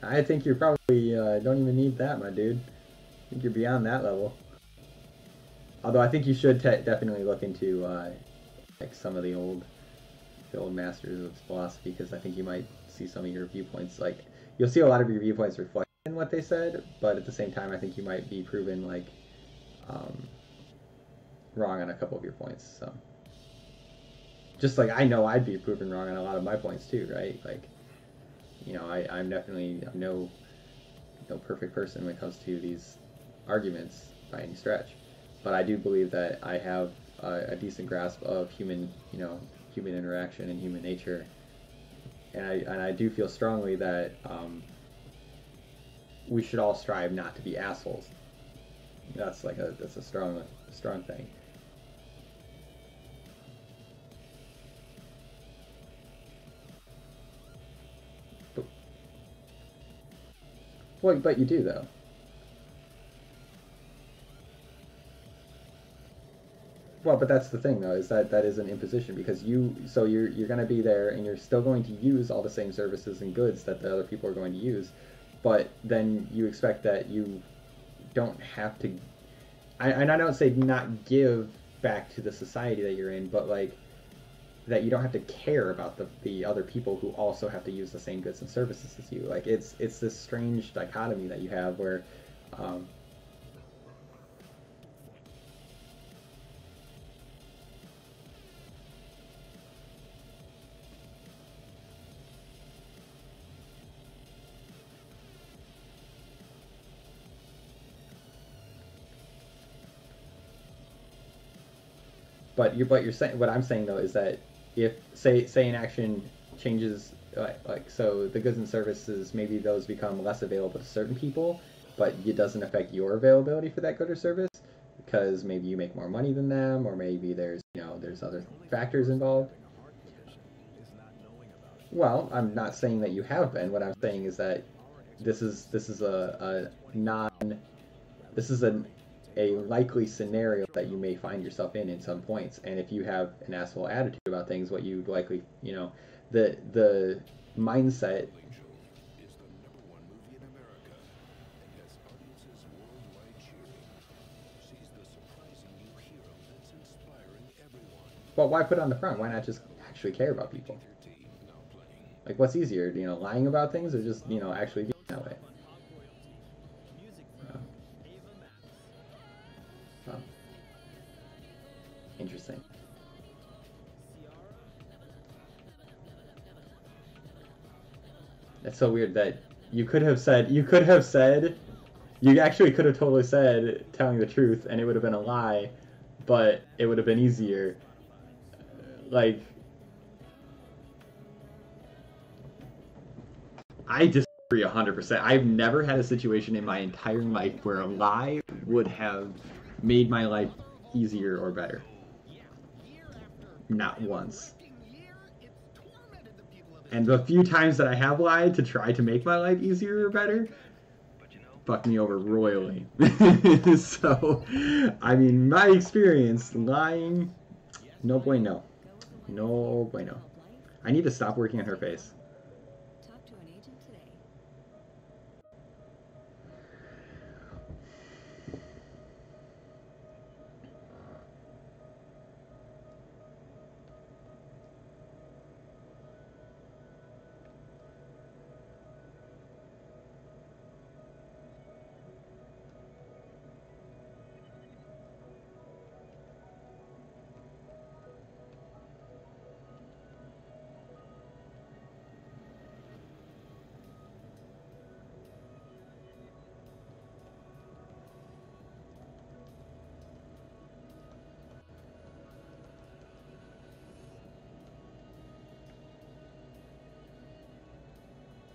I think you're probably don't even need that, my dude. I think you're beyond that level. Although I think you should definitely look into like some of the old masters of philosophy, because I think you might see some of your viewpoints. Like, you'll see a lot of your viewpoints reflect in what they said, but at the same time, I think you might be proven like wrong on a couple of your points. So, just like I know I'd be proven wrong on a lot of my points too, right? Like, you know, I'm definitely no perfect person when it comes to these arguments by any stretch, but I do believe that I have a decent grasp of human interaction and human nature, and I do feel strongly that we should all strive not to be assholes. That's a strong thing. Well, but you do though. Well, but that's the thing though, is that is an imposition, because you're going to be there and you're still going to use all the same services and goods that the other people are going to use, but then you expect that you don't have to. And I don't say not give back to the society that you're in, but like that you don't have to care about the other people who also have to use the same goods and services as you. Like, it's this strange dichotomy that you have where but you're saying, what I'm saying though is that if say an action changes, like so the goods and services, maybe those become less available to certain people, but it doesn't affect your availability for that good or service, because maybe you make more money than them, or maybe there's other factors involved. Well, I'm not saying that you have been. What I'm saying is that this is a likely scenario that you may find yourself in some points. And if you have an asshole attitude about things, what you likely, the mindset. Well, why put it on the front? Why not just actually care about people? Like, what's easier, lying about things, or just, actually being that way? Interesting. That's so weird that you actually could have totally said telling the truth, and it would have been a lie, but it would have been easier. Like, I disagree 100%. I've never had a situation in my entire life where a lie would have made my life easier or better. Not once. And the few times that I have lied to try to make my life easier or better, fucked me over royally. So, I mean, my experience, lying, no bueno. No bueno. I need to stop working on her face. Talk to an agent today.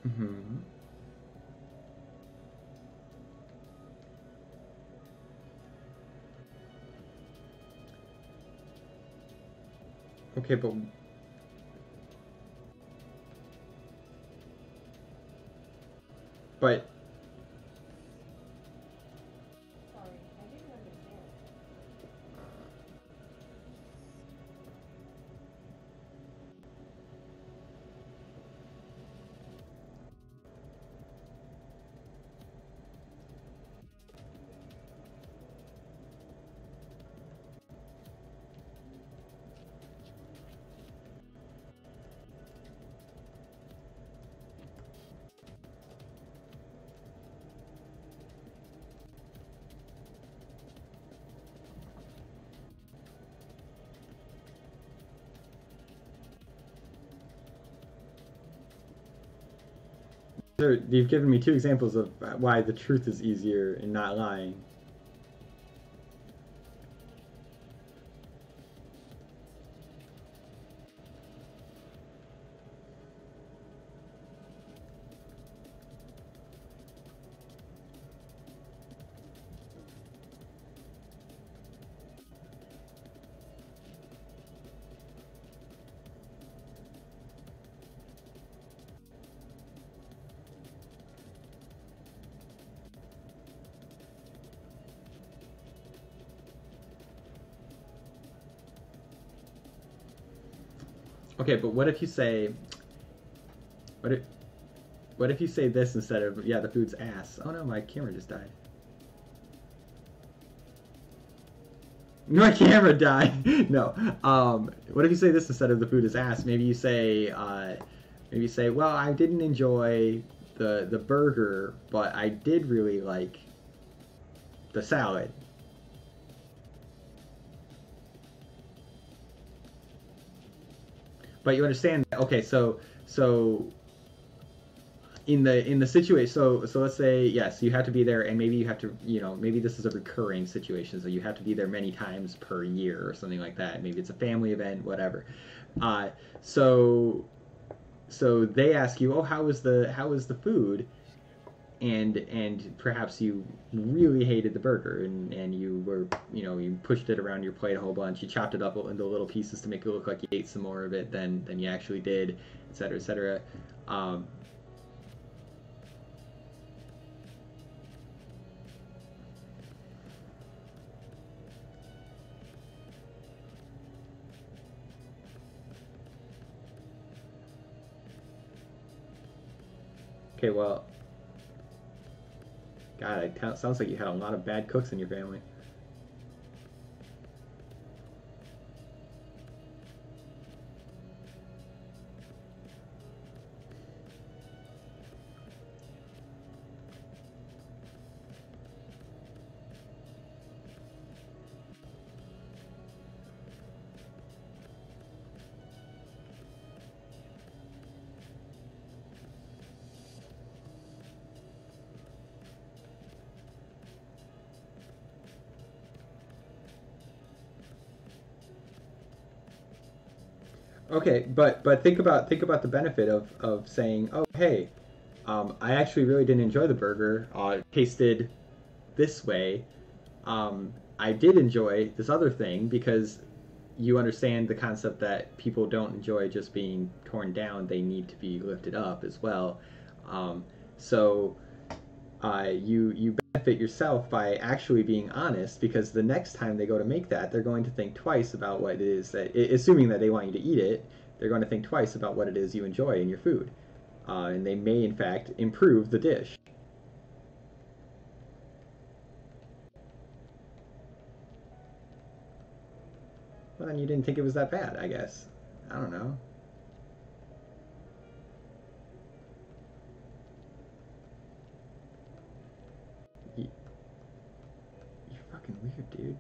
Mm-hmm. Okay, but You've given me 2 examples of why the truth is easier in not lying. Okay, but what if you say, what if, what if you say this instead of, yeah, the food's ass? Oh no, my camera just died. My camera died. No. What if you say this instead of the food is ass? Maybe you say, well, I didn't enjoy the burger, but I did really like the salad. But you understand that, okay, so in the situation, so let's say, yes, you have to be there, and maybe you have to, maybe this is a recurring situation, so you have to be there many times per year or something like that. Maybe it's a family event, whatever. So they ask you, oh, how was the food? And perhaps you really hated the burger, and you were, you pushed it around your plate a whole bunch, you chopped it up into little pieces to make it look like you ate some more of it than you actually did, etc., etc. Okay, well, God, it sounds like you had a lot of bad cooks in your family. Okay, but think about the benefit of saying, oh, hey, I actually really didn't enjoy the burger. It tasted this way. I did enjoy this other thing, because you understand the concept that people don't enjoy just being torn down; they need to be lifted up as well. So you benefit yourself by actually being honest, because the next time they go to make that, they're going to think twice about what it is that, assuming that they want you to eat it, they're going to think twice about what it is you enjoy in your food, and they may in fact improve the dish. Well, then you didn't think it was that bad, I guess. I don't know. You're fucking weird, dude.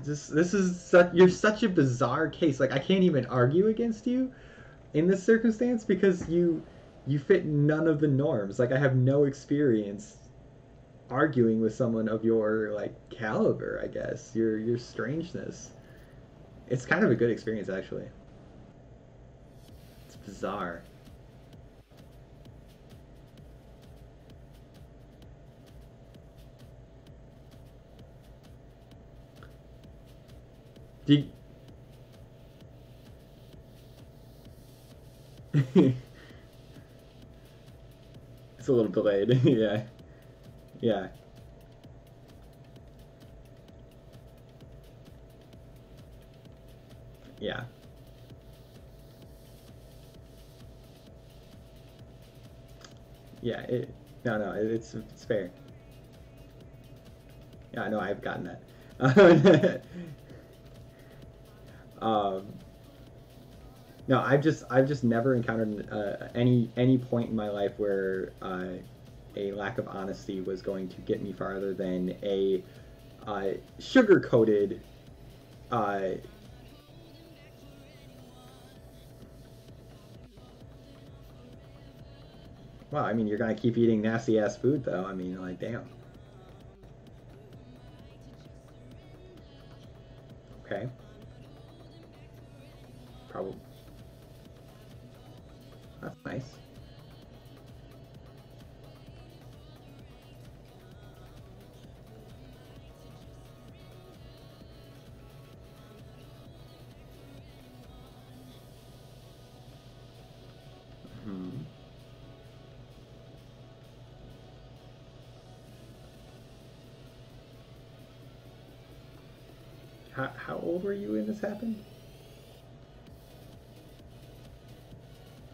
This is you're such a bizarre case. Like, I can't even argue against you in this circumstance, because you fit none of the norms. Like, I have no experience arguing with someone of your, like, caliber, I guess. Your strangeness. It's kind of a good experience, actually. It's bizarre. Did It's a little delayed. Yeah. Yeah. Yeah. Yeah, no, it's fair. Yeah, no, I've gotten that. um, no, I've just never encountered any point in my life where a lack of honesty was going to get me farther than a sugar coated uh, Well, I mean, you're gonna keep eating nasty ass food, though. I mean, like, damn. Okay. Probably. That's nice. Hmm. How old were you when this happened?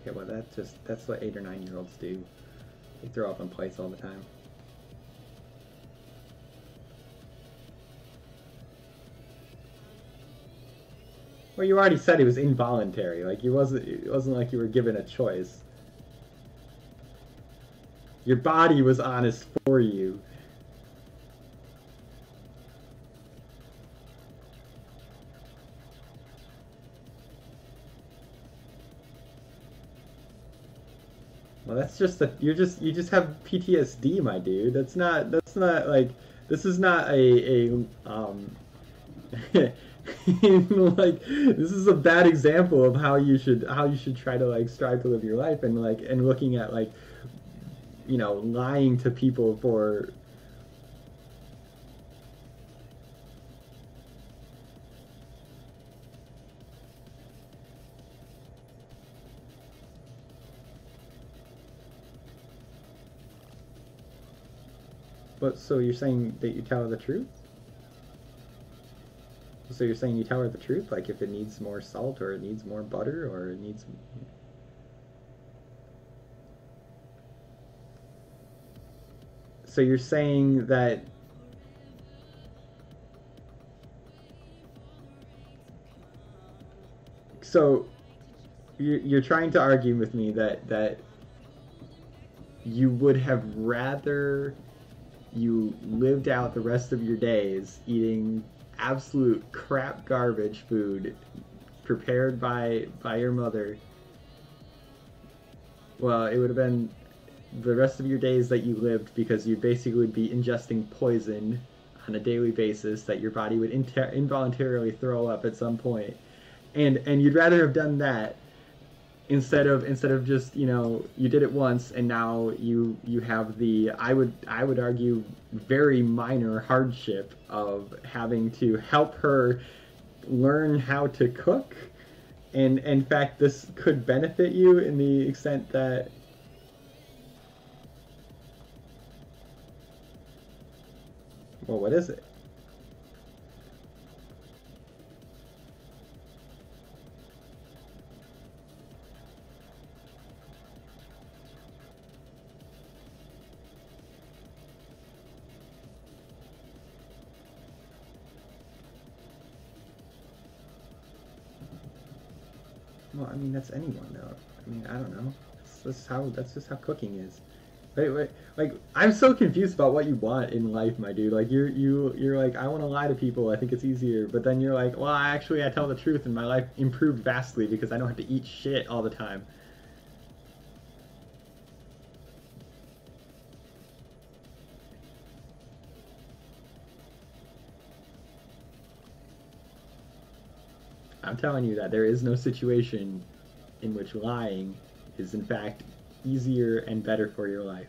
Okay, well that's what 8 or 9 year olds do. They throw up on plates all the time. Well, you already said it was involuntary. Like it wasn't like you were given a choice. Your body was honest for you. Well, that's just a you just have PTSD, my dude. That's not like this is not a like this is a bad example of how you should try to like strive to live your life and like and looking at like lying to people for. But so you're saying that you tell her the truth? So you're saying you tell her the truth, like if it needs more salt or it needs more butter or it needs. So you're saying that. So you're trying to argue with me that you would have rather you lived out the rest of your days eating absolute crap garbage food prepared by your mother. Well, it would have been the rest of your days that you lived because you basically would be ingesting poison on a daily basis that your body would involuntarily throw up at some point. And you'd rather have done that instead of just you did it once and now you have the I would argue very minor hardship of having to help her learn how to cook, and in fact this could benefit you in the extent that. Well, what is it? Well, I mean that's anyone though. I mean I don't know. That's just how cooking is. Wait, like I'm so confused about what you want in life, my dude. Like you're like I want to lie to people. I think it's easier, but then you're like, well, actually I tell the truth, and my life improved vastly because I don't have to eat shit all the time. I'm telling you that there is no situation in which lying is in fact easier and better for your life.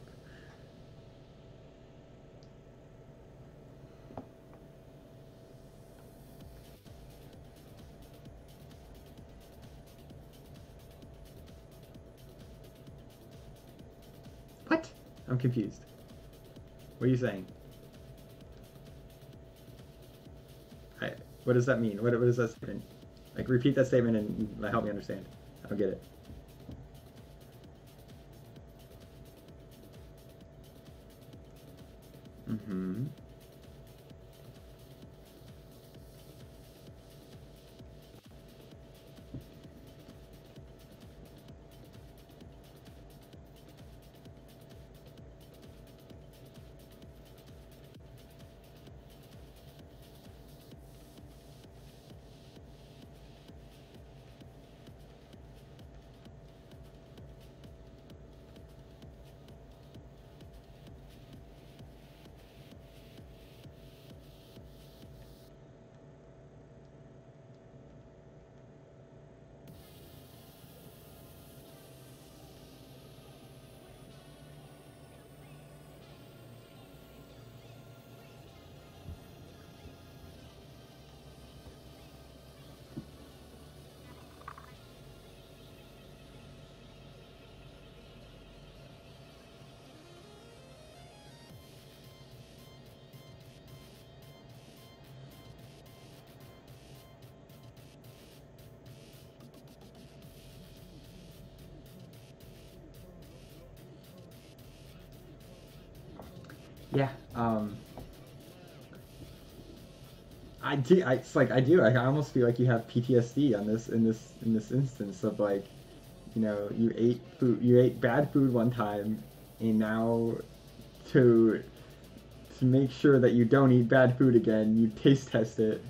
What? I'm confused. What are you saying? What does that mean? What is that statement? Like, repeat that statement and help me understand. I don't get it. Mm-hmm. Yeah. It's like I do. I almost feel like you have PTSD on this in this instance of like, you know, you ate bad food one time, and now to make sure that you don't eat bad food again, you taste test it.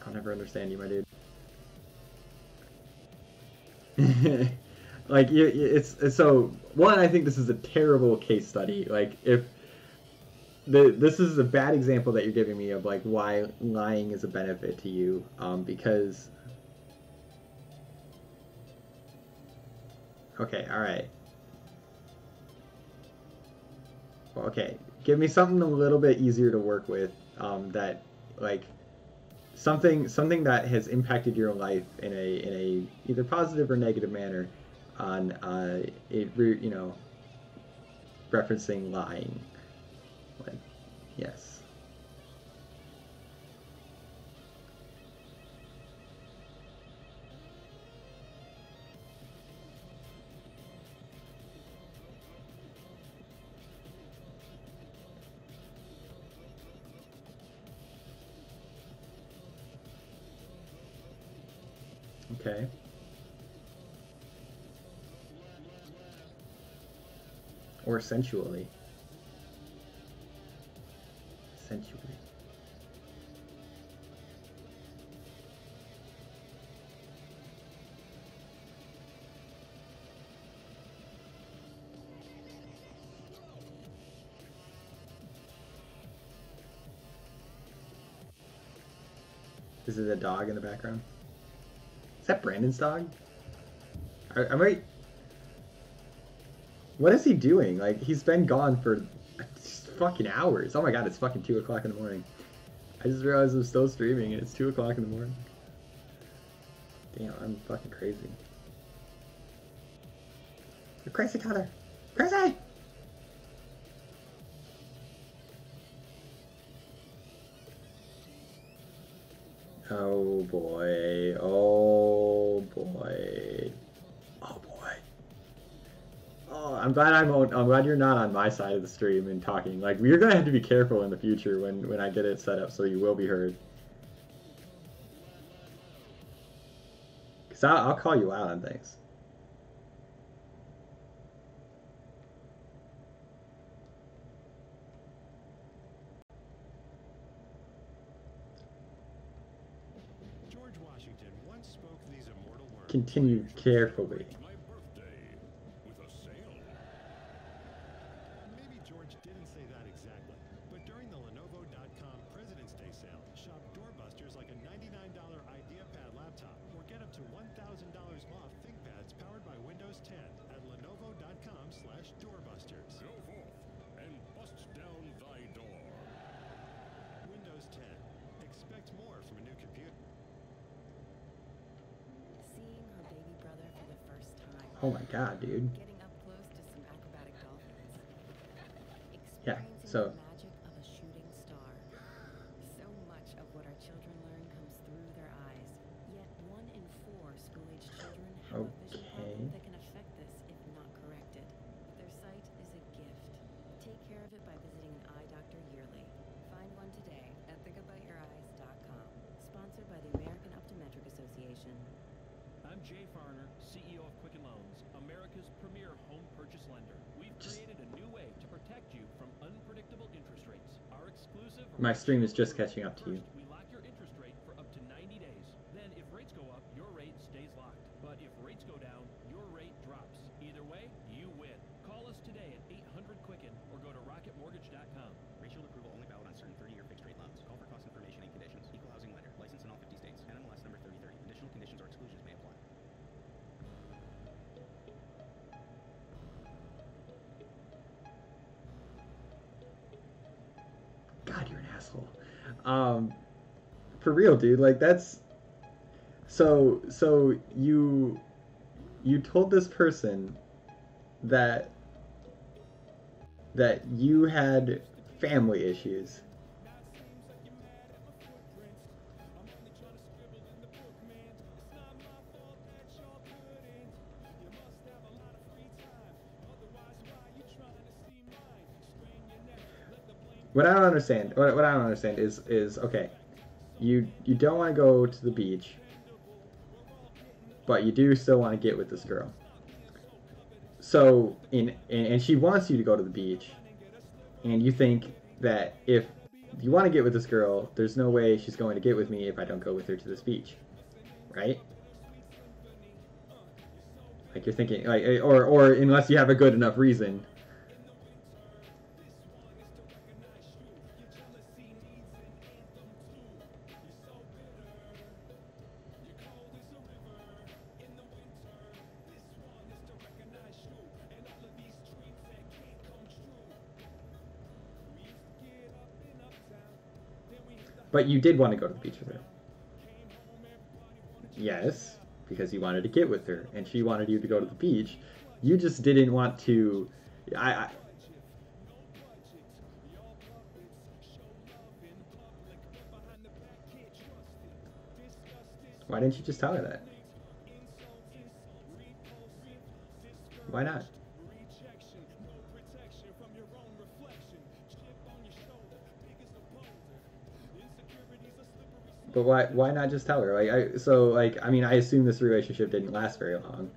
I'll never understand you, my dude. Like it's so one. I think this is a terrible case study. Like if this is a bad example that you're giving me of like why lying is a benefit to you. Because okay, all right. Well, okay, give me something a little bit easier to work with. That like something that has impacted your life in a either positive or negative manner on you know, referencing lying. Like, yes. Okay. Or sensually. Sensually. Is it a dog in the background? Is that Brandon's dog? I might... What is he doing? Like, he's been gone for fucking hours. Oh my god, it's fucking 2 o'clock in the morning. I just realized I'm still streaming and it's 2 o'clock in the morning. Damn, I'm fucking crazy. You're crazy, Tyler! Crazy! Oh boy. Oh boy. Oh boy. Oh, I'm glad you're not on my side of the stream and talking. Like, you're gonna have to be careful in the future when I get it set up so you will be heard. Cause I'll call you out on things. George Washington once spoke these immortal words. Continue carefully. My birthday with a sale. Maybe George didn't say that exactly, but during the Lenovo.com President's Day sale, shop doorbusters like a $99 IdeaPad laptop or get up to $1,000 off ThinkPads powered by Windows 10 at Lenovo.com/doorbusters. Go forth and bust down thy door. Windows 10. Expect more from a new computer. Seeing her baby brother for the first time. Oh my god, dude. Getting up close to some acrobatic dolphins. Yeah, Experiencing so- the magic of a shooting star. So much of what our children learn comes through their eyes. Yet 1 in 4 school-age children have a vision problem that can affect this if not corrected. Their sight is a gift. Take care of it by visiting an eye doctor yearly. Find one today at thinkaboutyouryes.com. Sponsored by the American Optometric Association. I'm Jay Farner, CEO of Quicken Loans, America's premier home purchase lender. We've created a new way to protect you from unpredictable interest rates. Our exclusive... My stream is just catching up to you. First, we lock your interest rate for up to 90 days. Then if rates go up, your rate stays locked. But if rates go down, your rate drops. Either way, you win. Call us today at 800-QUICKEN or go to rocketmortgage.com. Rate Shield approval only valid on certain 30-year fixed-rate loans. Call for cost information and conditions. Equal housing lender. Licensed in all 50 states. NMLS number 3030. Additional conditions or exclusions may apply. Um, for real, dude. Like that's so you told this person that you had family issues. What I don't understand, what I don't understand is okay, you don't want to go to the beach, but you do still want to get with this girl. So and she wants you to go to the beach, and you think that if you want to get with this girl, there's no way she's going to get with me if I don't go with her to this beach, right? Like you're thinking, like, or unless you have a good enough reason. But you did want to go to the beach with her. Yes, because you wanted to get with her, and she wanted you to go to the beach. You just didn't want to. I Why didn't you just tell her that? Why not? But why not just tell her? I mean, I assume this relationship didn't last very long.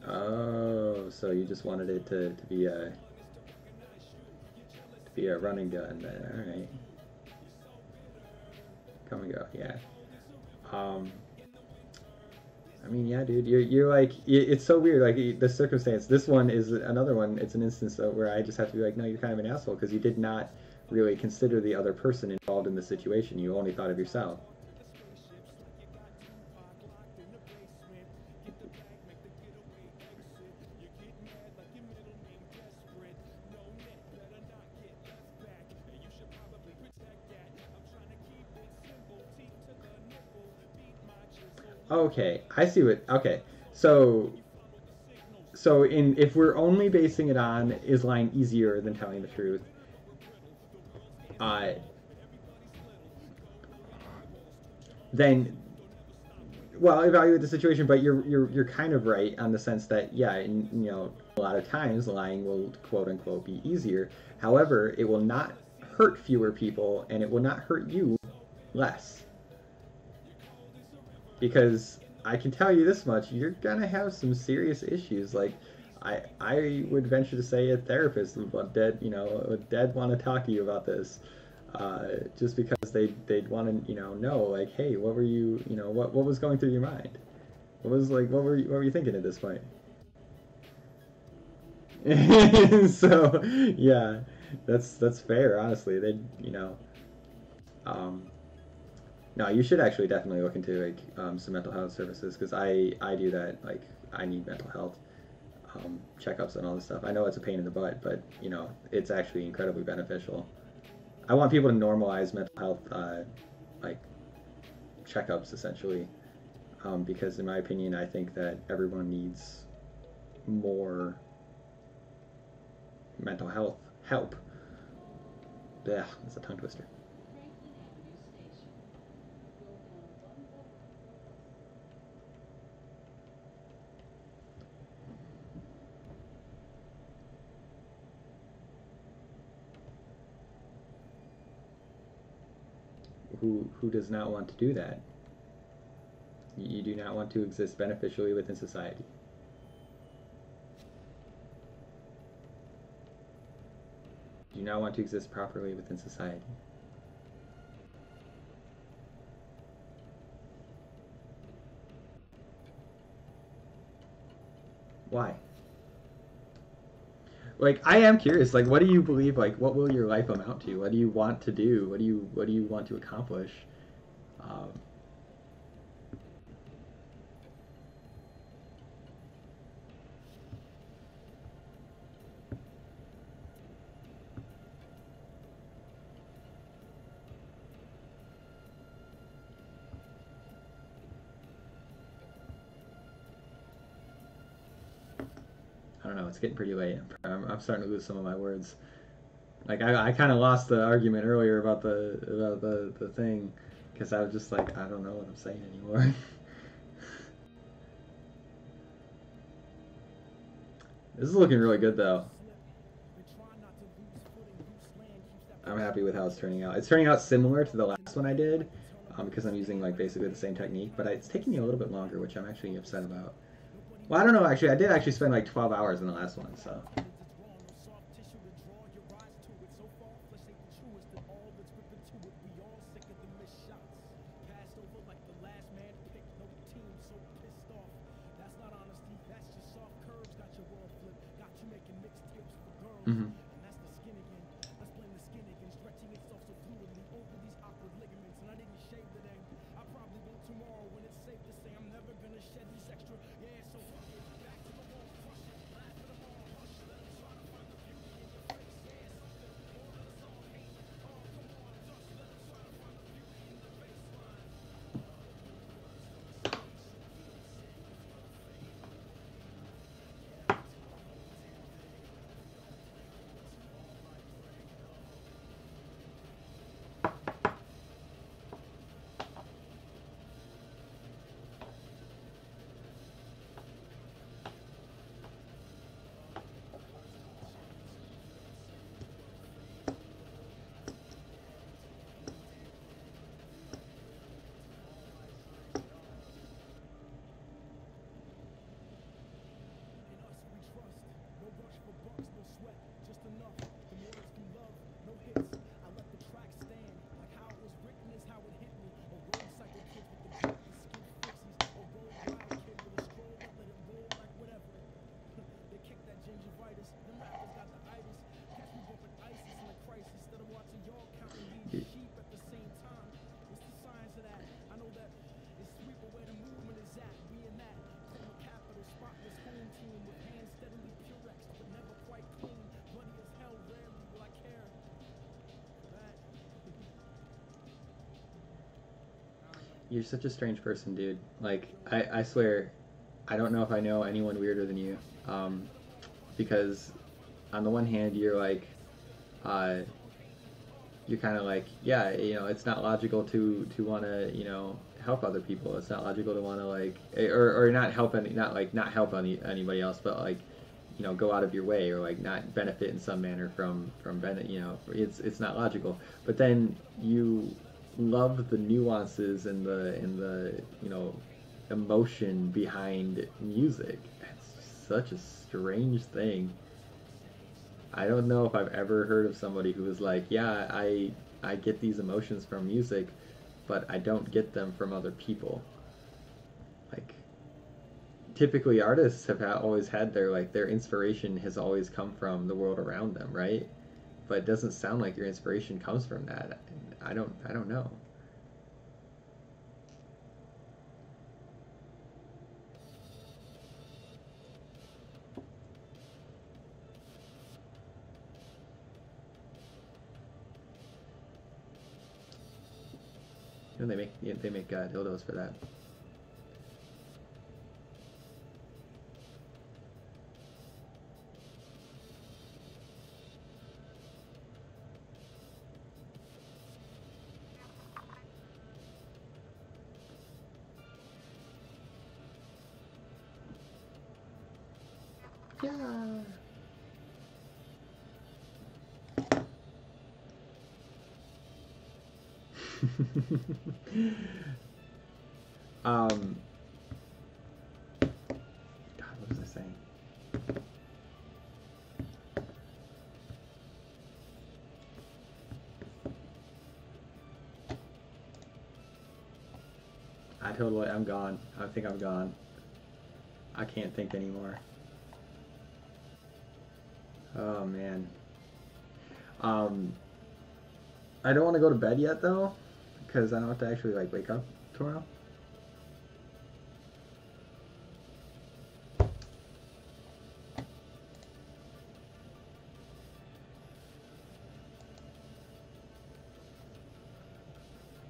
Oh, so you just wanted it to be a running gun then. All right. Come and go. Yeah. I mean, yeah, dude, you're like, it's so weird. Like the circumstance. This one is another one. It's an instance where I just have to be like, no, you're kind of an asshole because you did not really consider the other person involved in the situation. You only thought of yourself. Okay, I see what. Okay, so if we're only basing it on is lying easier than telling the truth, then well, evaluate the situation. But you're kind of right on the sense that yeah, a lot of times lying will quote unquote be easier. However, it will not hurt fewer people, and it will not hurt you less. Because I can tell you this much, you're gonna have some serious issues. Like, I would venture to say a therapist would want to talk to you about this, just because they'd want to know like, hey, what were you what was going through your mind? What were you thinking at this point? So yeah, that's fair. Honestly, um, no, you should actually definitely look into some mental health services because I do that. Like I need mental health checkups and all this stuff. I know it's a pain in the butt, but it's actually incredibly beneficial. I want people to normalize mental health like checkups essentially, because in my opinion, I think that everyone needs more mental health help. Yeah, that's a tongue twister. Who does not want to do that? You do not want to exist beneficially within society. You do not want to exist properly within society. Why? Like, I am curious. Like, what do you believe? Like, what will your life amount to? What do you want to do? What do you want to accomplish? Um, I don't know. It's getting pretty late. I'm starting to lose some of my words. Like I kind of lost the argument earlier about the thing because I was just like I don't know what I'm saying anymore. This is looking really good though. I'm happy with how it's turning out. It's turning out similar to the last one I did because I'm using like basically the same technique, but it's taking me a little bit longer, which I'm actually upset about. Well, I don't know. Actually, I did actually spend like 12 hours in the last one, so. Mm-hmm. You're such a strange person, dude. Like, I swear, I don't know if I know anyone weirder than you. Because on the one hand, you're like, you're kind of like, yeah, you know, it's not logical to want to, you know, help other people. It's not logical to want to like, or not help not help anybody else, but like, you know, go out of your way or like not benefit in some manner from you know, it's not logical. But then you love the nuances and the you know emotion behind music. It's such a strange thing. I don't know if I've ever heard of somebody who was like, yeah, I get these emotions from music, but I don't get them from other people. Like, typically artists have always had their inspiration has always come from the world around them, right? But it doesn't sound like your inspiration comes from that. I don't know. And they make dildos for that. Yeah. God, what was I saying? I'm gone. I think I'm gone. I can't think anymore. Oh man. I don't want to go to bed yet though, because I don't have to actually like wake up tomorrow.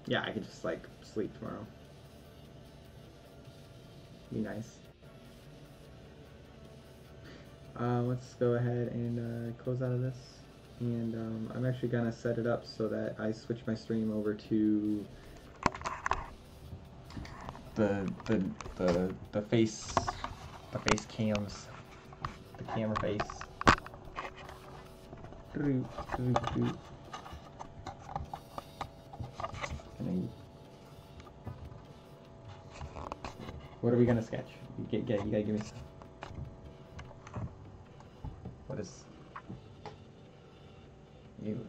Yeah, I could just like sleep tomorrow. Be nice. let's go ahead and close out of this. And I'm actually gonna set it up so that I switch my stream over to the face cams, the camera face. What are we gonna sketch? You gotta give me some. What is you?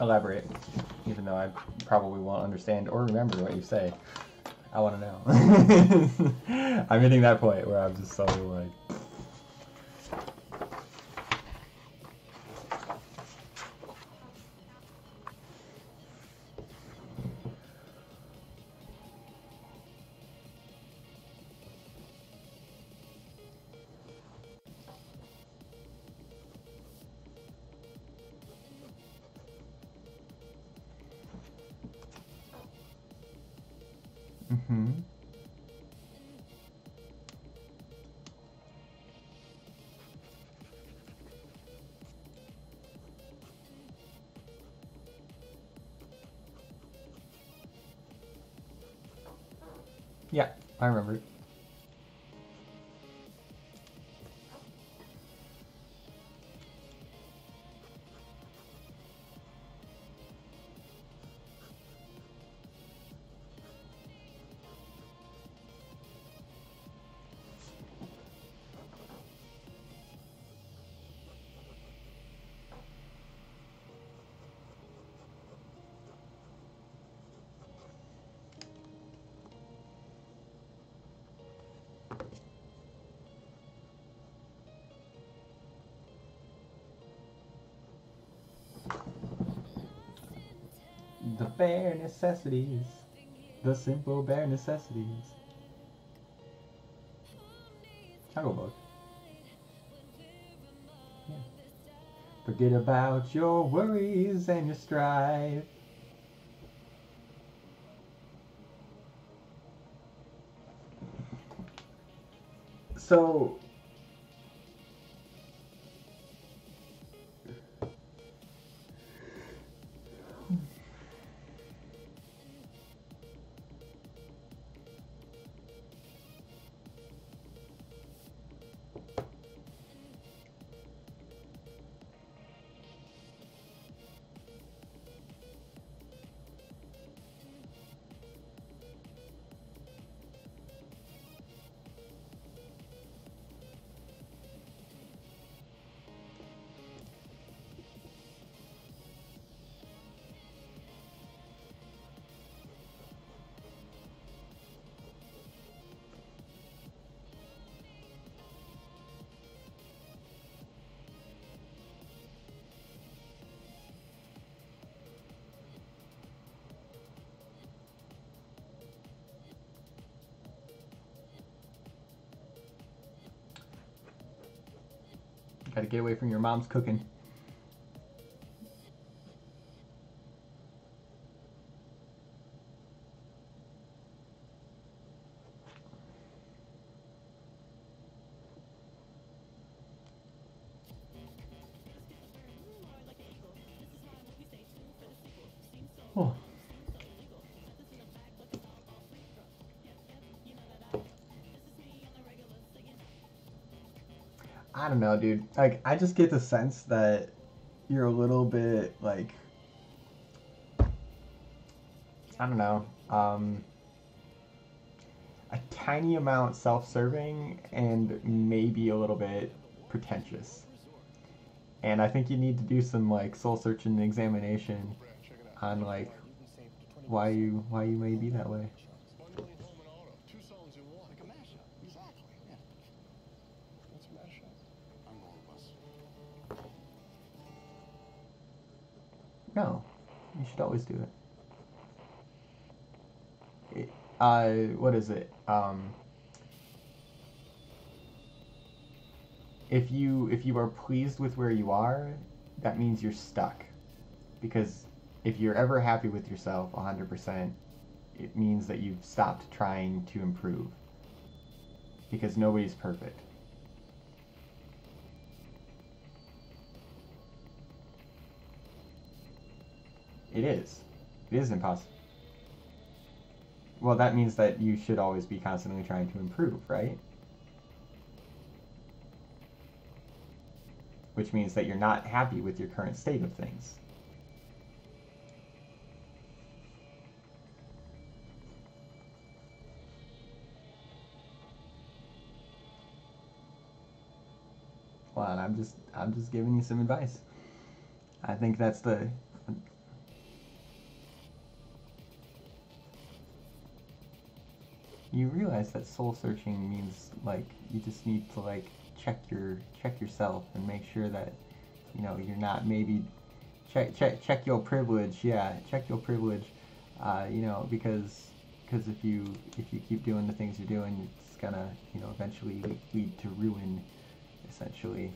Elaborate, even though I probably won't understand or remember what you say. I want to know. I'm hitting that point where I'm just so like. Mm-hmm. Yeah, I remember it. The bare necessities. The simple bare necessities. I'll go both. Yeah. Forget about your worries and your strife. So Gotta get away from your mom's cooking. Oh. I don't know, dude. Like, I just get the sense that you're a little bit, like, I don't know, a tiny amount self-serving and maybe a little bit pretentious. And I think you need to do some, like, soul-searching examination on, like, why you may be that way. No, you should always do it. What is it? If you are pleased with where you are, that means you're stuck. Because if you're ever happy with yourself 100%, it means that you've stopped trying to improve. Because nobody's perfect. It is. It is impossible. Well, that means that you should always be constantly trying to improve, right? Which means that you're not happy with your current state of things. Well, and I'm just giving you some advice. I think that's the you realize that soul searching means, like, you just need to, like, check yourself and make sure that, you know, you're not maybe check your privilege. Yeah, check your privilege. You know, because if you keep doing the things you're doing, it's gonna, you know, eventually lead to ruin, essentially.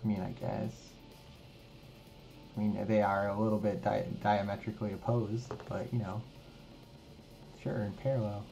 I mean, I guess. I mean, they are a little bit diametrically opposed, but, you know, sure, in parallel.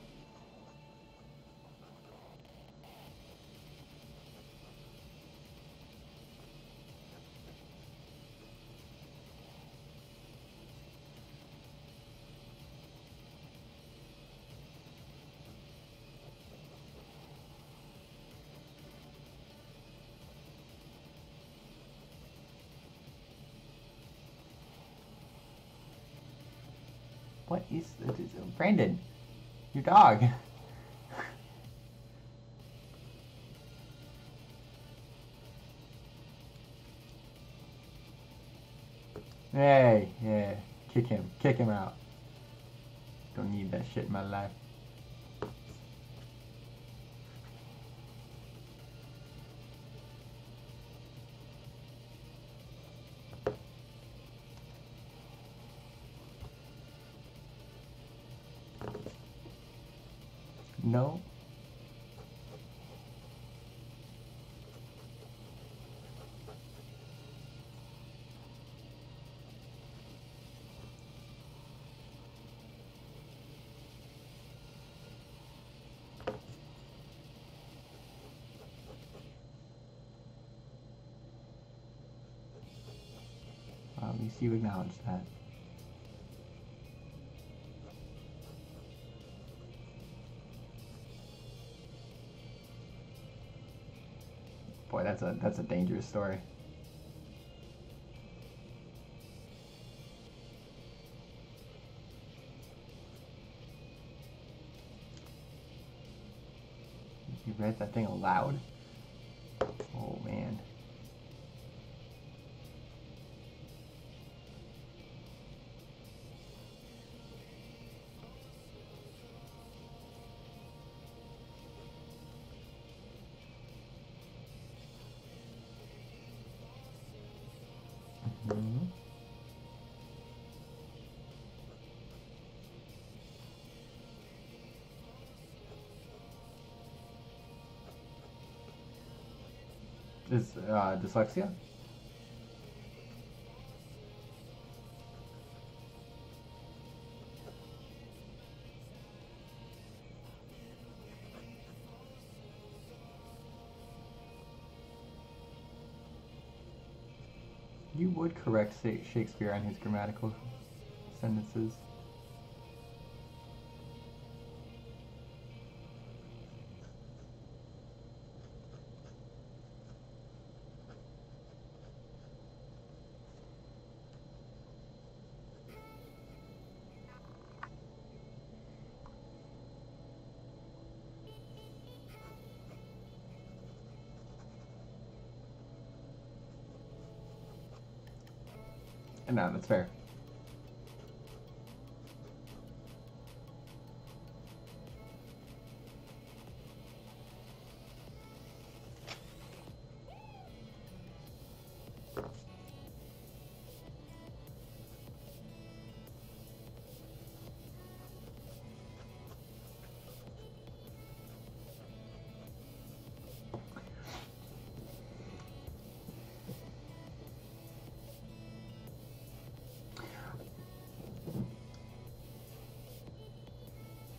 What is Brandon? Your dog. Hey, yeah, kick him out. Don't need that shit in my life. No. At least you acknowledge that. Boy, that's a dangerous story. You read that thing aloud? Oh man. Mhm. Is dyslexia? You would correct Shakespeare on his grammatical sentences. No, that's fair.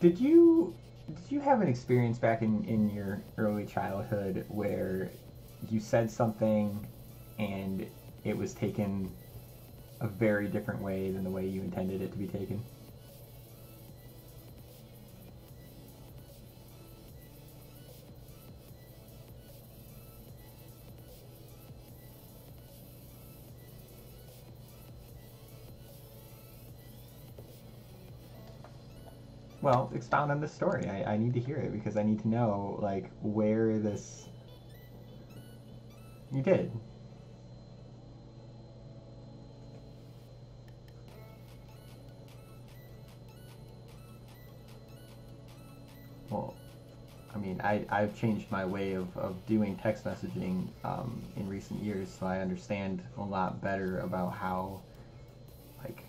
Did you have an experience back in your early childhood where you said something and it was taken a very different way than the way you intended it to be taken? Well, expound on this story. I need to hear it because I need to know like where this you did. Well, I mean, I've changed my way of doing text messaging in recent years, so I understand a lot better about like,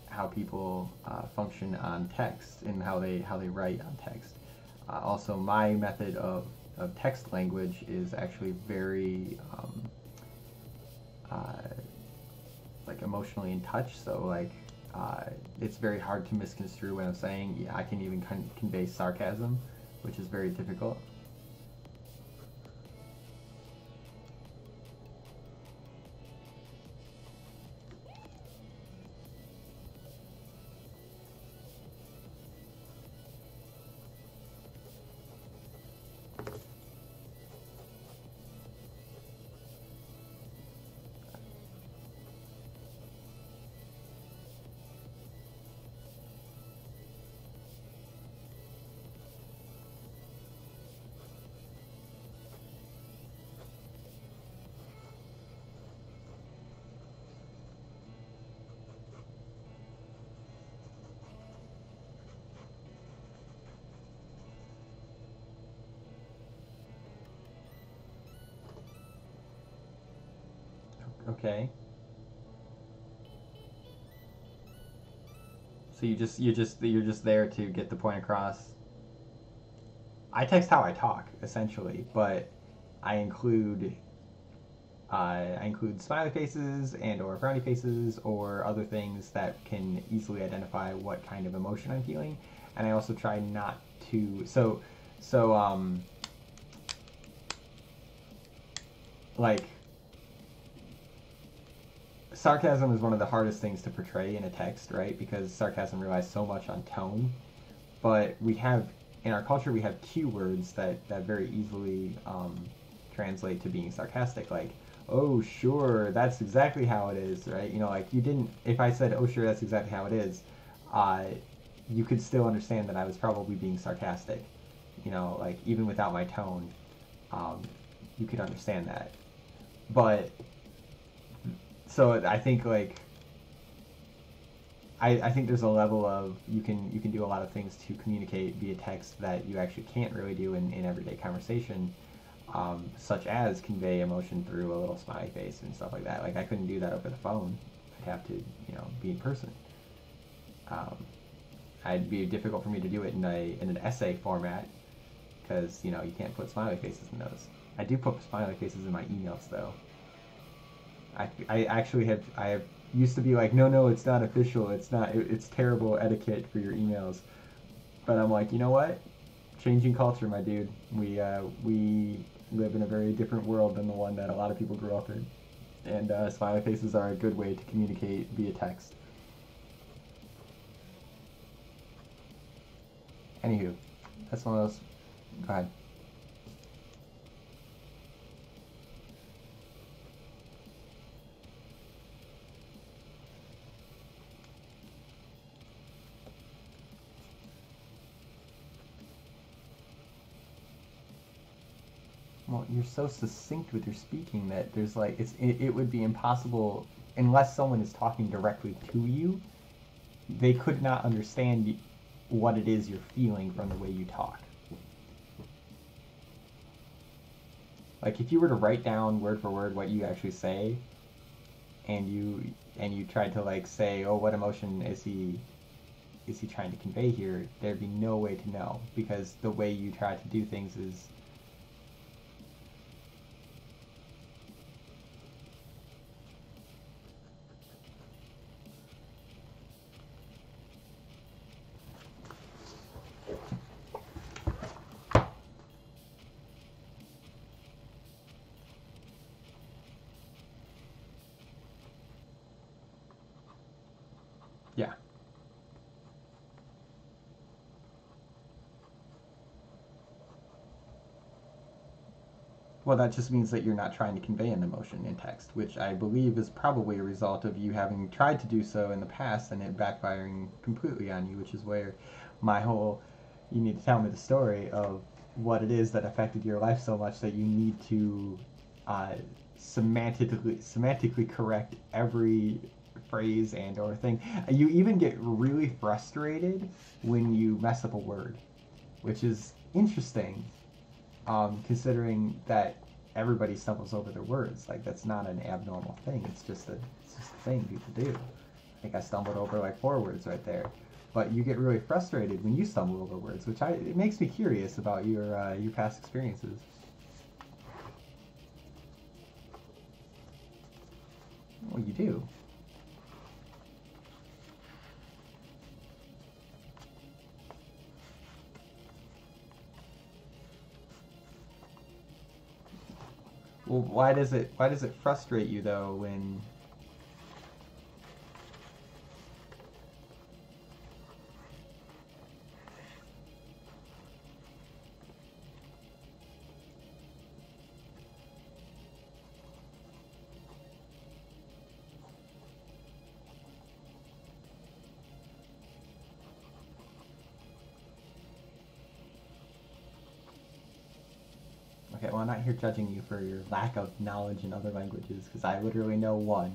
how people function on text and how they write on text. Also, my method of text language is actually very like emotionally in touch. So like it's very hard to misconstrue what I'm saying. Yeah, I can even convey sarcasm, which is very difficult. Okay. So you're just there to get the point across. I text how I talk essentially, but I include I include smiley faces and or frowny faces or other things that can easily identify what kind of emotion I'm feeling, and I also try not to. So like sarcasm is one of the hardest things to portray in a text, right? Because sarcasm relies so much on tone. But we have, in our culture, we have cue words that very easily translate to being sarcastic. Like, oh, sure, that's exactly how it is, right? You know, like you didn't, if I said, oh, sure, that's exactly how it is, uh, you could still understand that I was probably being sarcastic. You know, like even without my tone, um, you could understand that. But so I think like I think there's a level of you can do a lot of things to communicate via text that you actually can't really do in everyday conversation. such as convey emotion through a little smiley face and stuff like that. Like I couldn't do that over the phone. I'd have to, you know, be in person. It'd be difficult for me to do it in an essay format because, you know, you can't put smiley faces in those. I do put smiley faces in my emails though. I actually have used to be like, no, it's not official. It's terrible etiquette for your emails. But I'm like, you know what? Changing culture, my dude. We live in a very different world than the one that a lot of people grew up in. And smiley faces are a good way to communicate via text. Anywho, that's one of those. Go ahead. Well, you're so succinct with your speaking that there's like it would be impossible unless someone is talking directly to you. They could not understand what it is you're feeling from the way you talk. Like if you were to write down word for word what you actually say, and you tried to like say, oh, what emotion is he trying to convey here? There'd be no way to know because the way you try to do things is. Yeah. Well, that just means that you're not trying to convey an emotion in text, which I believe is probably a result of you having tried to do so in the past and it backfiring completely on you, which is where my whole, you need to tell me the story of what it is that affected your life so much that you need to semantically correct every phrase and or thing. You even get really frustrated when you mess up a word, which is interesting, considering that everybody stumbles over their words. Like that's not an abnormal thing. It's just a thing people do. I think I stumbled over like 4 words right there. But you get really frustrated when you stumble over words, which it makes me curious about your past experiences. Well, you do. Well, why does it frustrate you though when Okay, well, I'm not here judging you for your lack of knowledge in other languages, because I literally know one.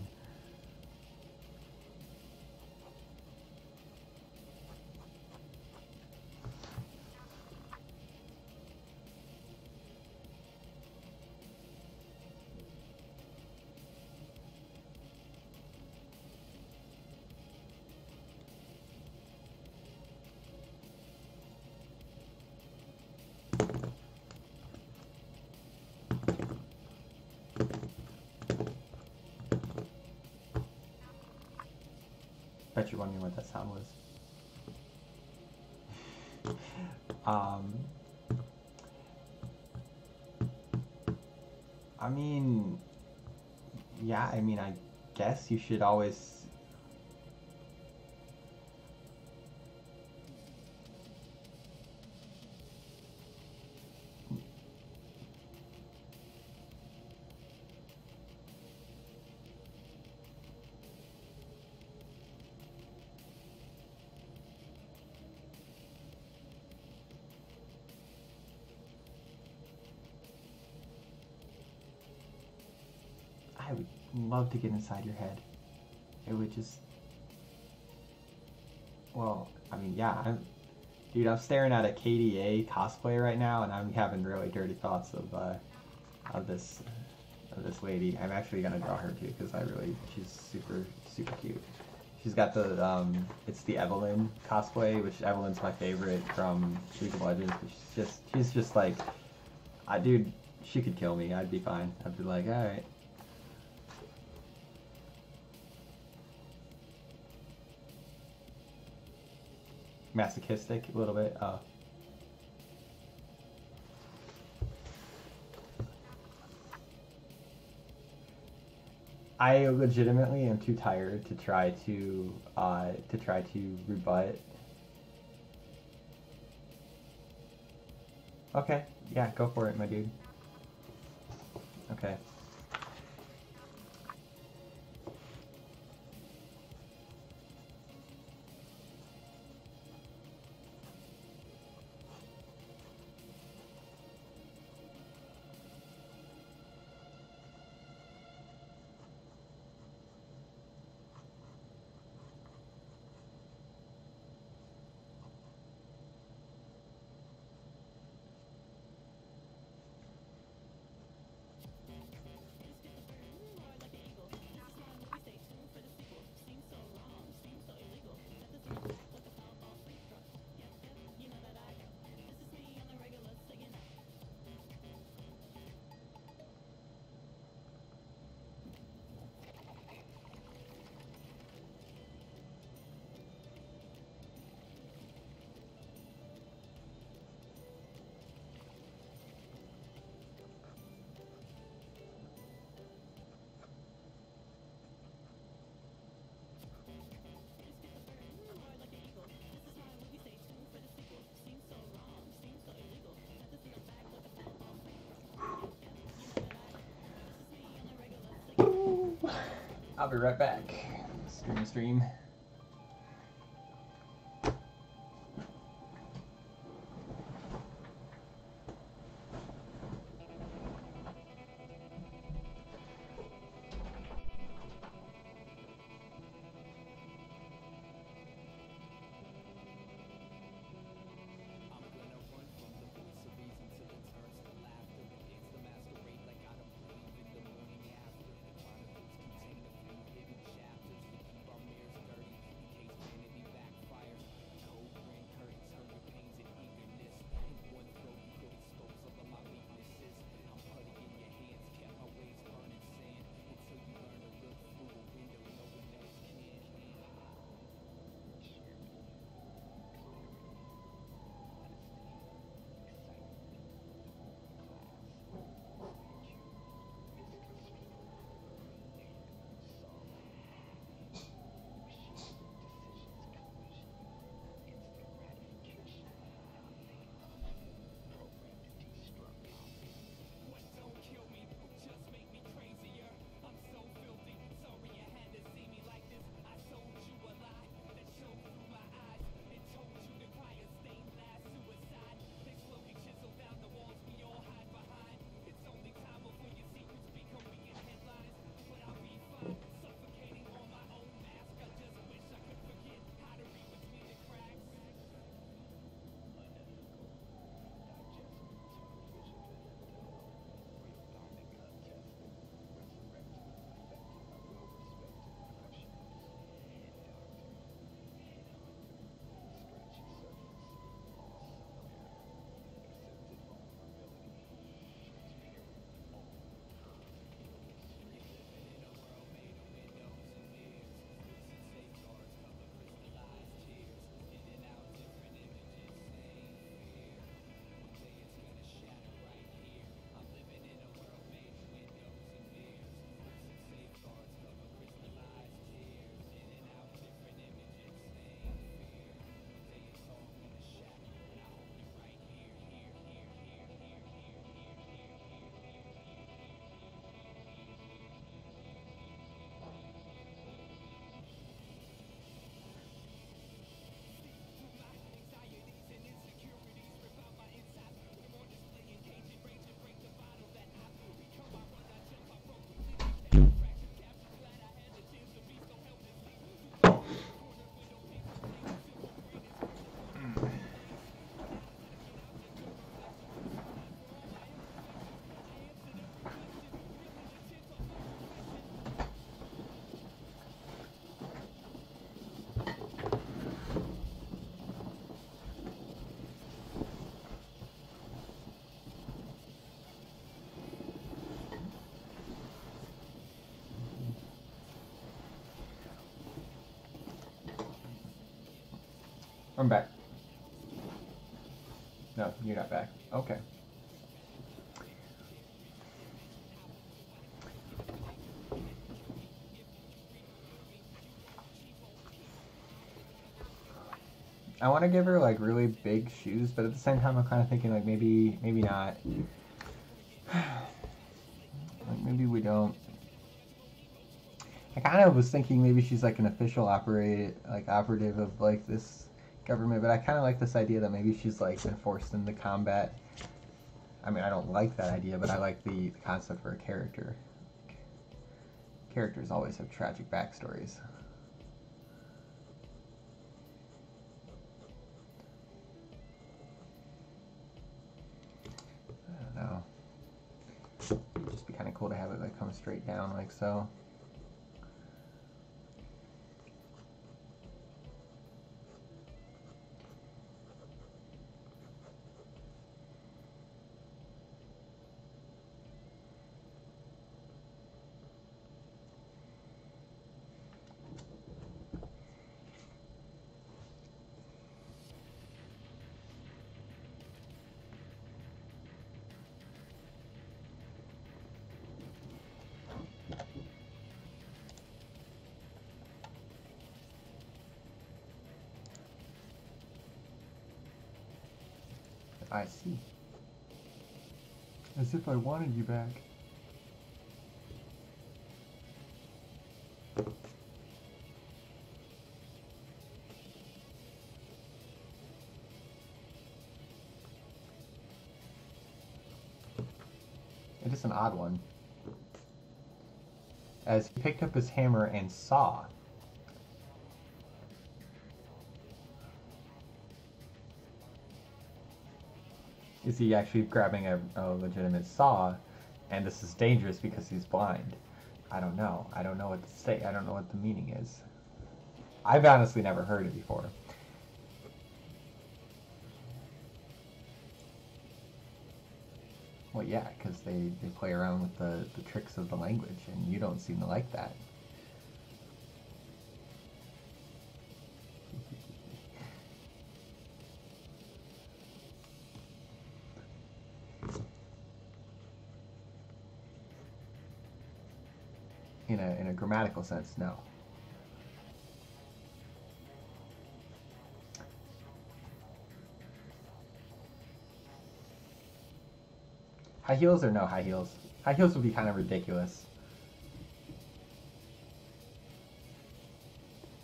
Bet you're wondering what that sound was. I mean, yeah, I mean, I guess you should always. I would love to get inside your head. It would just. Well, I mean, yeah, dude, I'm staring at a KDA cosplay right now, and I'm having really dirty thoughts of of this lady. I'm actually gonna draw her too because she's super cute. She's got the it's the Evelyn cosplay, which Evelyn's my favorite from League of Legends. But she's just like, dude, she could kill me. I'd be fine. I'd be like, all right. Masochistic a little bit. I legitimately am too tired to try to rebut. Okay, yeah, go for it, my dude. Okay. I'll be right back. Stream. I'm back. No, you're not back. Okay. I want to give her like really big shoes, but at the same time I'm kind of thinking like maybe not. Like maybe we don't. I kind of was thinking maybe she's like an official operative of like this government, but I kind of like this idea that maybe she's like been forced into combat. I mean, I don't like that idea, but I like the concept for a character. Characters always have tragic backstories. I don't know. It'd just be kind of cool to have it like come straight down like so. I see. As if I wanted you back. It is an odd one. As he picked up his hammer and saw. Is he actually grabbing a legitimate saw? And this is dangerous because he's blind. I don't know. I don't know what to say. I don't know what the meaning is. I've honestly never heard it before. Well, yeah, because they play around with the tricks of the language, and you don't seem to like that. In a grammatical sense, no. High heels or no high heels? High heels would be kind of ridiculous.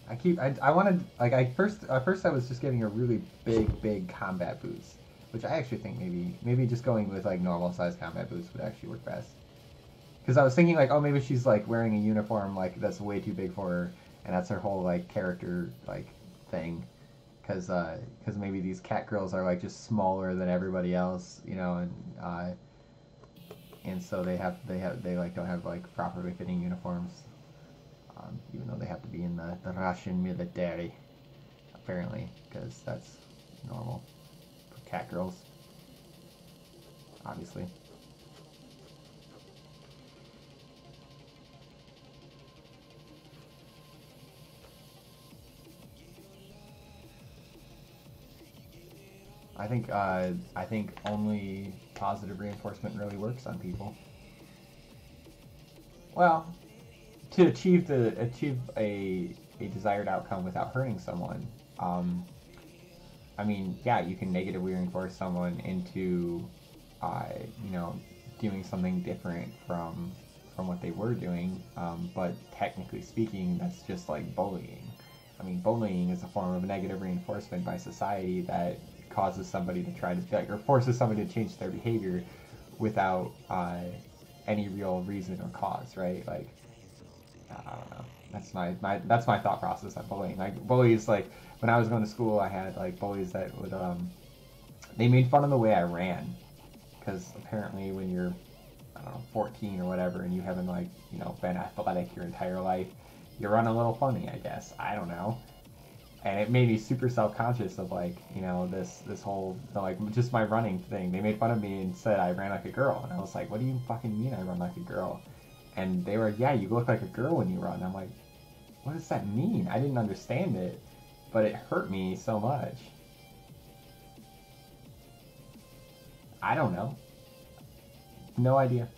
I wanted, like, at first I was just getting a really big combat boots, which I actually think maybe just going with like normal size combat boots would actually work best. Because I was thinking like, oh, maybe she's like wearing a uniform like that's way too big for her, and that's her whole like character like thing. Because maybe these cat girls are like just smaller than everybody else, you know, and so they like don't have like properly fitting uniforms, even though they have to be in the Russian military, apparently, because that's normal for cat girls, obviously. I think only positive reinforcement really works on people. Well, to achieve a desired outcome without hurting someone. I mean, yeah, you can negatively reinforce someone into, you know, doing something different from what they were doing. But technically speaking, that's just like bullying. I mean, bullying is a form of negative reinforcement by society that causes somebody to try to, or forces somebody to change their behavior without any real reason or cause, right? Like, I don't know. That's my thought process on bullying. Like, bullies, like, when I was going to school, I had, like, bullies that would, they made fun of the way I ran. Because apparently when you're, I don't know, 14 or whatever, and you haven't, like, you know, been athletic your entire life, you run a little funny, I guess. I don't know. And it made me super self-conscious of, like, you know, this whole, like, just my running thing. They made fun of me and said I ran like a girl. And I was like, what do you fucking mean I run like a girl? And they were like, yeah, you look like a girl when you run. I'm like, what does that mean? I didn't understand it. but it hurt me so much. I don't know. No idea.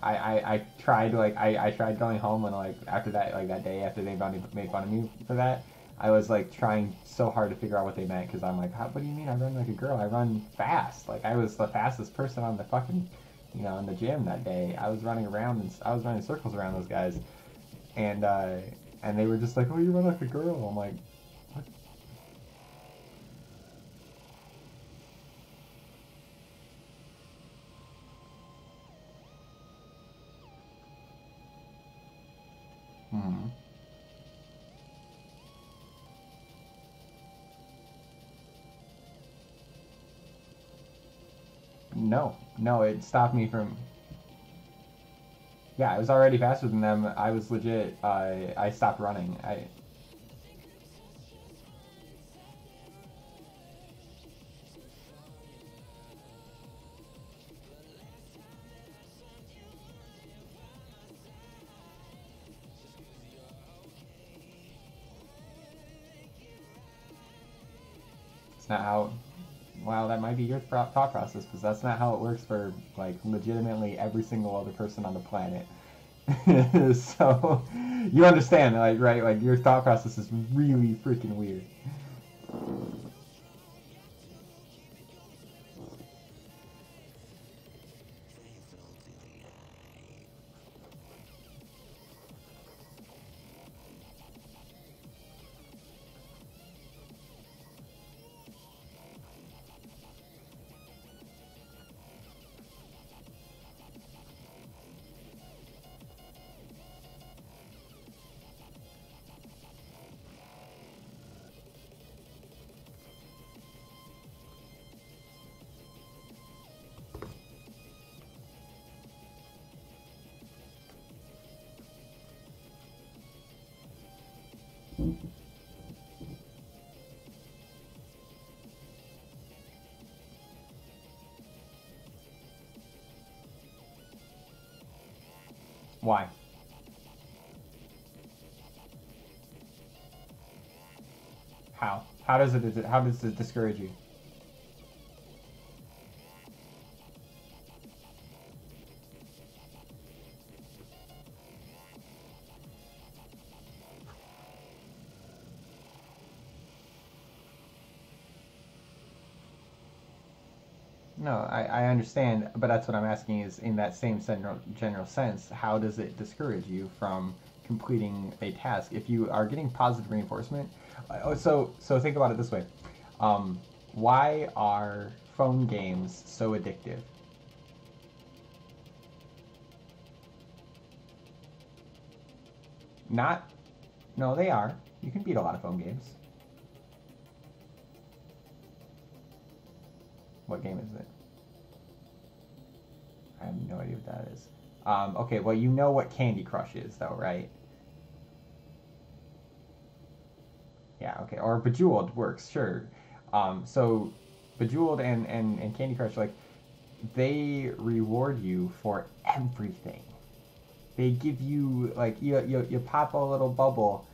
I tried like I tried going home and like after that like that day after they made fun of me for that, I was like trying so hard to figure out what they meant because I'm like, what do you mean I run like a girl? I run fast. Like I was the fastest person on the fucking, in the gym that day. I was running around and I was running circles around those guys, and they were just like, oh, you run like a girl. I'm like, what? Hmm. No, it stopped me from. Yeah, I was already faster than them. I was legit. I stopped running. It's not how. Wow, that might be your thought process, because that's not how it works for like legitimately every single other person on the planet. So you understand, like, right? Like your thought process is really freaking weird. Why? How? How does it discourage you? No, I understand, but that's what I'm asking is in that same general sense, how does it discourage you from completing a task if you are getting positive reinforcement? So think about it this way. Um, why are phone games so addictive? Not, no, they are. You can beat a lot of phone games. What game is it? I have no idea what that is. Okay, well, you know what Candy Crush is, though, right? Yeah, okay. Or Bejeweled works, sure. So Bejeweled and Candy Crush, like, they reward you for everything. They give you, like, you pop a little bubble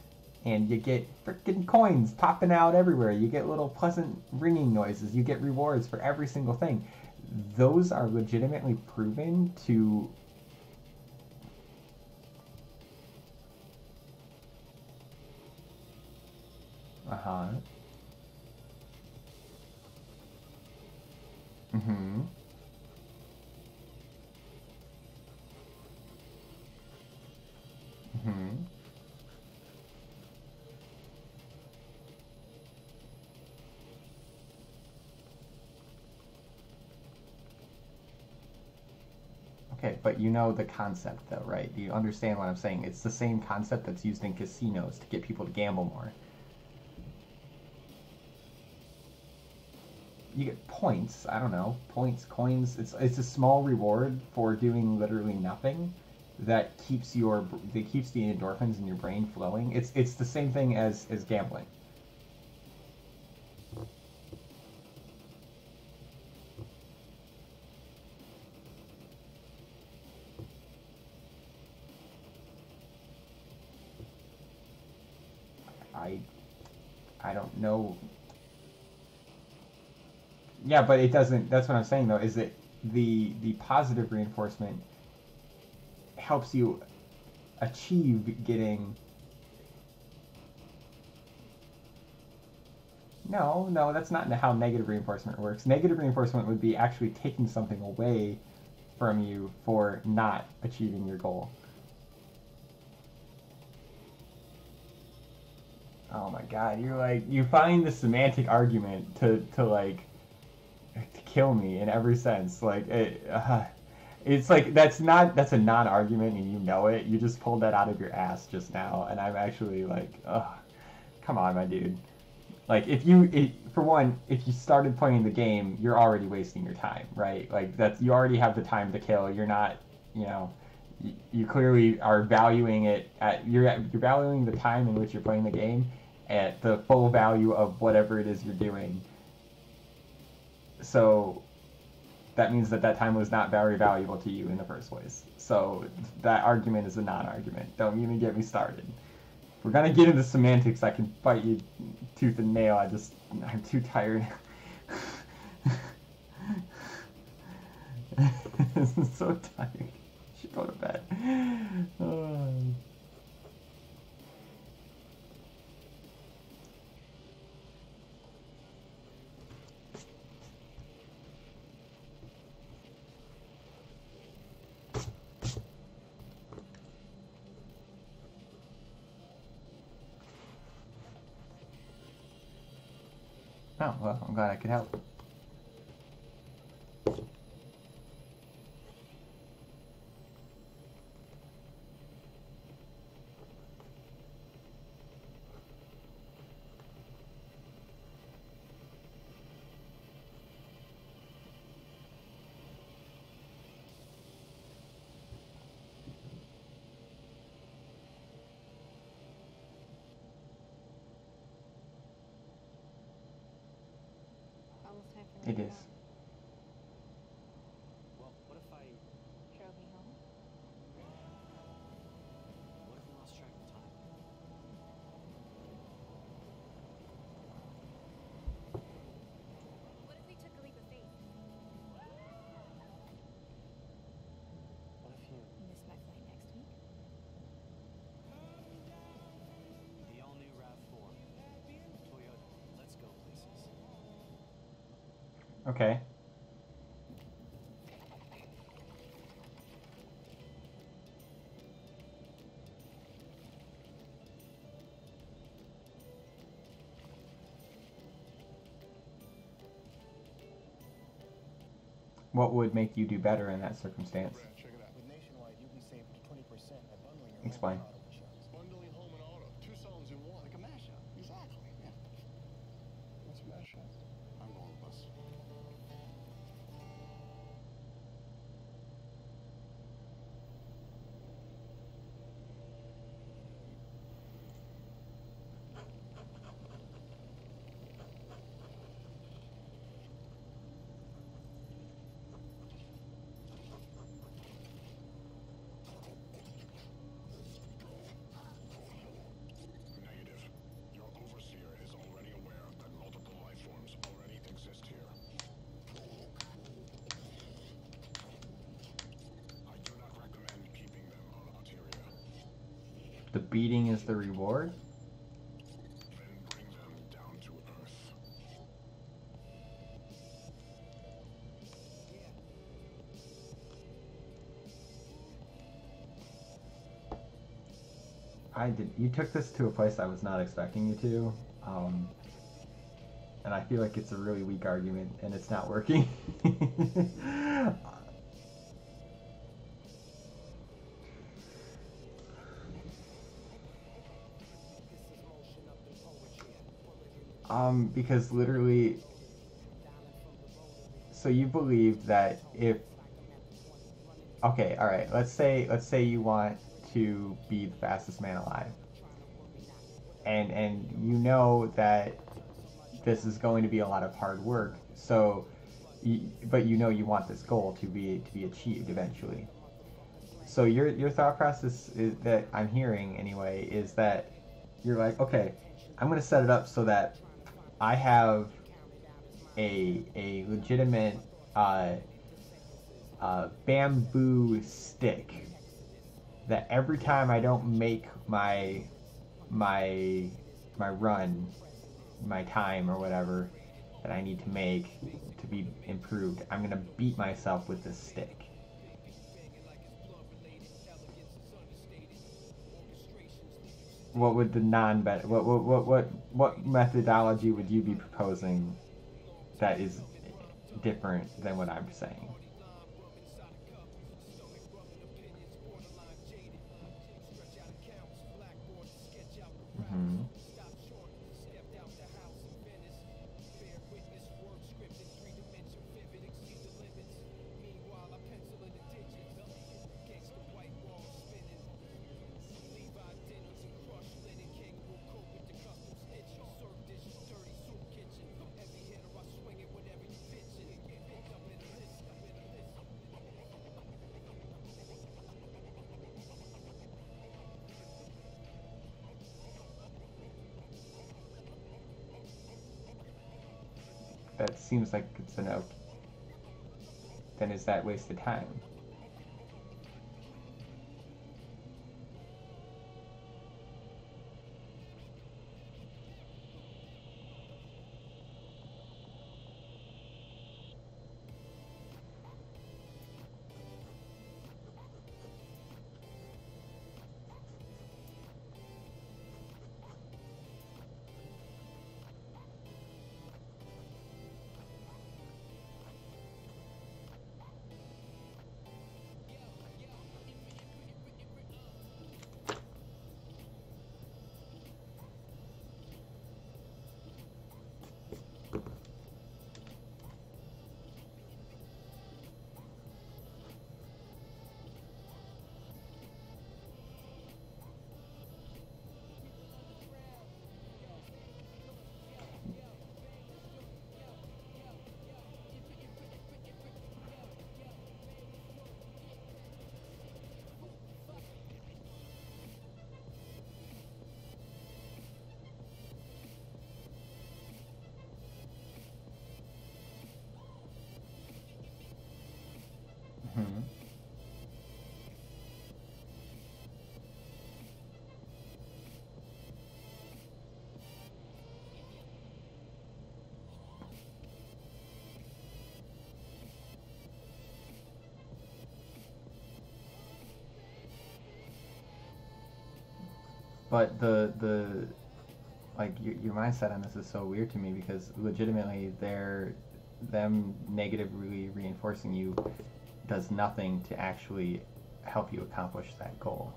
and you get freaking coins popping out everywhere. You get little pleasant ringing noises. You get rewards for every single thing. Those are legitimately proven to. Uh-huh. Mm-hmm. Mm-hmm. Okay, but you know the concept though, right? Do you understand what I'm saying? It's the same concept that's used in casinos to get people to gamble more. You get points. I don't know, points, coins. It's a small reward for doing literally nothing that keeps the endorphins in your brain flowing. It's the same thing as gambling. I I don't know. Yeah, but it doesn't. That's what I'm saying though. Is that the positive reinforcement helps you achieve getting. No, that's not how negative reinforcement works. Negative reinforcement would be actually taking something away from you for not achieving your goal. Oh my god, you're like, you find the semantic argument to kill me in every sense. Like, it's like, that's a non-argument and you know it. You just pulled that out of your ass just now, and I'm actually like, ugh, come on, my dude. Like, for one, if you started playing the game, you're already wasting your time, right? Like, you already have the time to kill. You're not, you clearly are valuing it you're valuing the time in which you're playing the game at the full value of whatever it is you're doing. So that means that time was not very valuable to you in the first place. So that argument is a non-argument. Don't even get me started. If we're gonna get into semantics, I can fight you tooth and nail. I'm too tired. I'm so tired. I should go to bed. Oh, well, I'm glad I could help. Almost time for It me to is. go. Well, what if I... Drove me home. What if we lost track of time? What if we took a leap of faith? What if you... Miss my flight next week? The all-new RAV4. Toyota. Let's go places. Okay. What would make you do better in that circumstance? Check it out. With Nationwide, you can save up to 20% by bundling your Explain. home and auto insurance. Bundling home and auto. Two songs in one. Like a mashup. Exactly. Yeah. What's a mashup? I'm going with this. Negative. Your overseer is already aware that multiple life forms already exist here. I do not recommend keeping them on Alteria. The beating is the reward? Then bring them down to Earth. You took this to a place I was not expecting you to. And I feel like it's a really weak argument and it's not working. Because literally, so you believe that okay, all right, let's say you want to be the fastest man alive, and you know that this is going to be a lot of hard work. So, but you know you want this goal to be achieved eventually. So your thought process is that I'm hearing anyway is that you're like, okay, I'm gonna set it up so that I have a legitimate bamboo stick that every time I don't make my run, my time or whatever that I need to make to be improved, I'm gonna beat myself with this stick. What would the non-bet? What methodology would you be proposing that is different than what I'm saying? Mm-hmm. That seems like it's a no. Then is that wasted time? Mm-hmm. But the like your mindset on this is so weird to me because legitimately them negatively reinforcing you does nothing to actually help you accomplish that goal.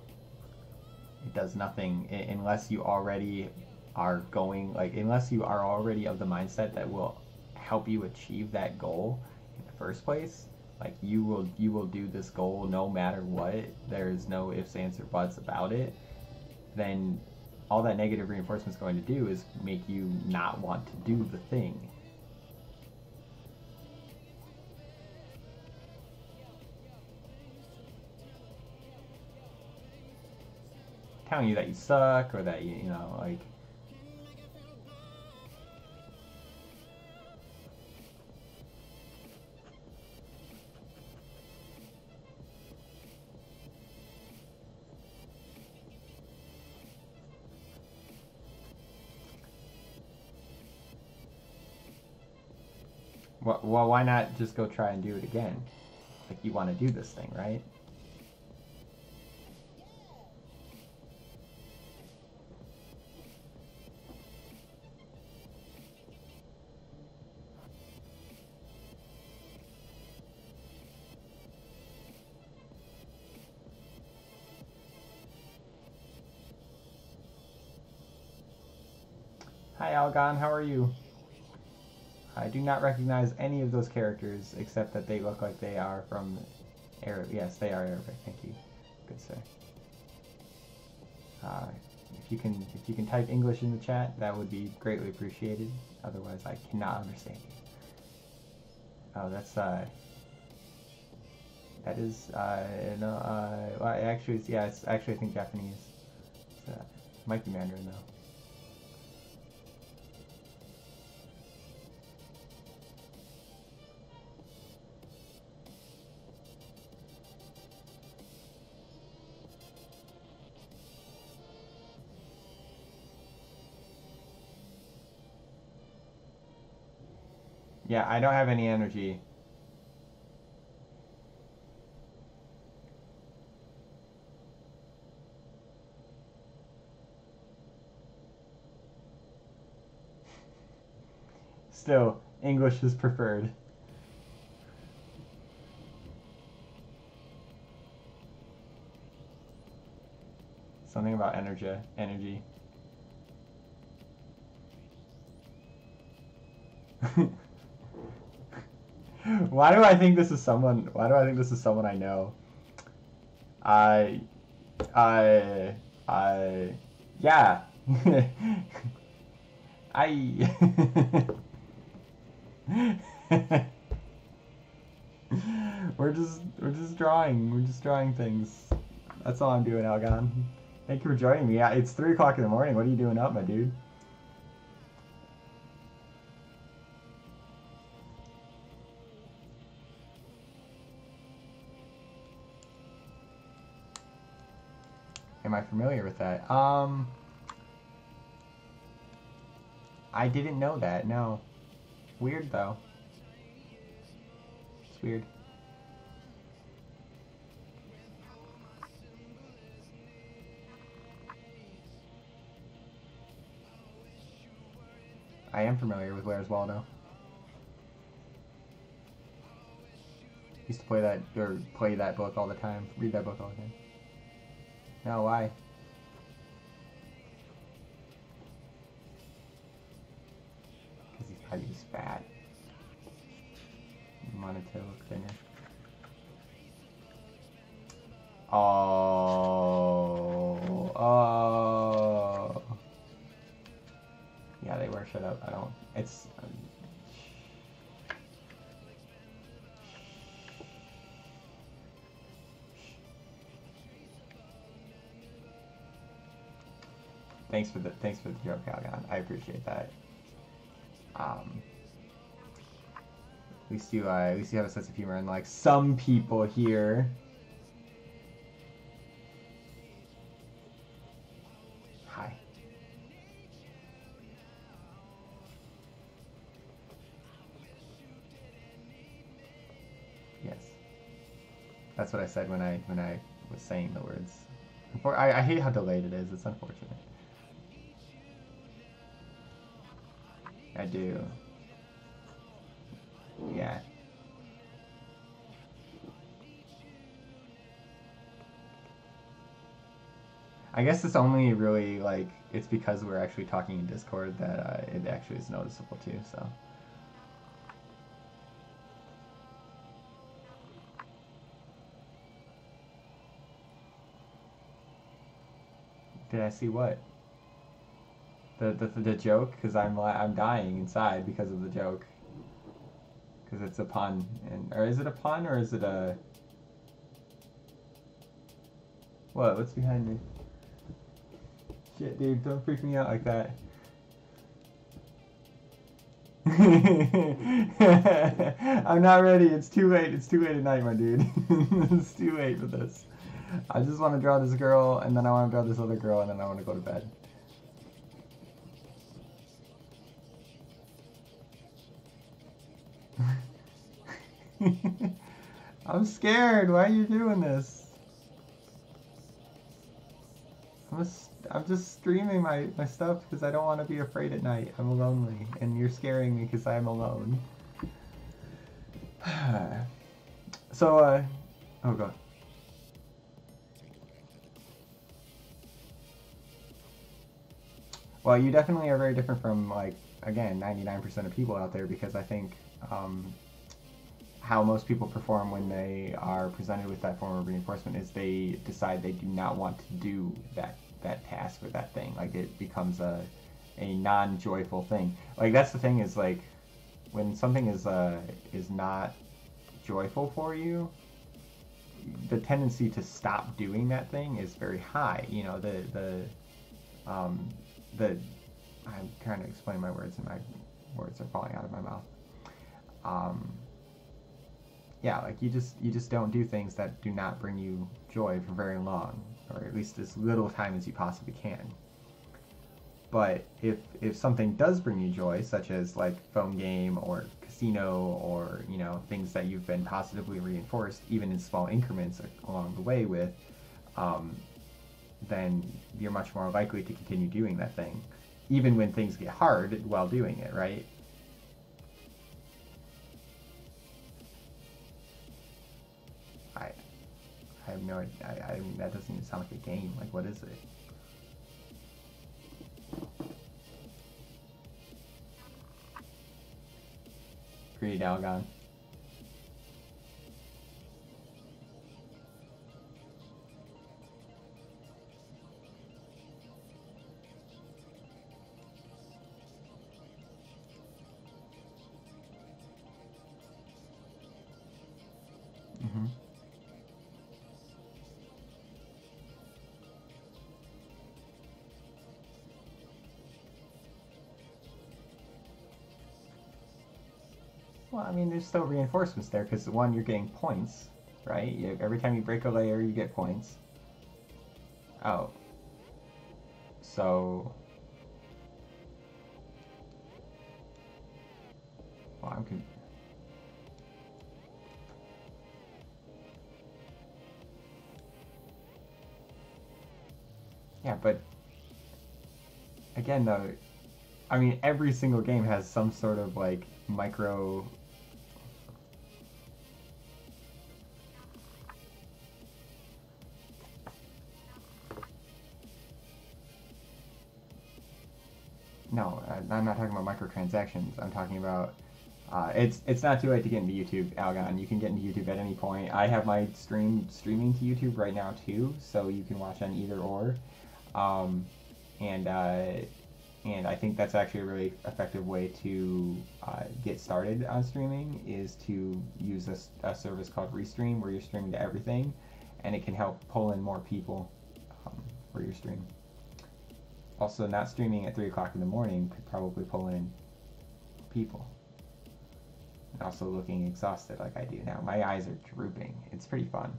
It does nothing unless you already are going, like, unless you are already of the mindset that will help you achieve that goal in the first place. Like, you will do this goal no matter what. There's no ifs, ands, or buts about it. Then all that negative reinforcement is going to do is make you not want to do the thing. Telling you that you suck or that you know, like, well, why not just go try and do it again? Like, you want to do this thing, right? Hi, Algon, how are you? I do not recognize any of those characters except that they look like they are from Arab. Yes, they are Arabic. Thank you, good sir. If you can type English in the chat, that would be greatly appreciated. Otherwise, I cannot understand you. Oh, that's that is no. Well, actually, yeah, it's actually I think Japanese. Might be Mandarin though. Yeah, I don't have any energy. Still, English is preferred. Something about energy. Why do I think this is someone? Why do I think this is someone I know? Yeah. We're just drawing. We're just drawing things. That's all I'm doing, Algon. Thank you for joining me. It's 3 o'clock in the morning. What are you doing up, my dude? Am I familiar with that? I didn't know that, no. Weird, though. It's weird. I am familiar with Where's Waldo. Used to play that book all the time. Read that book all the time. No, why? Because he thought he was fat. He wanted to look thinner. Oh. Yeah, they were. Shut up. I don't. It's. Thanks for the joke, Calgon. I appreciate that. At least you have a sense of humor, unlike some people here. Hi. Yes. That's what I said when I was saying the words. I hate how delayed it is. It's unfortunate. I do. Yeah. I guess it's only really, like, it's because we're actually talking in Discord that it actually is noticeable too, so. Did I see what? The joke? Because I'm dying inside because of the joke. Because it's a pun. Or is it a pun or is it a... What? What's behind me? Shit, dude, don't freak me out like that. I'm not ready. It's too late. It's too late at night, my dude. It's too late for this. I just want to draw this girl, and then I want to draw this other girl, and then I want to go to bed. I'm scared. Why are you doing this? I'm just streaming my stuff because I don't want to be afraid at night. I'm lonely, and you're scaring me because I'm alone. So, oh god. Well, you definitely are very different from, like, again, 99% of people out there, because I think how most people perform when they are presented with that form of reinforcement is they decide they do not want to do that task or that thing. Like, it becomes a non-joyful thing. Like, that's the thing, is, like, when something is not joyful for you, the tendency to stop doing that thing is very high. You know, The I'm trying to explain my words, and my words are falling out of my mouth. Yeah, like you just don't do things that do not bring you joy for very long, or at least as little time as you possibly can. But if something does bring you joy, such as like phone game or casino, or things that you've been positively reinforced, even in small increments along the way with, then you're much more likely to continue doing that thing, even when things get hard while doing it, right? I have no idea. I mean, that doesn't even sound like a game. Like, what is it? Greedy Algon. Mm-hmm. Well, I mean, there's still reinforcements there, because one, you're getting points, right? Every time you break a layer, you get points. Oh. So... Well, I'm Yeah, but... Again, though, I mean, every single game has some sort of, like, micro... No, I'm not talking about microtransactions. I'm talking about... it's not too late to get into YouTube, Algon. You can get into YouTube at any point. I have my streaming to YouTube right now, too, so you can watch on either or. And I think that's actually a really effective way to get started on streaming, is to use a service called Restream, where you're streaming to everything, and it can help pull in more people for your stream. Also, not streaming at 3 o'clock in the morning could probably pull in people. And also looking exhausted like I do now. My eyes are drooping. It's pretty fun.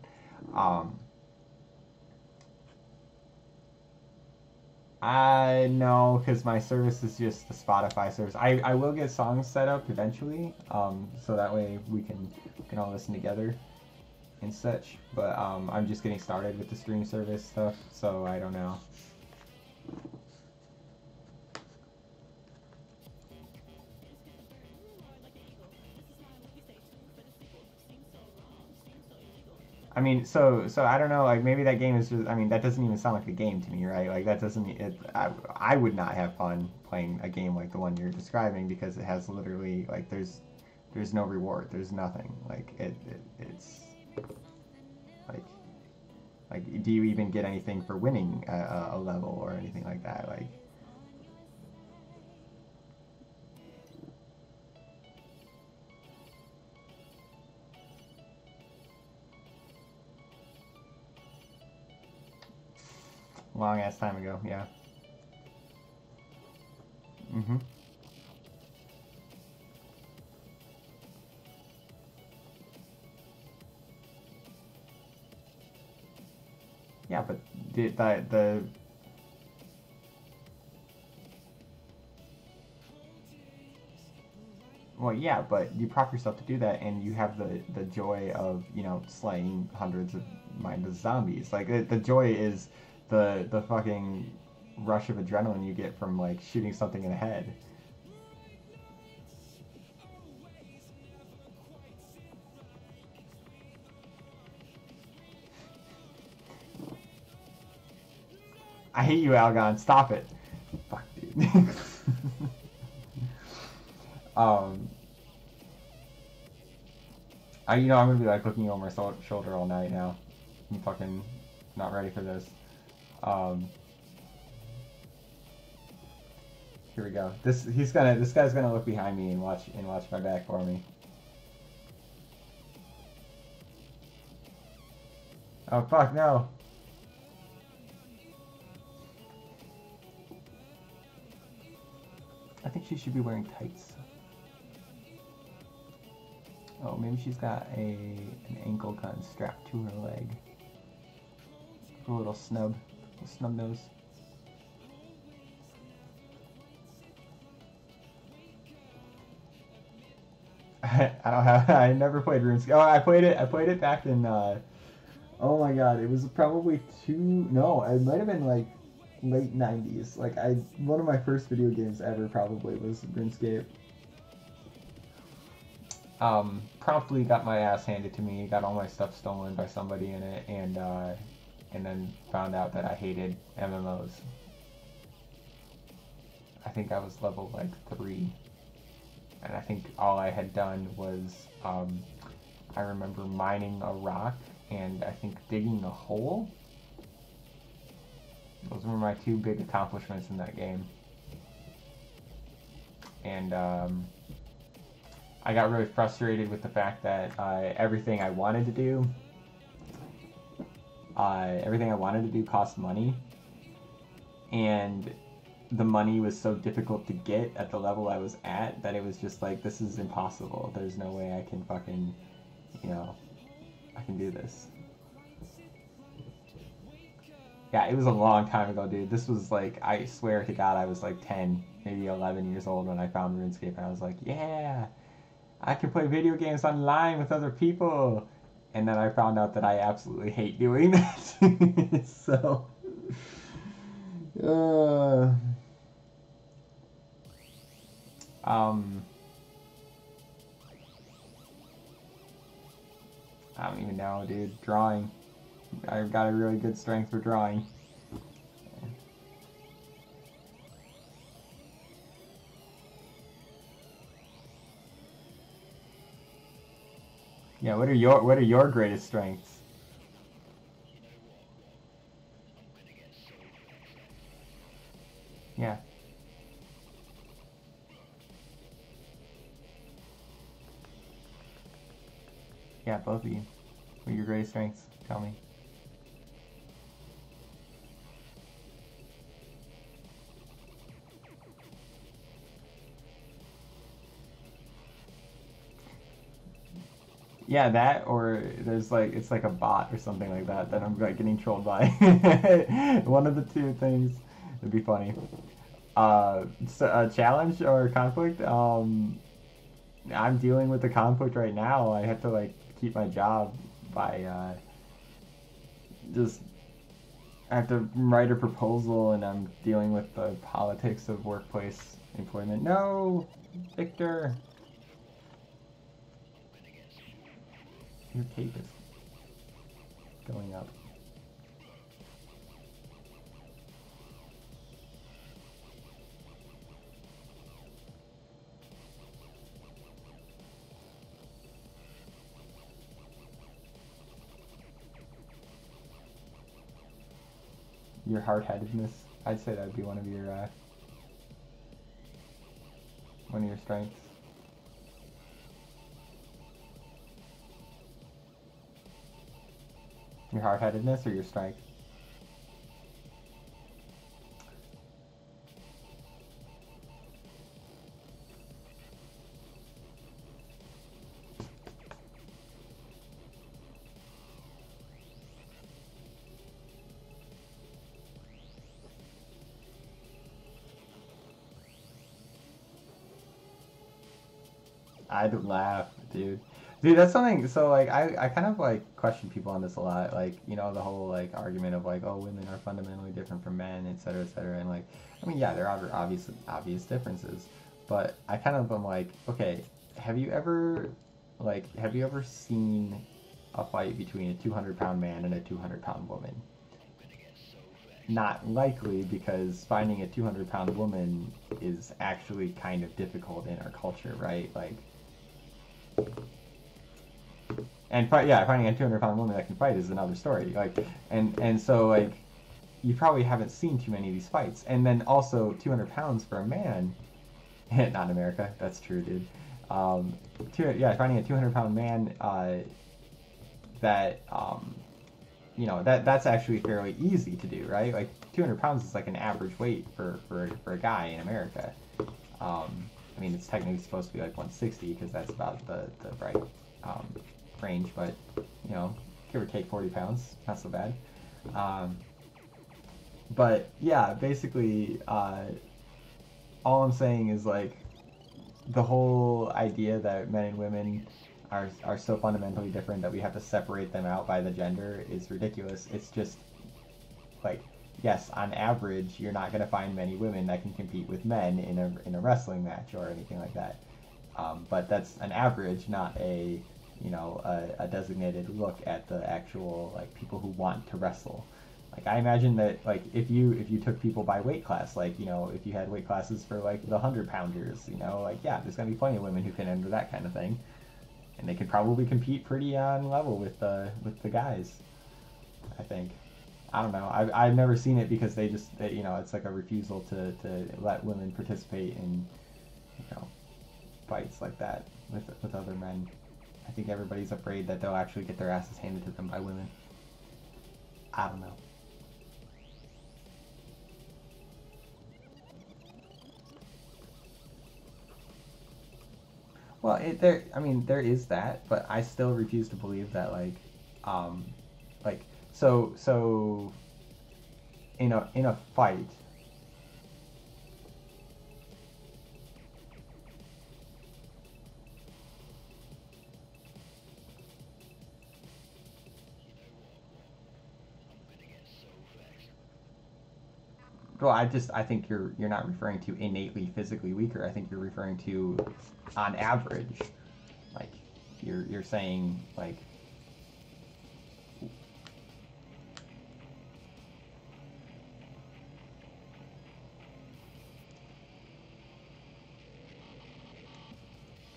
No, because my service is just the Spotify service. I will get songs set up eventually, so that way we can all listen together and such. But I'm just getting started with the stream service stuff, so I don't know. I mean, so I don't know, like, maybe that game is just, I mean, that doesn't even sound like a game to me, right? Like, that doesn't, I would not have fun playing a game like the one you're describing, because it has literally, like, there's no reward, there's nothing, like, it's, like, do you even get anything for winning a level or anything like that, like... Long ass time ago, yeah. Mm-hmm. Yeah, but the well, yeah, but you prop yourself to do that, and you have the joy of, slaying hundreds of mindless zombies. Like, the joy is the fucking rush of adrenaline you get from, like, shooting something in the head. I hate you, Algon. Stop it. Fuck, dude. I'm gonna be, like, looking over my shoulder all night now. I'm fucking not ready for this. Here we go. This guy's gonna look behind me and watch my back for me. Oh fuck, no. think she should be wearing tights. Oh, maybe she's got an ankle gun strapped to her leg. A little snub nose. I never played RuneScape. Oh, I played it back in, oh my god, it was probably no, it might have been like late 90s. Like, one of my first video games ever probably was RuneScape. Promptly got my ass handed to me, got all my stuff stolen by somebody in it, and then found out that I hated MMOs. I think I was level like 3. And I think all I had done was, I remember mining a rock and I think digging a hole. Those were my 2 big accomplishments in that game. And I got really frustrated with the fact that everything I wanted to do cost money. And the money was so difficult to get at the level I was at that it was just like, this is impossible. There's no way I can fucking, I can do this. Yeah, it was a long time ago, dude. This was like, I swear to God, I was like 10, maybe 11 years old when I found RuneScape, and I was like, yeah, I can play video games online with other people. And then I found out that I absolutely hate doing that. So, I don't even know, dude. Drawing. I've got a really good strength for drawing. Yeah, what are your greatest strengths? Yeah. Yeah, both of you. What are your greatest strengths? Tell me. Yeah, that, or there's like, it's like a bot or something like that I'm like getting trolled by. One of the 2 things would be funny. So a challenge or conflict? I'm dealing with the conflict right now. I have to like keep my job by I have to write a proposal, and I'm dealing with the politics of workplace employment. No, Victor. Your cape is going up. Your hard-headedness, I'd say that would be one of your strengths. Your hard-headedness or your strength? I'd laugh, dude. Dude, that's something, so, like, I kind of, like, question people on this a lot, like, the whole, like, argument of, like, oh, women are fundamentally different from men, et cetera, and, like, I mean, yeah, there are obvious differences, but I kind of am like, okay, have you ever seen a fight between a 200-pound man and a 200-pound woman? Not likely, because finding a 200-pound woman is actually kind of difficult in our culture, right? Like, and finding a 200-pound woman that can fight is another story. Like, and so, like, you probably haven't seen too many of these fights. And then also 200 pounds for a man, not in America, that's true, dude. Finding a 200-pound man that's actually fairly easy to do, right? Like, 200 pounds is like an average weight for a guy in America. I mean, it's technically supposed to be like 160 because that's about the right range, but you know, give or take 40 pounds, not so bad. But yeah, basically, all I'm saying is like the whole idea that men and women are so fundamentally different that we have to separate them out by the gender is ridiculous. It's just like, yes, on average, you're not going to find many women that can compete with men in a wrestling match or anything like that. But that's an average, not a a designated look at the actual like people who want to wrestle. Like I imagine that like if you took people by weight class, like if you had weight classes for like the 100-pounders, like yeah, there's gonna be plenty of women who can enter that kind of thing, and they could probably compete pretty on level with the guys. I think. I don't know. I've never seen it because it's like a refusal to let women participate in fights like that with other men. I think everybody's afraid that they'll actually get their asses handed to them by women. I don't know. Well, there is that, but I still refuse to believe that so in a fight. Well, I think you're not referring to innately physically weaker. I think you're referring to on average. Like you're saying like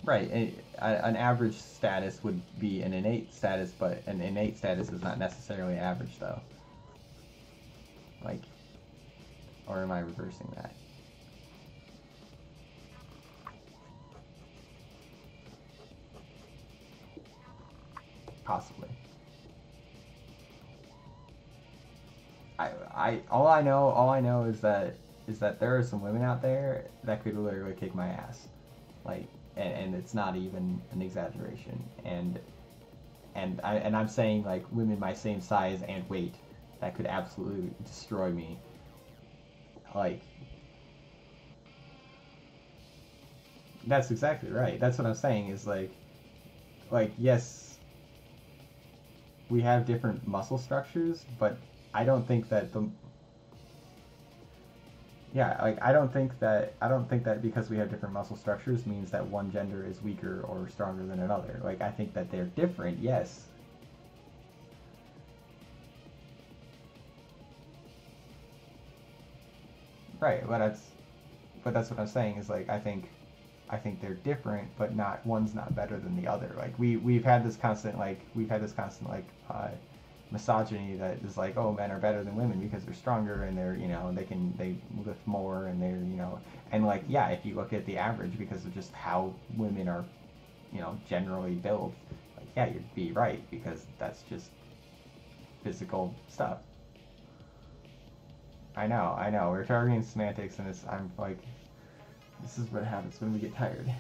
right, an average status would be an innate status, but an innate status is not necessarily average though. Like, or am I reversing that? Possibly. All I know is that there are some women out there that could literally kick my ass, like, and it's not even an exaggeration. And I'm saying like women my same size and weight that could absolutely destroy me. Like, that's exactly right. That's what I'm saying is like yes, we have different muscle structures, but I don't think that I don't think that because we have different muscle structures means that one gender is weaker or stronger than another. Like, I think that they're different, yes. Right, but that's what I'm saying is like I think they're different, but one's not better than the other. Like we've had this constant misogyny that is like, oh, men are better than women because they're stronger and they lift more and and like, yeah, if you look at the average because of just how women are generally built, like, yeah, you'd be right because that's just physical stuff. I know we're targeting semantics, and I'm like, this is what happens when we get tired.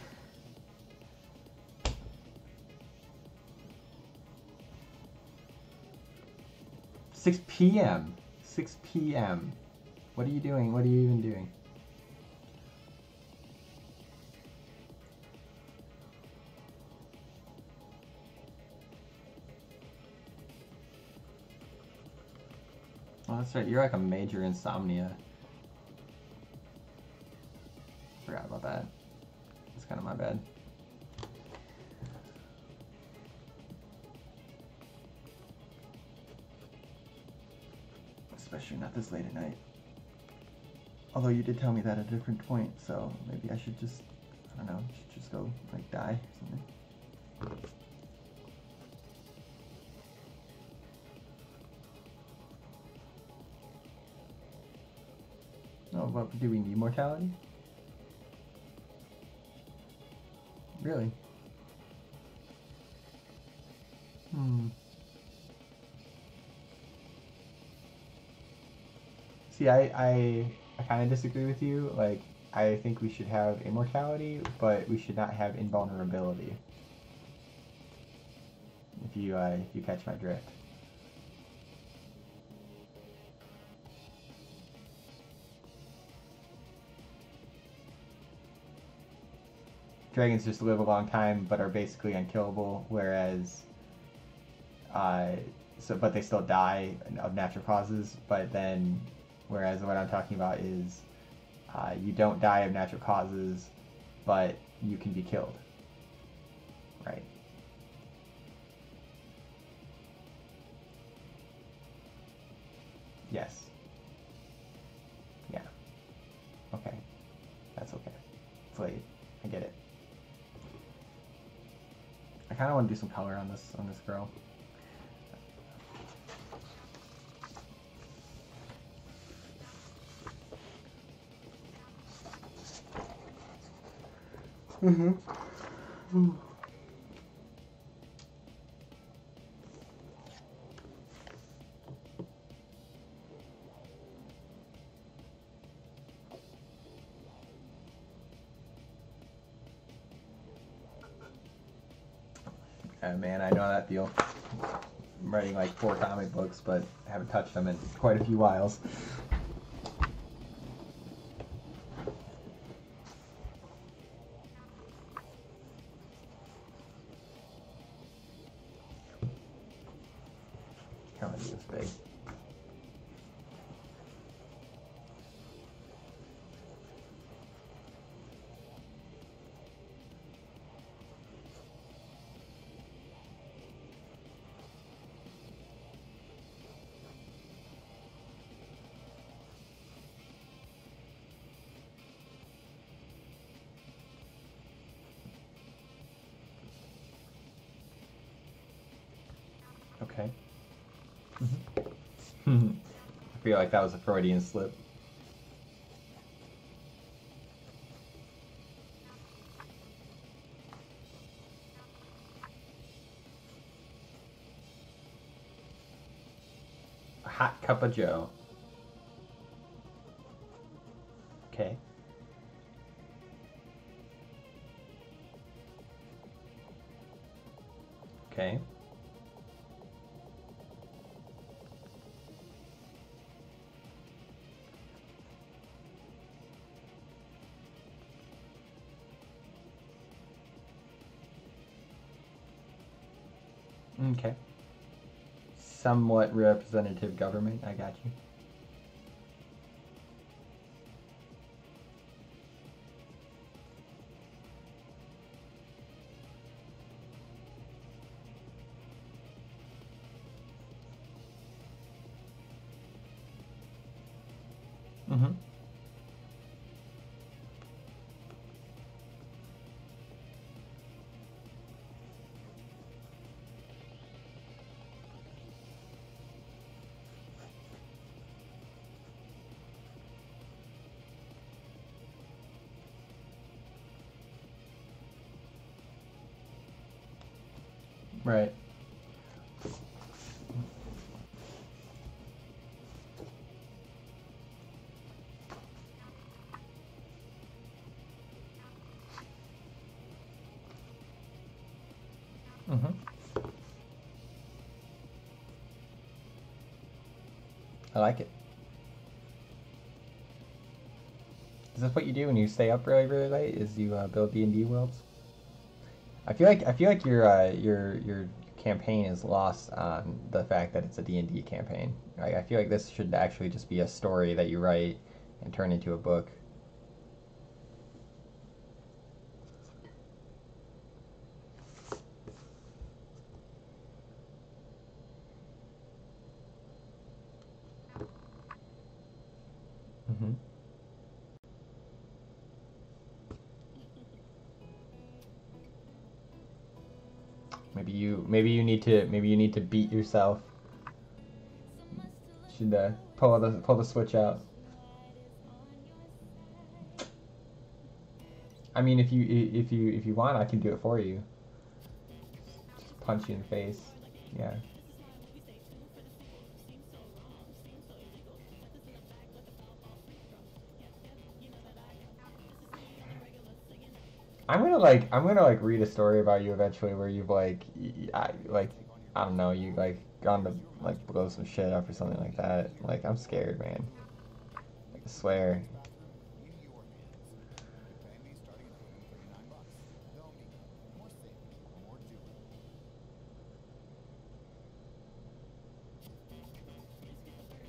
6 p.m. 6 p.m. What are you doing? What are you even doing? Oh, that's right. You're like a major insomnia. Forgot about that. It's kind of my bad. Especially not this late at night. Although you did tell me that at a different point, so maybe I should just, I don't know, just go like die or something. Oh, what, do we need mortality? Really? See, I kind of disagree with you. Like, I think we should have immortality, but we should not have invulnerability. If you catch my drift. Dragons just live a long time, but are basically unkillable, whereas, but they still die of natural causes. But then, whereas what I'm talking about is, you don't die of natural causes, but you can be killed. Right. Yes. Yeah. Okay. That's okay. It's late. I get it. I kind of want to do some color on this girl. Mm-hmm. Man, I know that feel. I'm writing like 4 comic books, but I haven't touched them in quite a few whiles. How many is this big? Okay. I feel like that was a Freudian slip. A hot cup of joe. Okay. Okay. Okay. Somewhat representative government, I got you. Mm-hmm. Right. Mm-hmm. I like it. Is this what you do when you stay up really, really late? Is you build D&D worlds? I feel like your campaign is lost on the fact that it's a D&D campaign. I feel like this should actually just be a story that you write and turn into a book. Mm-hmm. Maybe you need to beat yourself. Should pull the switch out. I mean, if you want, I can do it for you. Just punch you in the face. Yeah. I'm gonna like read a story about you eventually where you've I don't know, you like gone to like blow some shit up or something like that. Like I'm scared, man. I swear.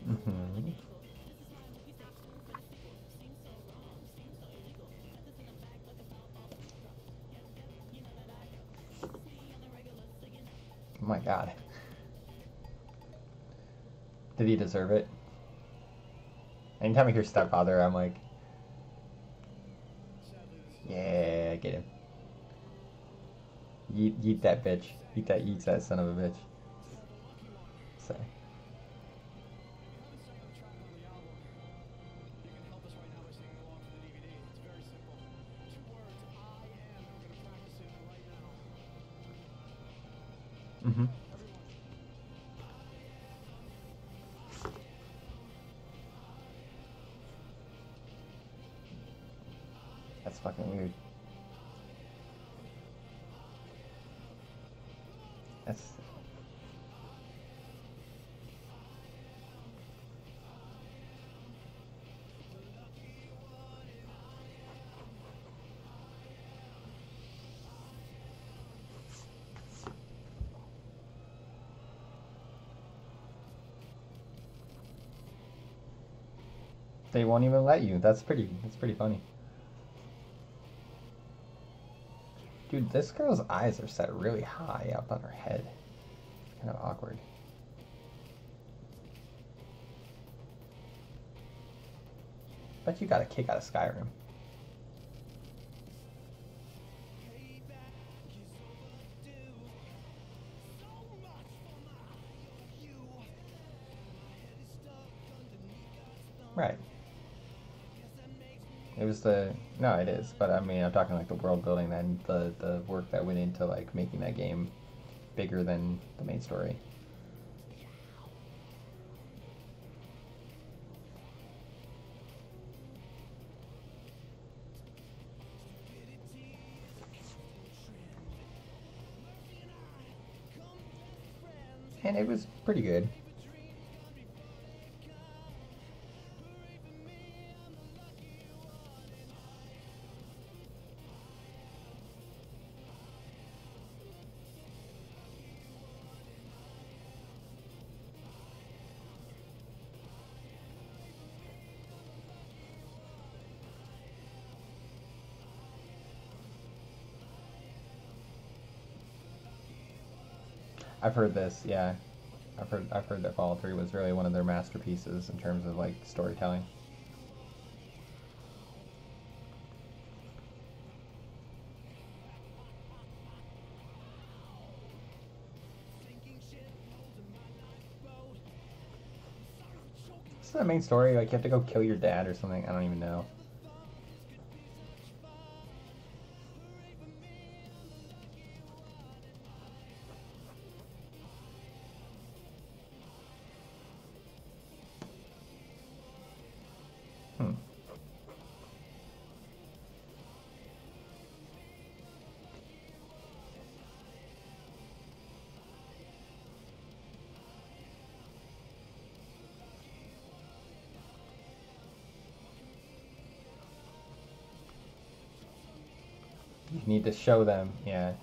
Mm-hmm. Oh my god. Did he deserve it? Anytime I hear stepfather, I'm like, yeah, get him. Yeet that bitch. Eats that son of a bitch. So. Mm-hmm. That's fucking weird. That's... They won't even let you. That's pretty funny. Dude, this girl's eyes are set really high up on her head. Kind of awkward. Bet you got a kick out of Skyrim. Right. It was no, it is, but I mean, I'm talking like the world building and the work that went into like making that game bigger than the main story. And it was pretty good. I've heard this, yeah. I've heard that Fallout 3 was really one of their masterpieces in terms of like storytelling. Is that the main story? Like you have to go kill your dad or something? I don't even know. You need to show them, yeah.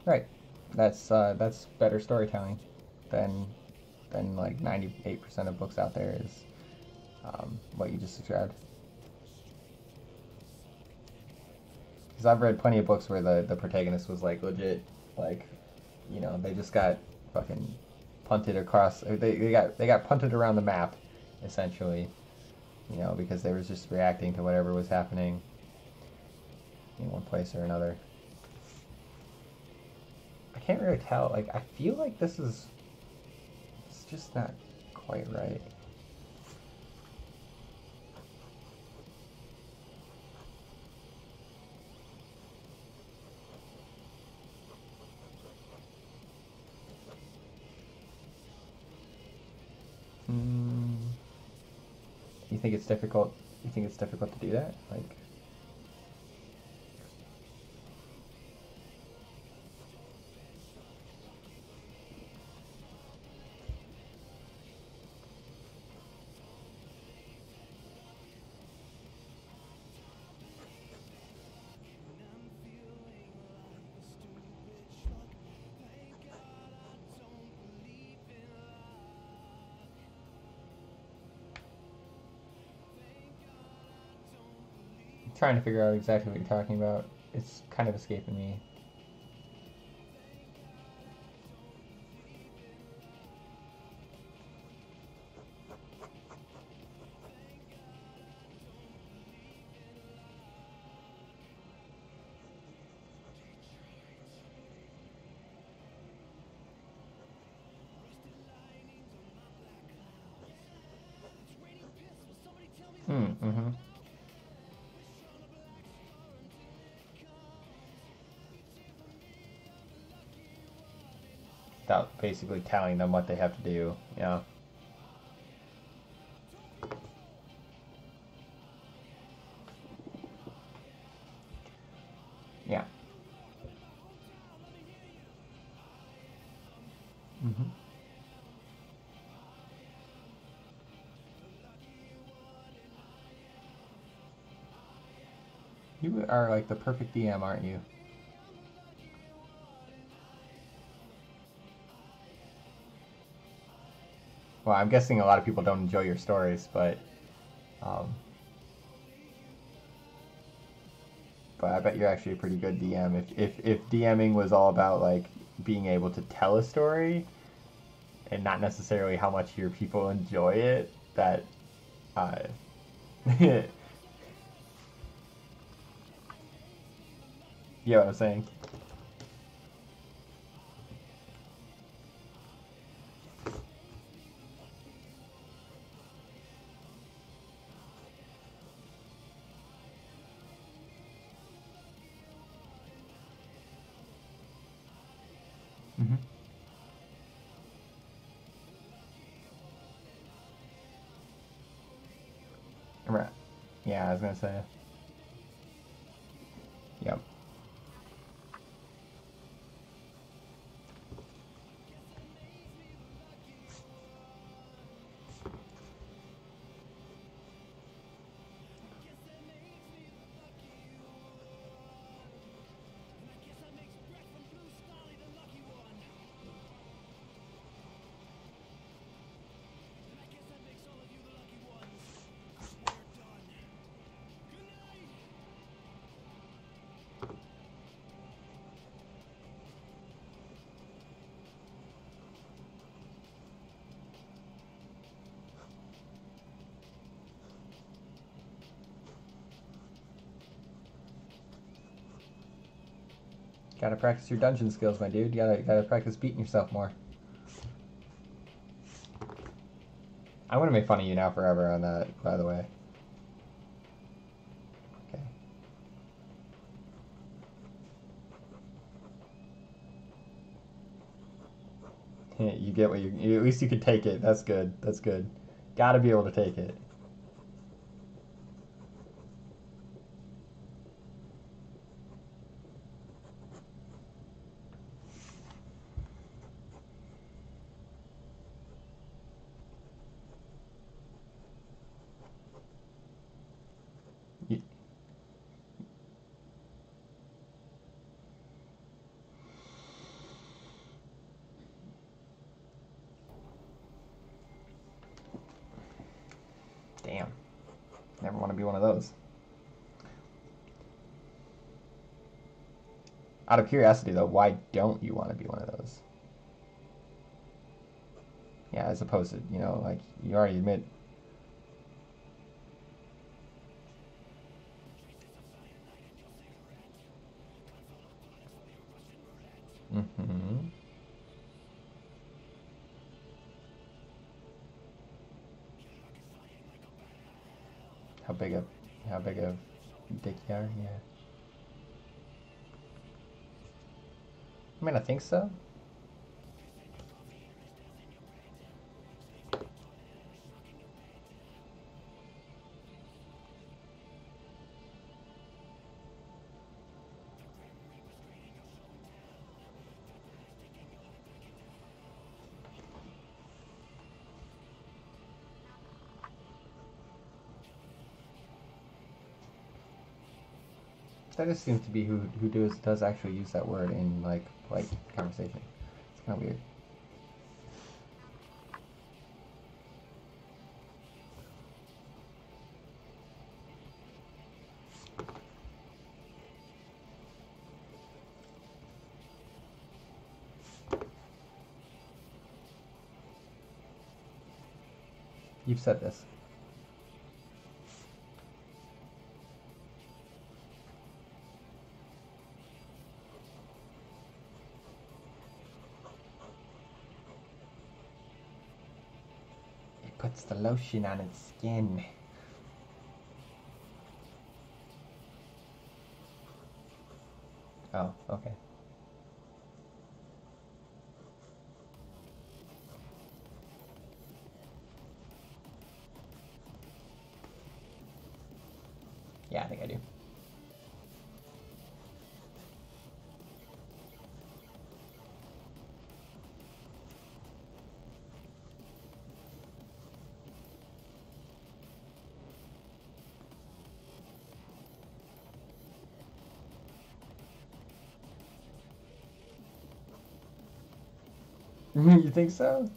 Right. That's better storytelling than like 98% of books out there is what you just described. Because I've read plenty of books where the protagonist was like legit, like, you know, they just got fucking punted across. They got punted around the map, essentially, you know, because they was just reacting to whatever was happening in one place or another. I can't really tell. Like, I feel like it's just not quite right. You think it's difficult? You think it's difficult to do that? Like, I'm trying to figure out exactly what you're talking about. It's kind of escaping me. Mm-hmm. Without basically telling them what they have to do, yeah. Yeah. Mm-hmm. You are like the perfect DM, aren't you? Well, I'm guessing a lot of people don't enjoy your stories, but I bet you're actually a pretty good DM. If DMing was all about like being able to tell a story and not necessarily how much your people enjoy it, that you know what I'm saying? Mm-hmm. Right. Yeah, I was gonna say. Yep. Gotta practice your dungeon skills, my dude. You gotta practice beating yourself more. I'm gonna make fun of you now forever on that, by the way. Okay. You get what you at least you can take it. That's good. That's good. Gotta be able to take it. Damn. Never want to be one of those. Out of curiosity, though, why don't you want to be one of those? Yeah, as opposed to, you know, like, you already admit. Mm-hmm. How big of dick you are? Yeah. I mean, I think so. That just seems to be who does actually use that word in like polite conversation. It's kind of weird. You've said this. It puts the lotion on its skin. Oh, okay. Yeah, I think I do. You think so?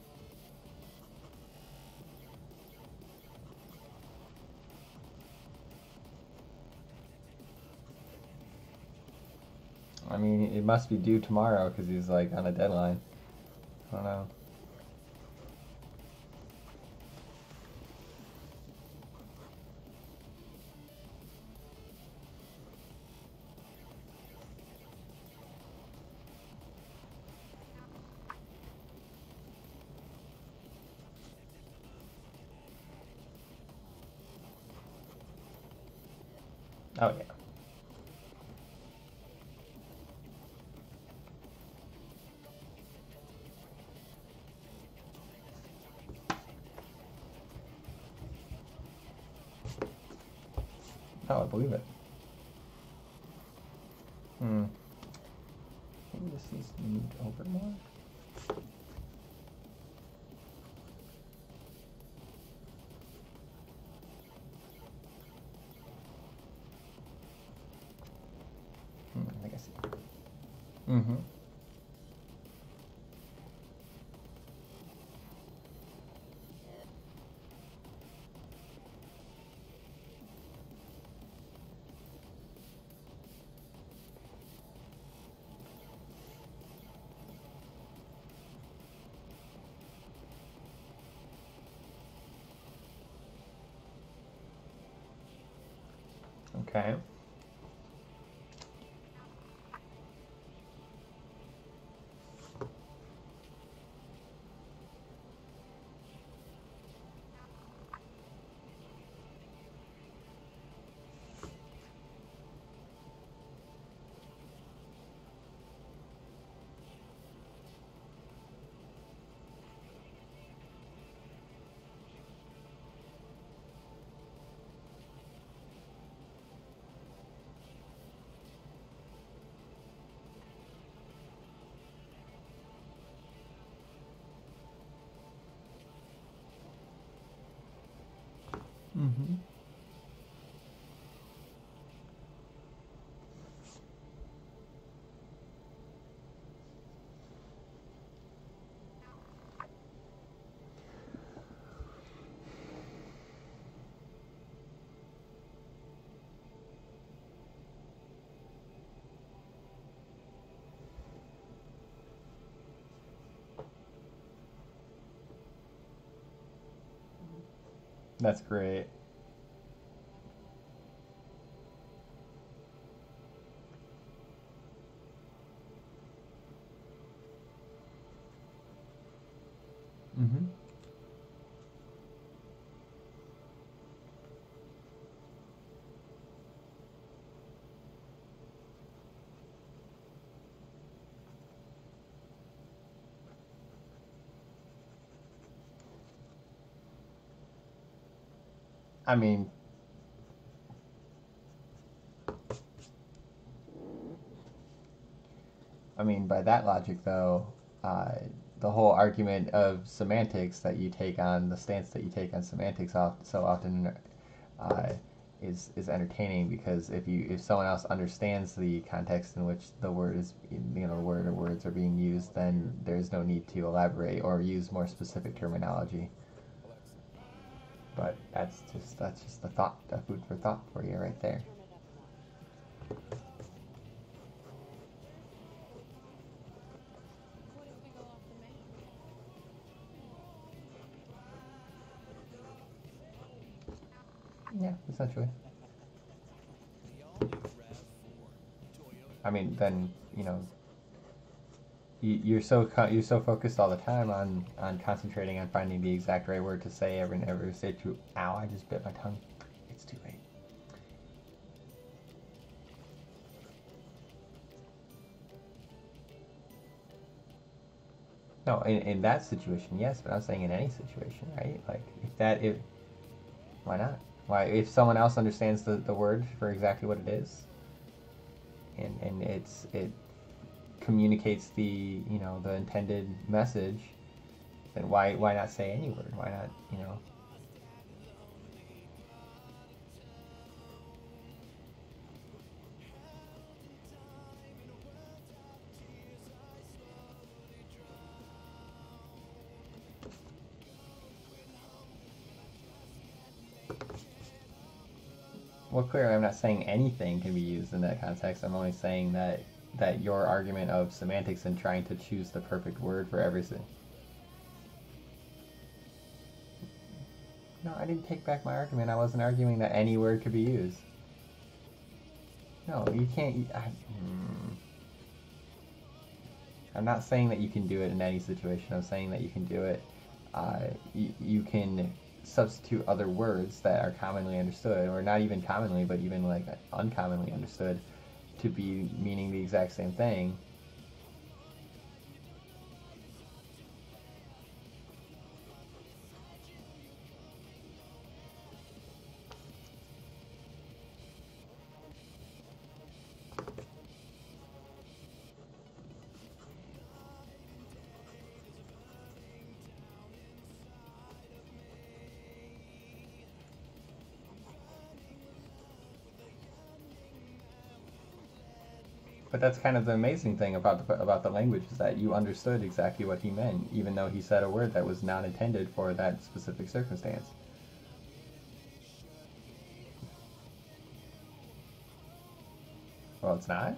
I mean, it must be due tomorrow because he's like on a deadline. I don't know. Oh yeah. Oh, I believe it. Maybe this needs to be moved over more. I think I see. Mm-hmm. Okay. Mm-hmm. That's great. Mm-hmm. I mean, by that logic, though, the whole argument of semantics that you take on, the stance that you take on semantics so often, uh, is entertaining, because if someone else understands the context in which the word is, the word or words are being used, then there's no need to elaborate or use more specific terminology. But that's just the thought, a food for thought for you right there. Yeah, essentially. I mean, then you're so focused all the time on concentrating on finding the exact right word to say every say to. Ow! I just bit my tongue. It's too late. No, in that situation, yes, but I'm saying in any situation, right? Like if why not? Why, if someone else understands the word for exactly what it is, and it communicates the the intended message, then why not say any word? Why not Well, clearly, I'm not saying anything can be used in that context. I'm only saying that your argument of semantics and trying to choose the perfect word for everything. No, I didn't take back my argument. I wasn't arguing that any word could be used. No, you can't. I'm not saying that you can do it in any situation. I'm saying that you can do it. You can substitute other words that are commonly understood, or not even commonly, but even like uncommonly understood, to be meaning the exact same thing. But that's kind of the amazing thing about the language, is that you understood exactly what he meant, even though he said a word that was not intended for that specific circumstance. Well, it's not.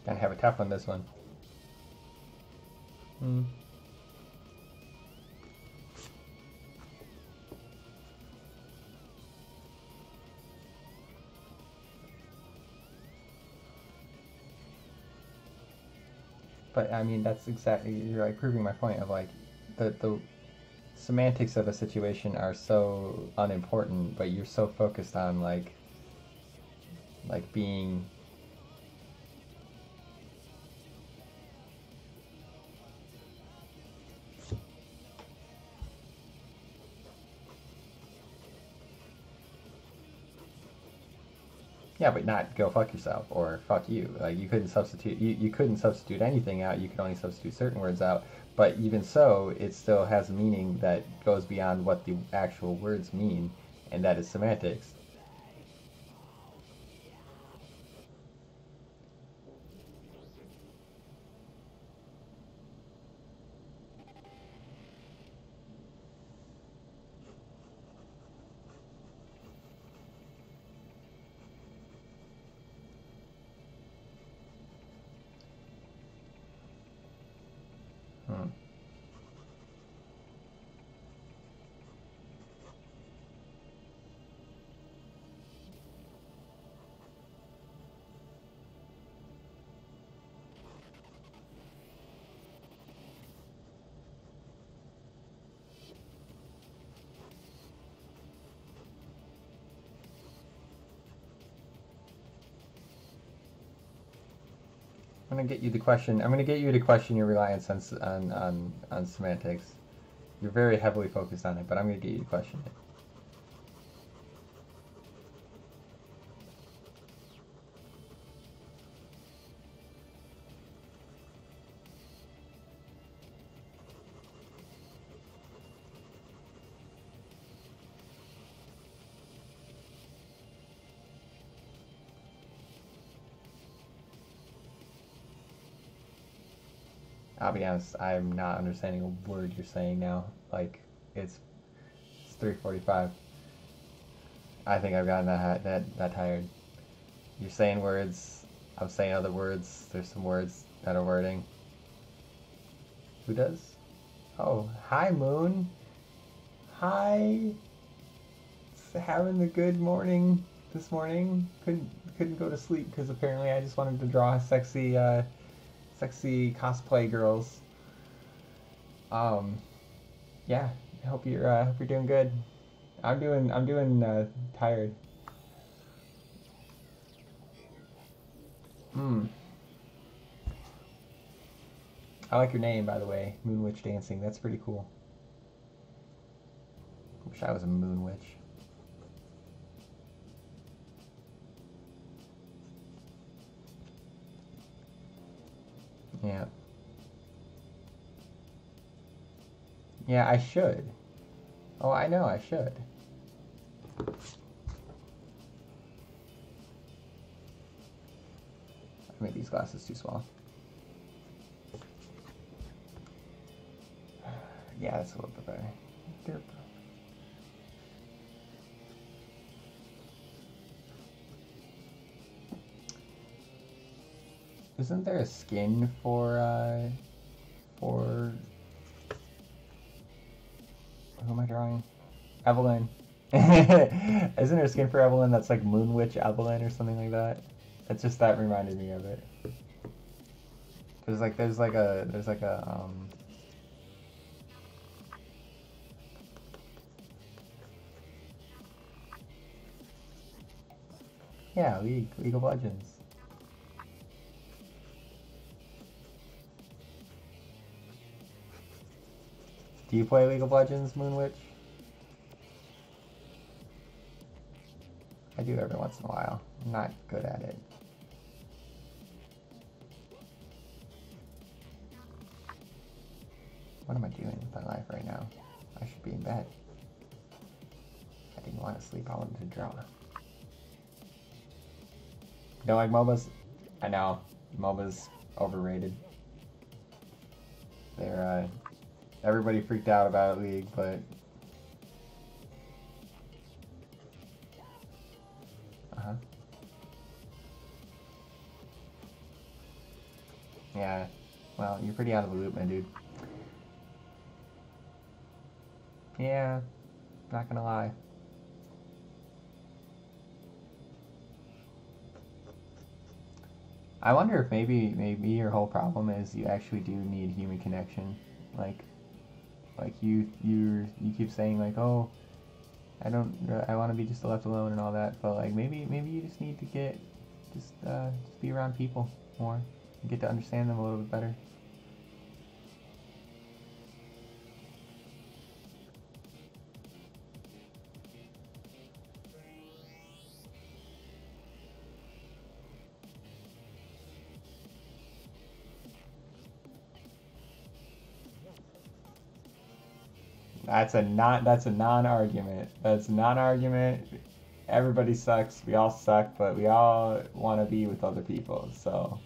Gonna have a tough one, this one. But I mean, that's exactly, you're like proving my point of like the semantics of a situation are so unimportant, but you're so focused on like being. Yeah, but not go fuck yourself or fuck you. Like you couldn't substitute. You couldn't substitute anything out. You could only substitute certain words out. But even so, it still has a meaning that goes beyond what the actual words mean, and that is semantics. I'm gonna get you to question. I'm gonna get you to question your reliance on semantics. You're very heavily focused on it, but I'm gonna get you to question it. I'll be honest, I'm not understanding a word you're saying now. Like, it's 3:45. I think I've gotten that tired. You're saying words, I'm saying other words, there's some words that are wording. Who does? Oh, hi Moon. Hi. Having a good morning this morning. Couldn't go to sleep because apparently I just wanted to draw sexy cosplay girls. Yeah, I hope you're doing good. I'm doing tired. I like your name, by the way, Moon Witch Dancing. That's pretty cool. Wish I was a Moon Witch. Yeah. Yeah, I should. Oh, I know, I should. I made these glasses too small. Yeah, that's a little bit better. Derp. Isn't there a skin for who am I drawing? Evelyn. Isn't there a skin for Evelyn that's like Moon Witch Evelyn or something like that? It's just that reminded me of it. There's like a yeah, League of Legends. Do you play League of Legends, Moon Witch? I do every once in a while. I'm not good at it. What am I doing with my life right now? I should be in bed. I didn't want to sleep, I wanted to draw. Don't like MOBAs? I know. MOBAs overrated. They're everybody freaked out about League, but yeah. Well, you're pretty out of the loop, my dude. Yeah, not gonna lie. I wonder if maybe your whole problem is you actually do need human connection. Like you keep saying like, oh, I want to be just left alone and all that, but like maybe you just need to just be around people more and get to understand them a little bit better. That's a non-argument. That's a non-argument. Everybody sucks. We all suck, but we all want to be with other people. So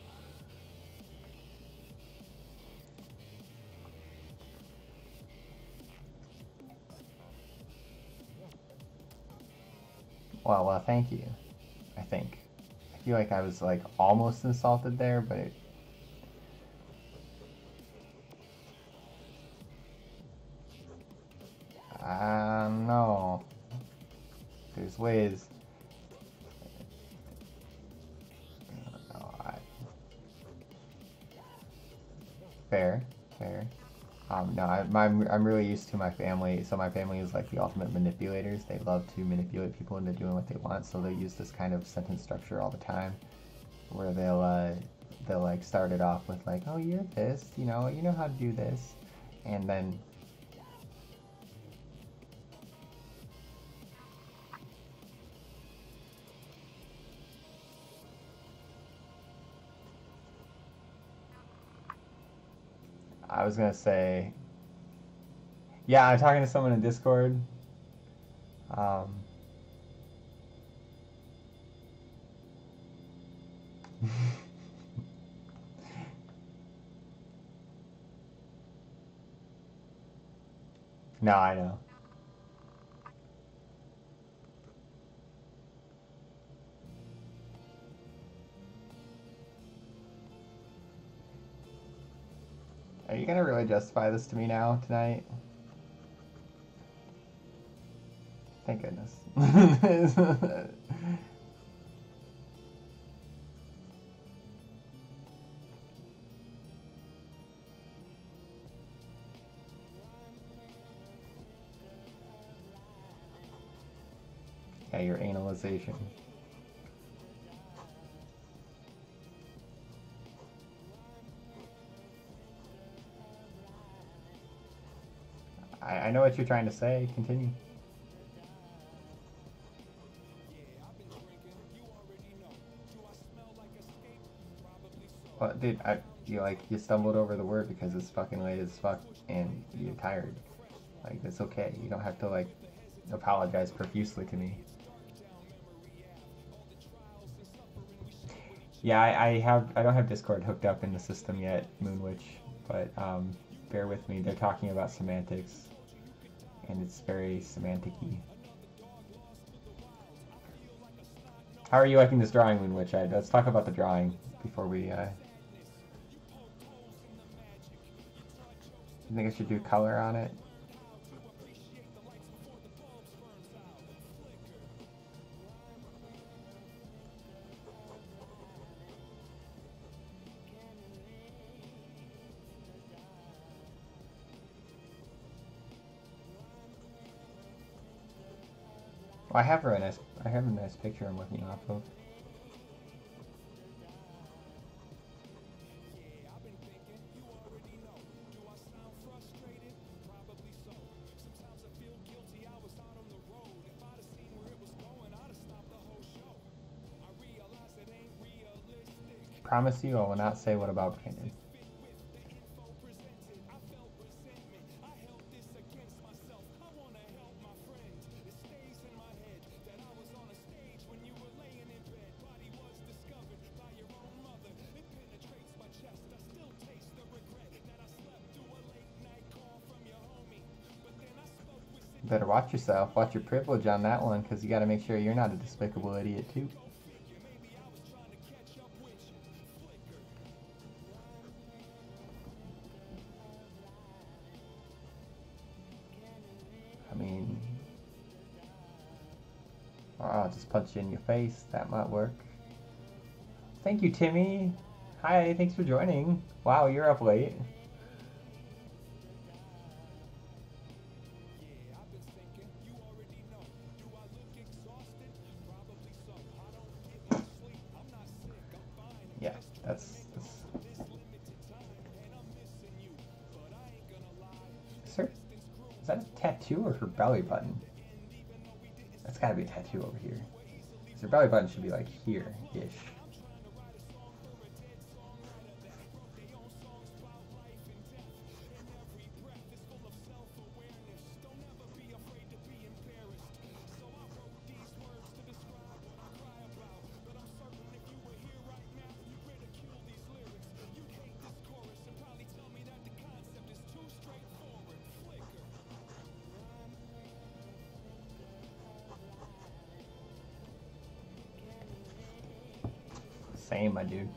well, thank you. I think. I feel like I was like almost insulted there, but I don't know. There's ways. Fair. No, I'm really used to my family. So my family is like the ultimate manipulators. They love to manipulate people into doing what they want. So they use this kind of sentence structure all the time, where they'll like start it off with like, oh, you're this, you know how to do this, and then I was gonna say, yeah, I'm talking to someone in Discord. No, I know. Are you gonna really justify this to me now, tonight? Thank goodness. Yeah, your analyzation. I know what you're trying to say. Continue. Well, dude, you stumbled over the word because it's fucking late as fuck and you're tired. Like, it's okay. You don't have to like apologize profusely to me. Yeah, I don't have Discord hooked up in the system yet, Moonwitch, but bear with me. They're talking about semantics, and it's very semantic-y. How are you liking this drawing, Moonwitch? Let's talk about the drawing before we. You think I should do color on it? Well, I have a nice picture I'm looking off of. Promise you I will not say what about Brandon. Better watch yourself. Watch your privilege on that one, because you got to make sure you're not a despicable idiot too. I mean, I'll just punch you in your face. That might work. Thank you, Timmy. Hi, thanks for joining. Wow, you're up late. Yeah, that's... Sir, is that a tattoo or her belly button? That's gotta be a tattoo over here. Her belly button should be like here-ish. Same, my dude.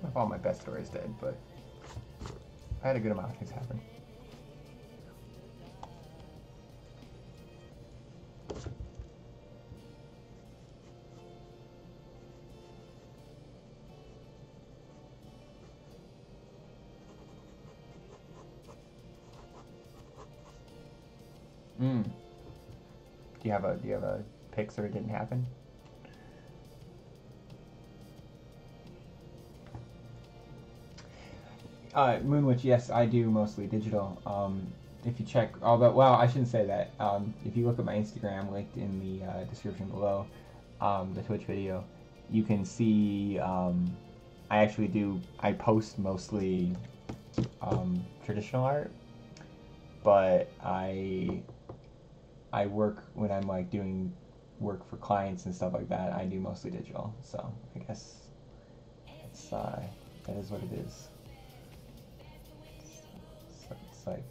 I thought my best story's dead, but I had a good amount of things happen. Do you have a pick so it didn't happen? Moonwitch, yes, I do mostly digital. If you check, although, well, I shouldn't say that. If you look at my Instagram, linked in the description below, the Twitch video, you can see I post mostly traditional art, but I work when I'm like doing work for clients and stuff like that. I do mostly digital, so I guess it's that is what it is. It's like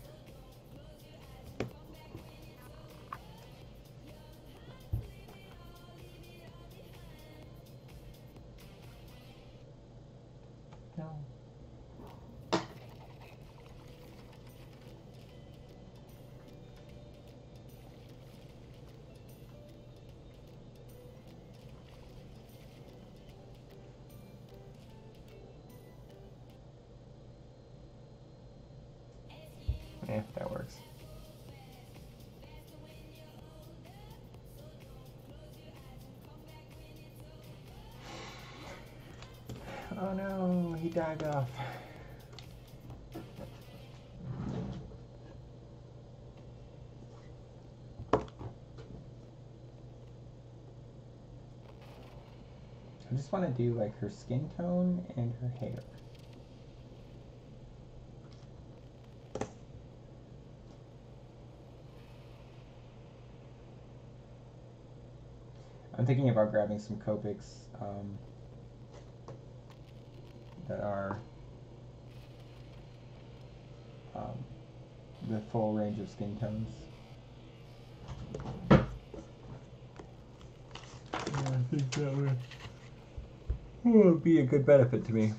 no. Yeah, that works. Oh no, he dived off. I just want to do like her skin tone and her hair. I'm thinking about grabbing some Copics that are the full range of skin tones. Yeah, I think that would be a good benefit to me.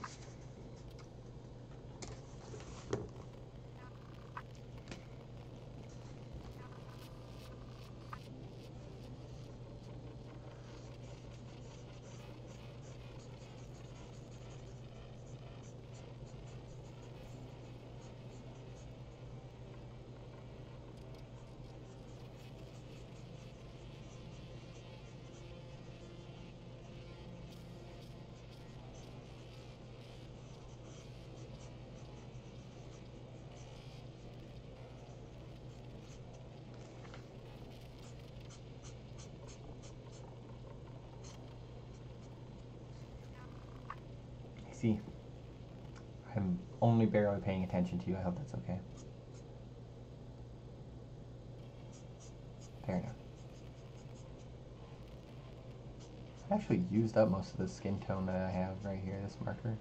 See, I'm only barely paying attention to you. I hope that's okay. There now. I actually used up most of the skin tone that I have right here, this marker.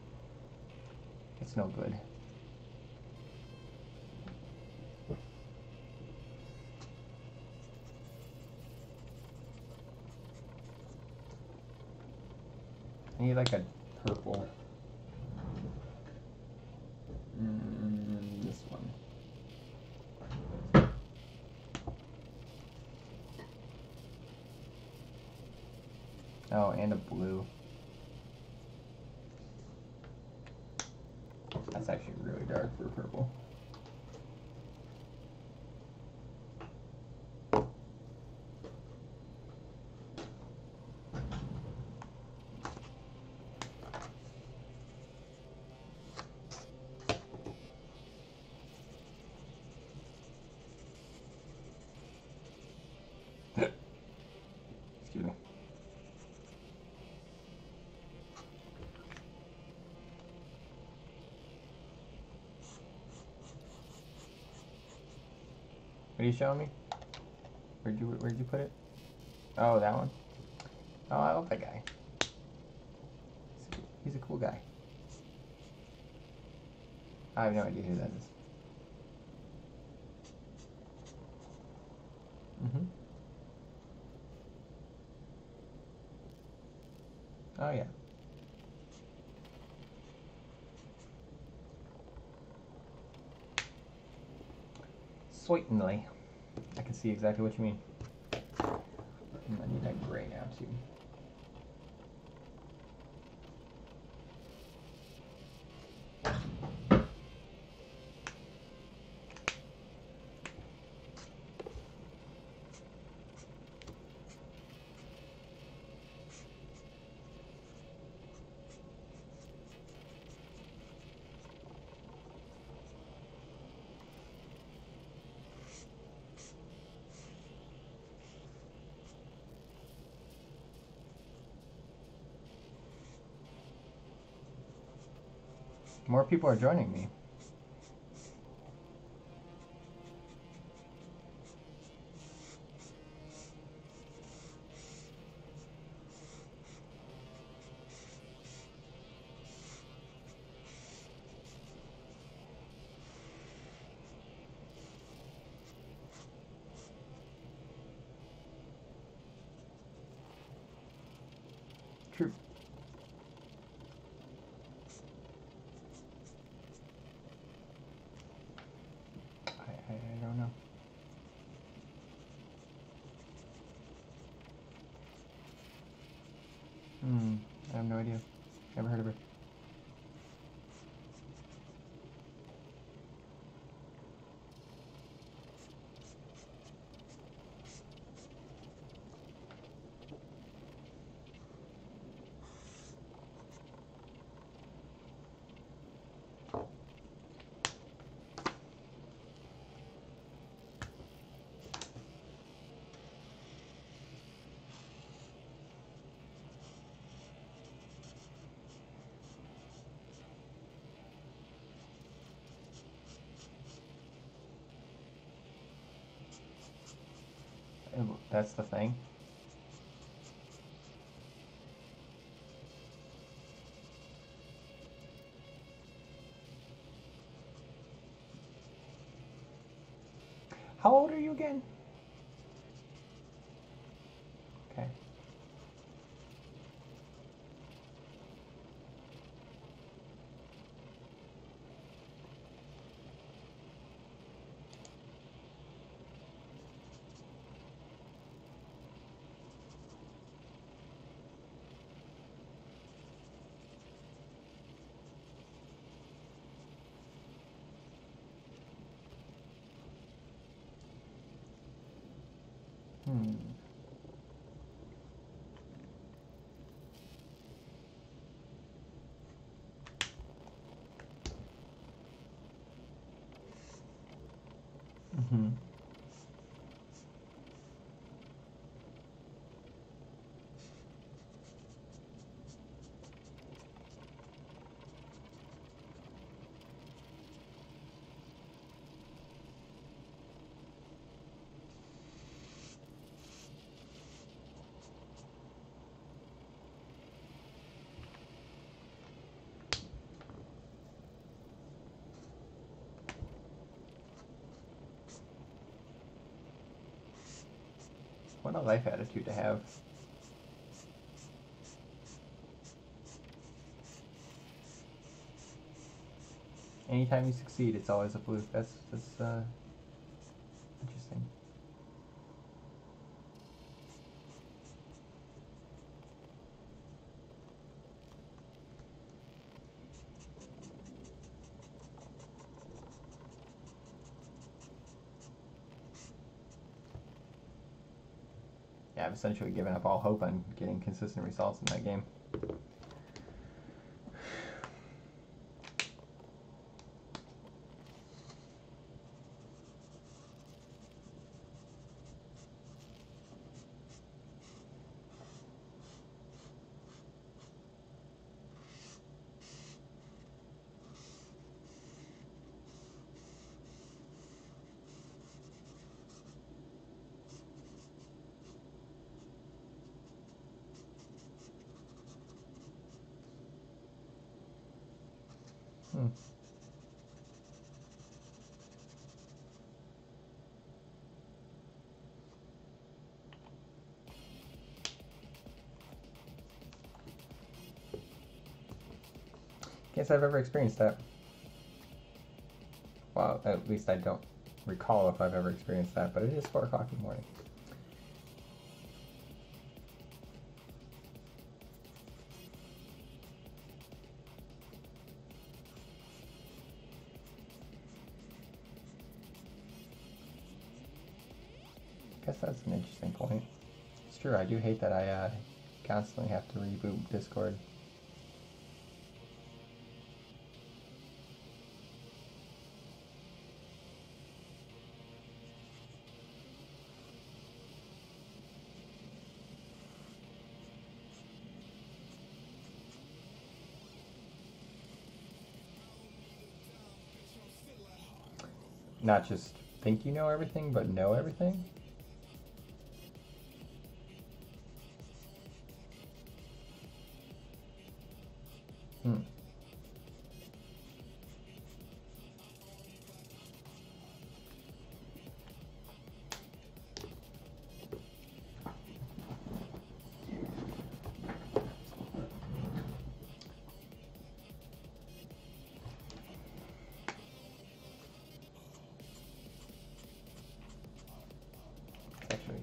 It's no good. I need like a purple. This one. Oh, and a blue. That's actually really dark for purple. Excuse me. What are you showing me? Where'd you put it? Oh, that one? Oh, I love that guy. He's a cool guy. I have no idea who that is. Oh, yeah. Certainly. I can see exactly what you mean. I need that gray now, too. More people are joining me. True. I don't know. I have no idea. Never heard of her. That's the thing. How old are you again? Okay. Mm-hmm. What a life attitude to have. Anytime you succeed, it's always a fluke. That's interesting. Yeah, I've essentially given up all hope on getting consistent results in that game. Guess I've ever experienced that. Well, at least I don't recall if I've ever experienced that, but it is 4 o'clock in the morning. Guess that's an interesting point. It's true, I do hate that I constantly have to reboot Discord. not just think you know everything, but know everything? Hmm. Actually,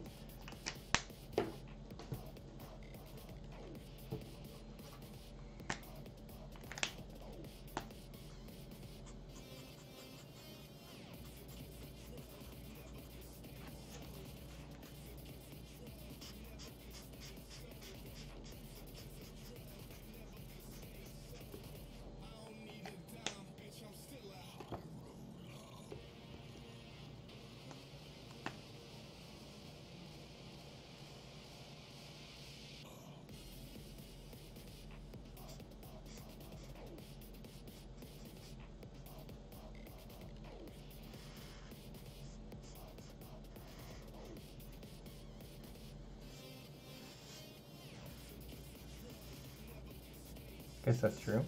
guess that's true.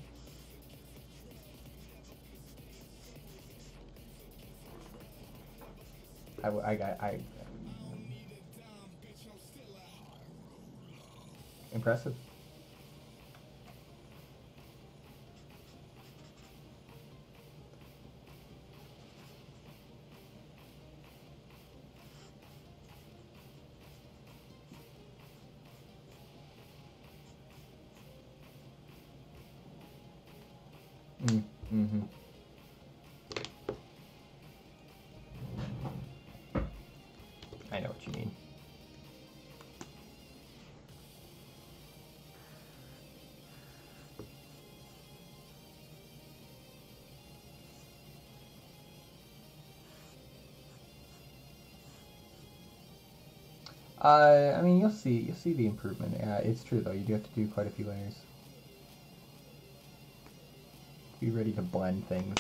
Impressive. Mm-hmm. I know what you mean. I mean, you'll see the improvement. Yeah, it's true though. You do have to do quite a few layers. Be ready to blend things.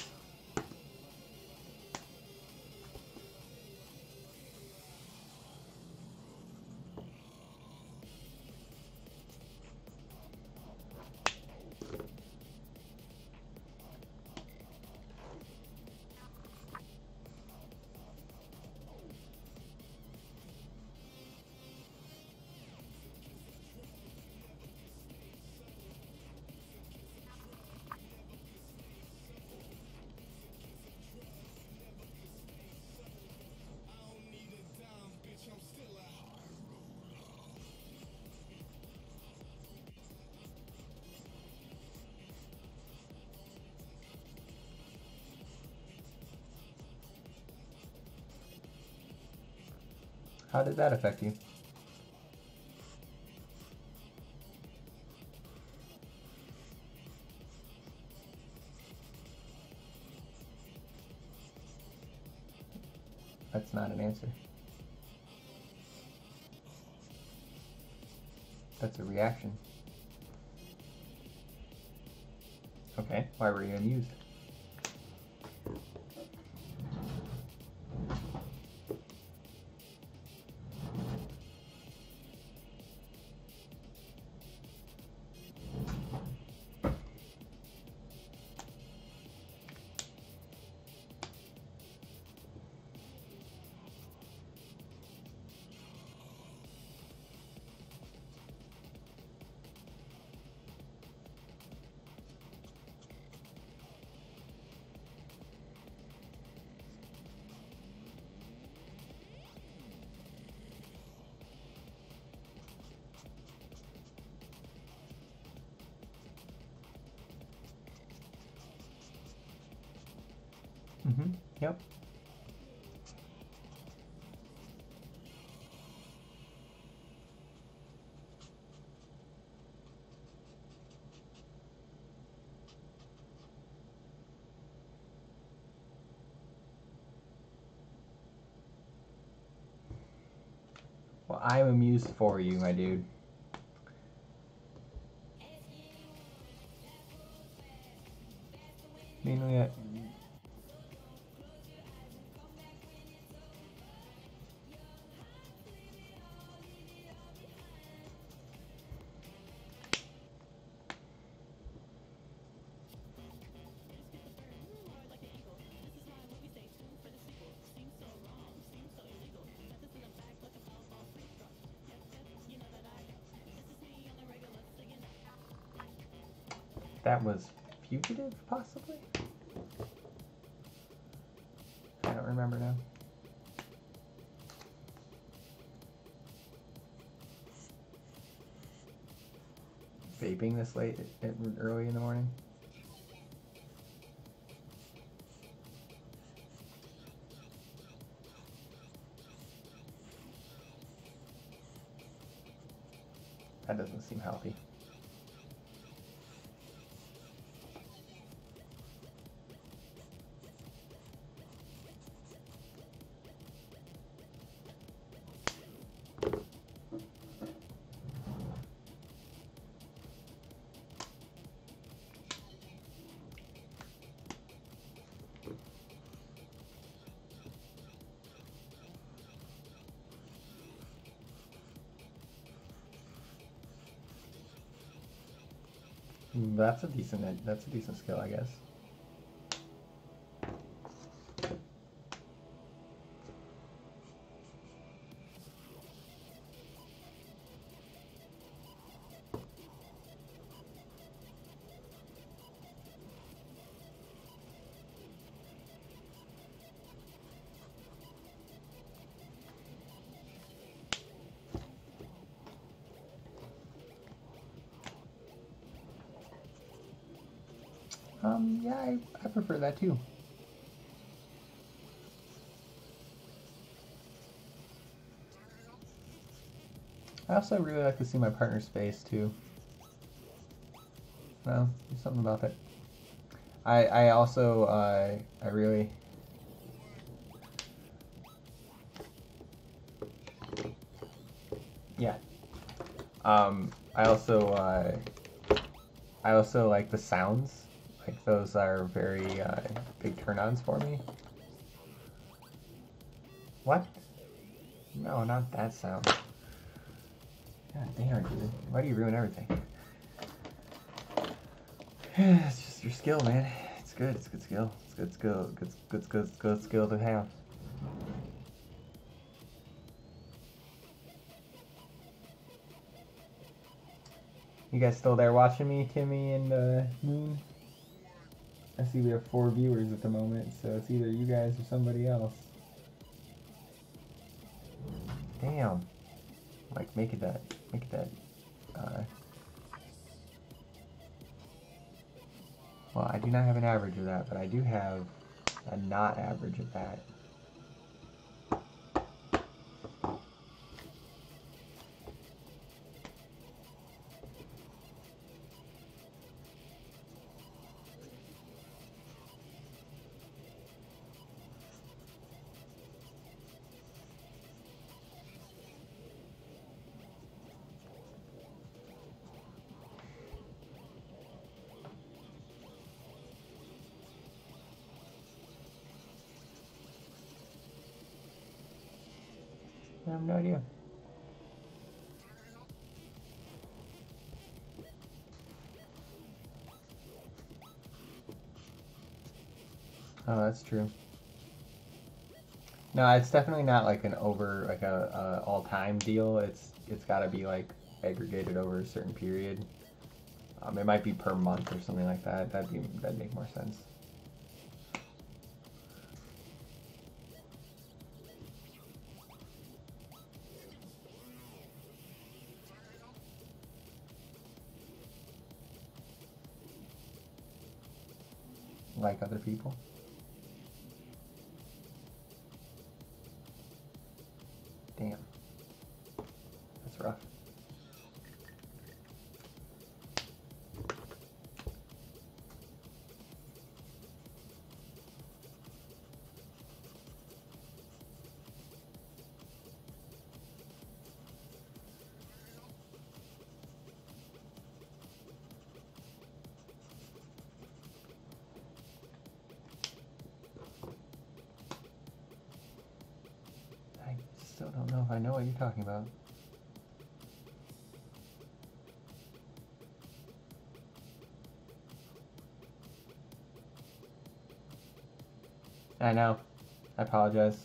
How did that affect you? That's not an answer. That's a reaction. Okay, why were you amused? Mm-hmm. Yep. Well, I'm amused for you, my dude. Mainly, that was Fugitive, possibly? I don't remember now. Vaping this late early in the morning? That doesn't seem healthy. That's a decent skill, I guess. Yeah, I prefer that too. I also really like to see my partner's face too. Well, there's something about that. I also, I really... Yeah. I also like the sounds. Like, those are very big turn-ons for me. What? No, not that sound. God damn it, dude. Why do you ruin everything? It's just your skill, man. It's good. It's good skill. It's good skill. Good skill to have. You guys still there watching me, Timmy and Moon? I see we have 4 viewers at the moment, so it's either you guys or somebody else. Damn. Like, make it that. Well, I do not have an average of that, but I do have a not average of that. I have no idea. Oh, that's true. No, it's definitely not like an over, like a all-time deal. It's got to be like aggregated over a certain period. It might be per month or something like that. That'd make more sense. Like other people. Damn. That's rough. I still don't know if I know what you're talking about. I know. I apologize.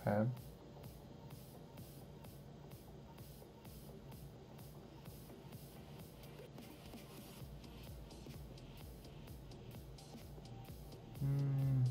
Okay. Hmm.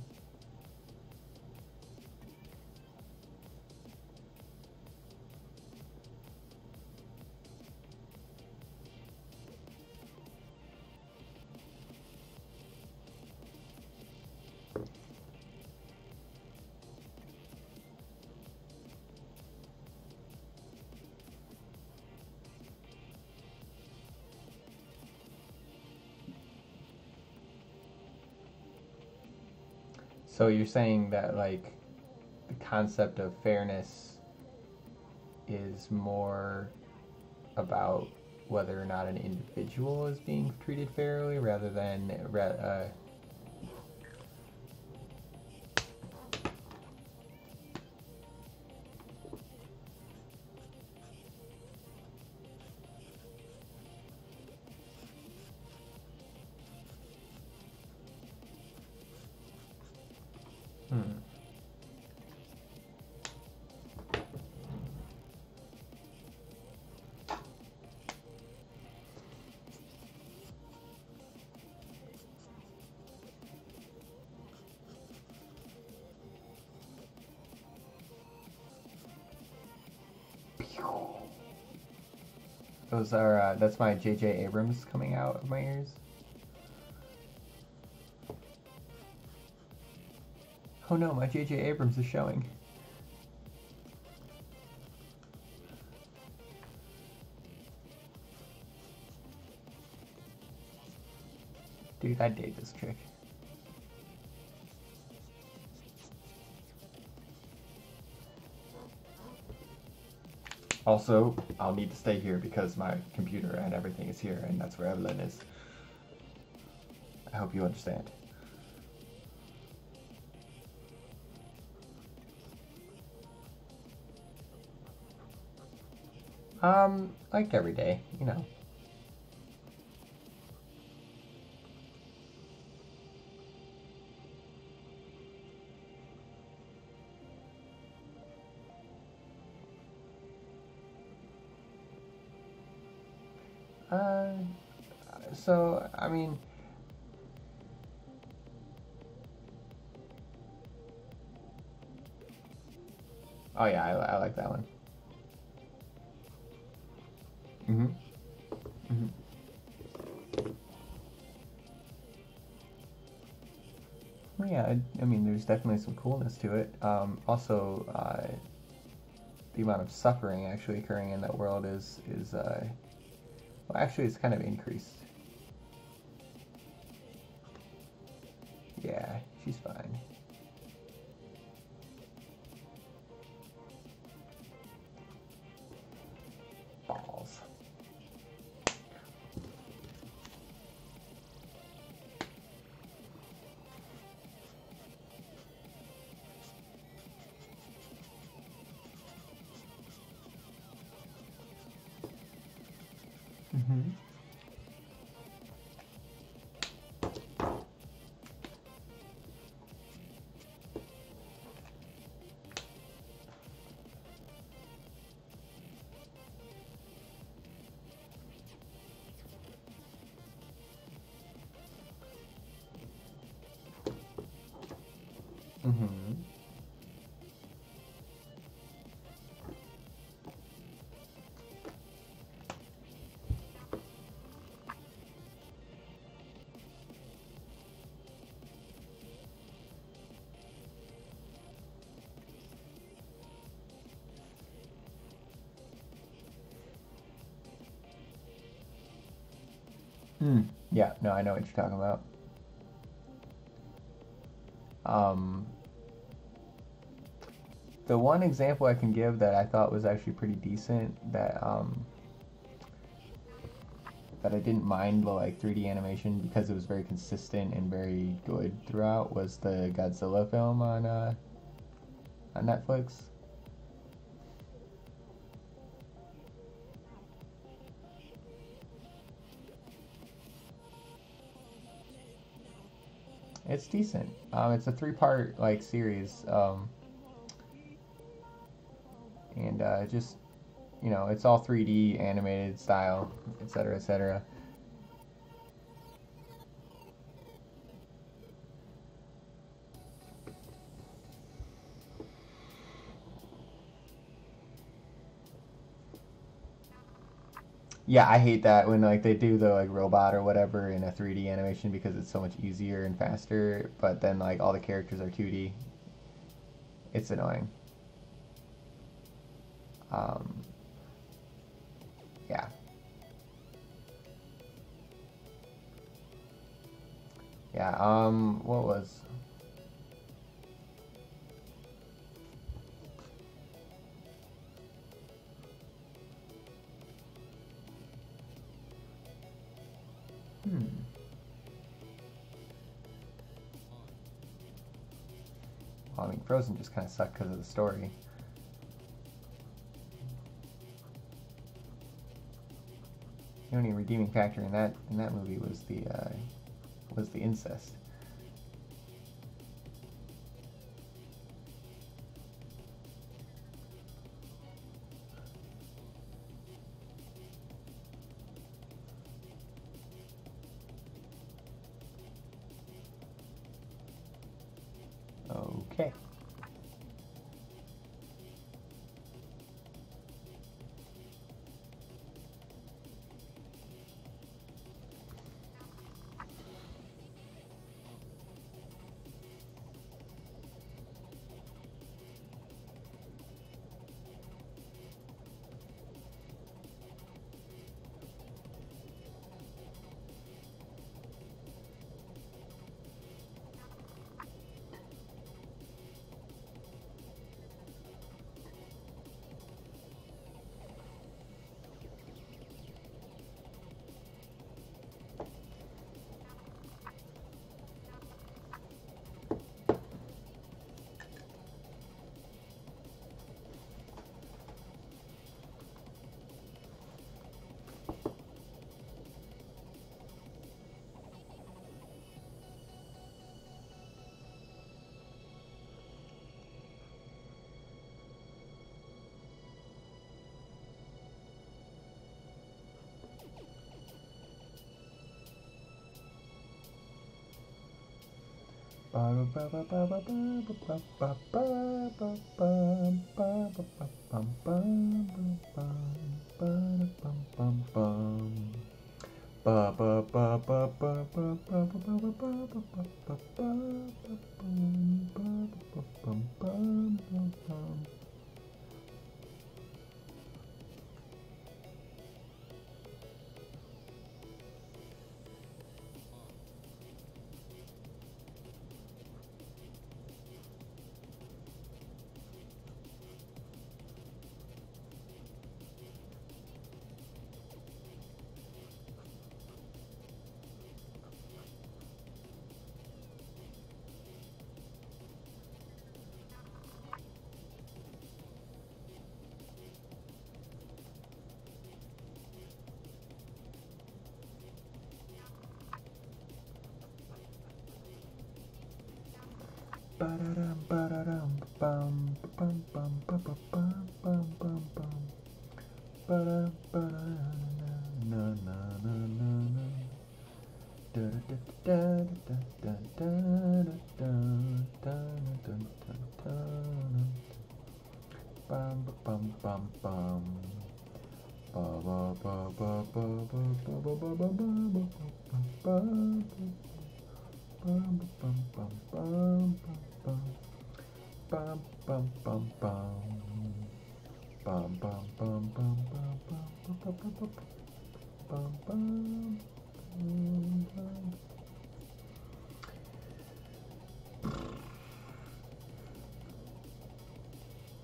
So you're saying that like the concept of fairness is more about whether or not an individual is being treated fairly rather than hmm. Those are that's my J.J. Abrams coming out of my ears. Oh no, my J.J. Abrams is showing. Dude, I date this chick. Also, I'll need to stay here because my computer and everything is here, and that's where Evelyn is. I hope you understand. Like every day, you know. So, I mean, oh yeah, I like that one. Mm-hmm. Mm-hmm. Well, yeah, I mean, there's definitely some coolness to it. Also, the amount of suffering actually occurring in that world is well, actually, it's kind of increased. Yeah, she's fine. Balls. Mm-hmm. Mm-hmm. Yeah, no, I know what you're talking about. Um, the one example I can give that I thought was actually pretty decent that I didn't mind the like 3D animation because it was very consistent and very good throughout was the Godzilla film on Netflix. It's decent. It's a 3-part like series. just, you know, it's all 3D animated style, etc., etc. Yeah, I hate that when like they do the like robot or whatever in a 3D animation because it's so much easier and faster, but then like all the characters are 2D. It's annoying. Um, yeah. Yeah, what was... Well, I mean, Frozen just kind of sucked because of the story. The only redeeming factor in that movie was the incest. Okay.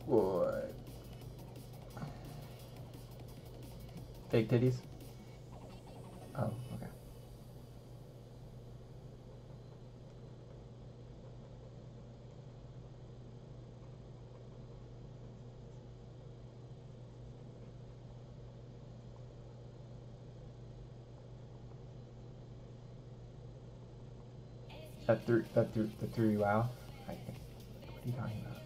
What? Fake titties? Oh, okay. That threw you out? What are you talking about?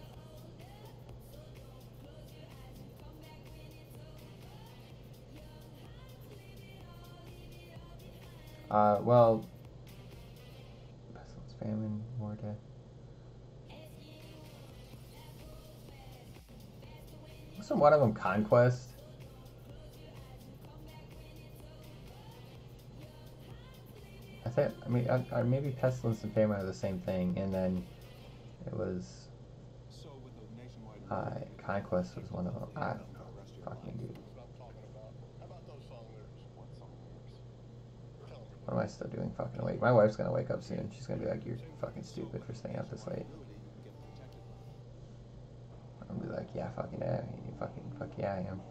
Well, pestilence, famine, war, death. Wasn't one of them conquest? I think. I mean, maybe pestilence and famine are the same thing, and then it was. Conquest was one of them. I don't know. Fucking dude. What am I still doing fucking awake? My wife's gonna wake up soon. She's gonna be like, "You're fucking stupid for staying up this late." I'm gonna be like, "Yeah, fucking yeah, fuck yeah, I am."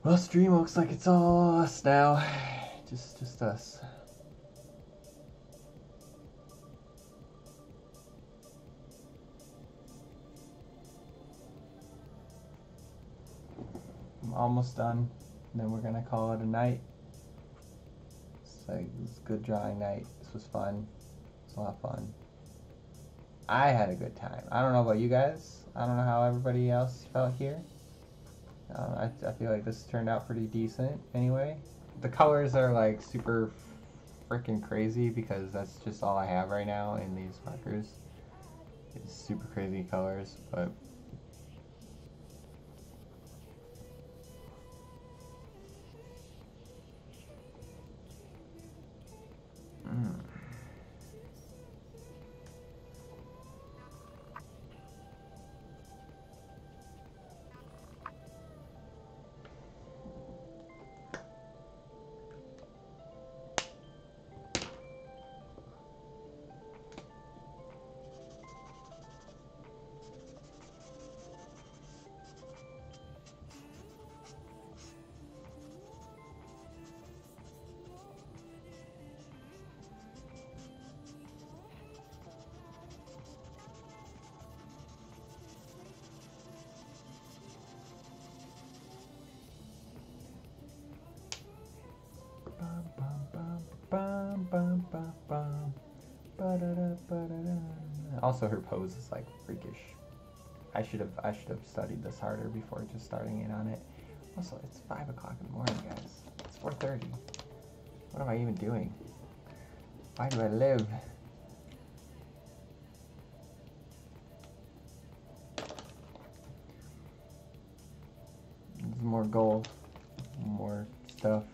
Well, stream looks like it's all us now. Just us. I'm almost done. And then we're gonna call it a night. It's like, it was a good drawing night. This was fun. It's a lot of fun. I had a good time. I don't know about you guys. I don't know how everybody else felt here. I feel like this turned out pretty decent anyway. The colors are like super freaking crazy because that's just all I have right now in these markers. It's super crazy colors, but also her pose is like freakish. I should have studied this harder before just starting in on it. Also, it's 5 o'clock in the morning, guys. It's 4:30. What am I even doing? Why do I live? There's more gold, more stuff.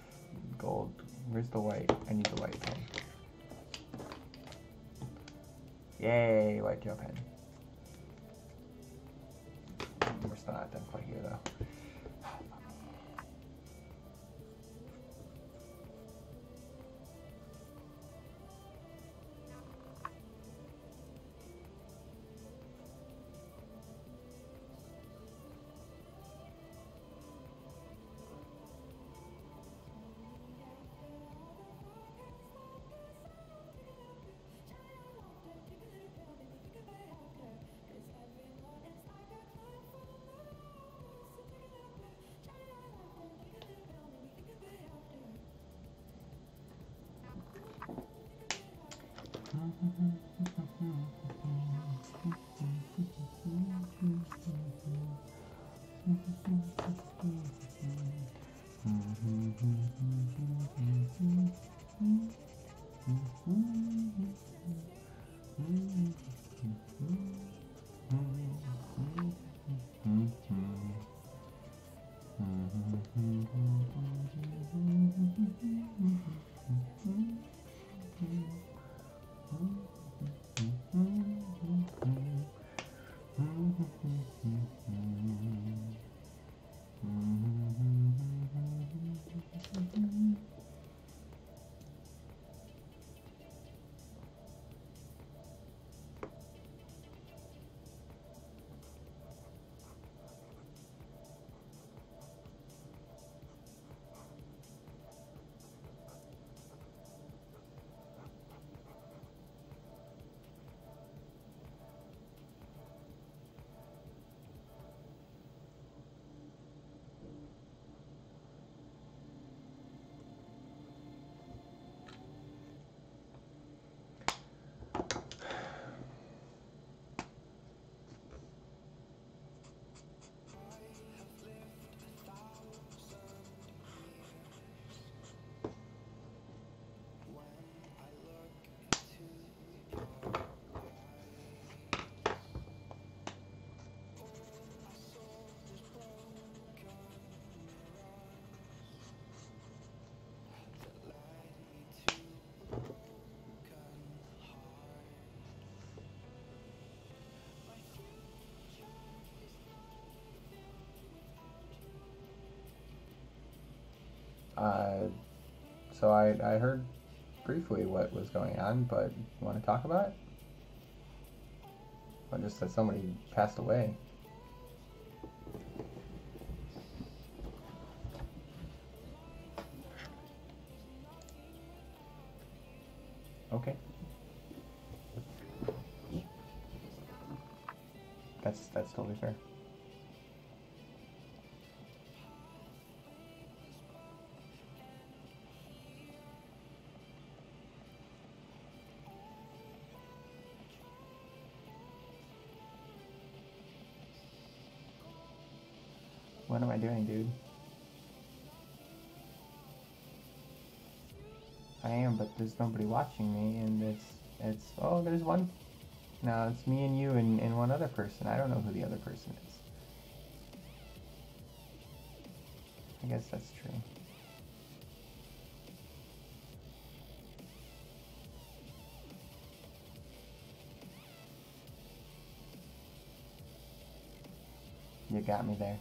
Gold. Where's the white? I need the white pen. Yay, white gel pen. We're still not done quite here though. So I heard briefly what was going on, but you want to talk about it? Or just that somebody passed away? Okay. That's totally fair. What am I doing, dude? I am, but there's nobody watching me, and oh, there's one. No, it's me and you and one other person. I don't know who the other person is. I guess that's true. You got me there.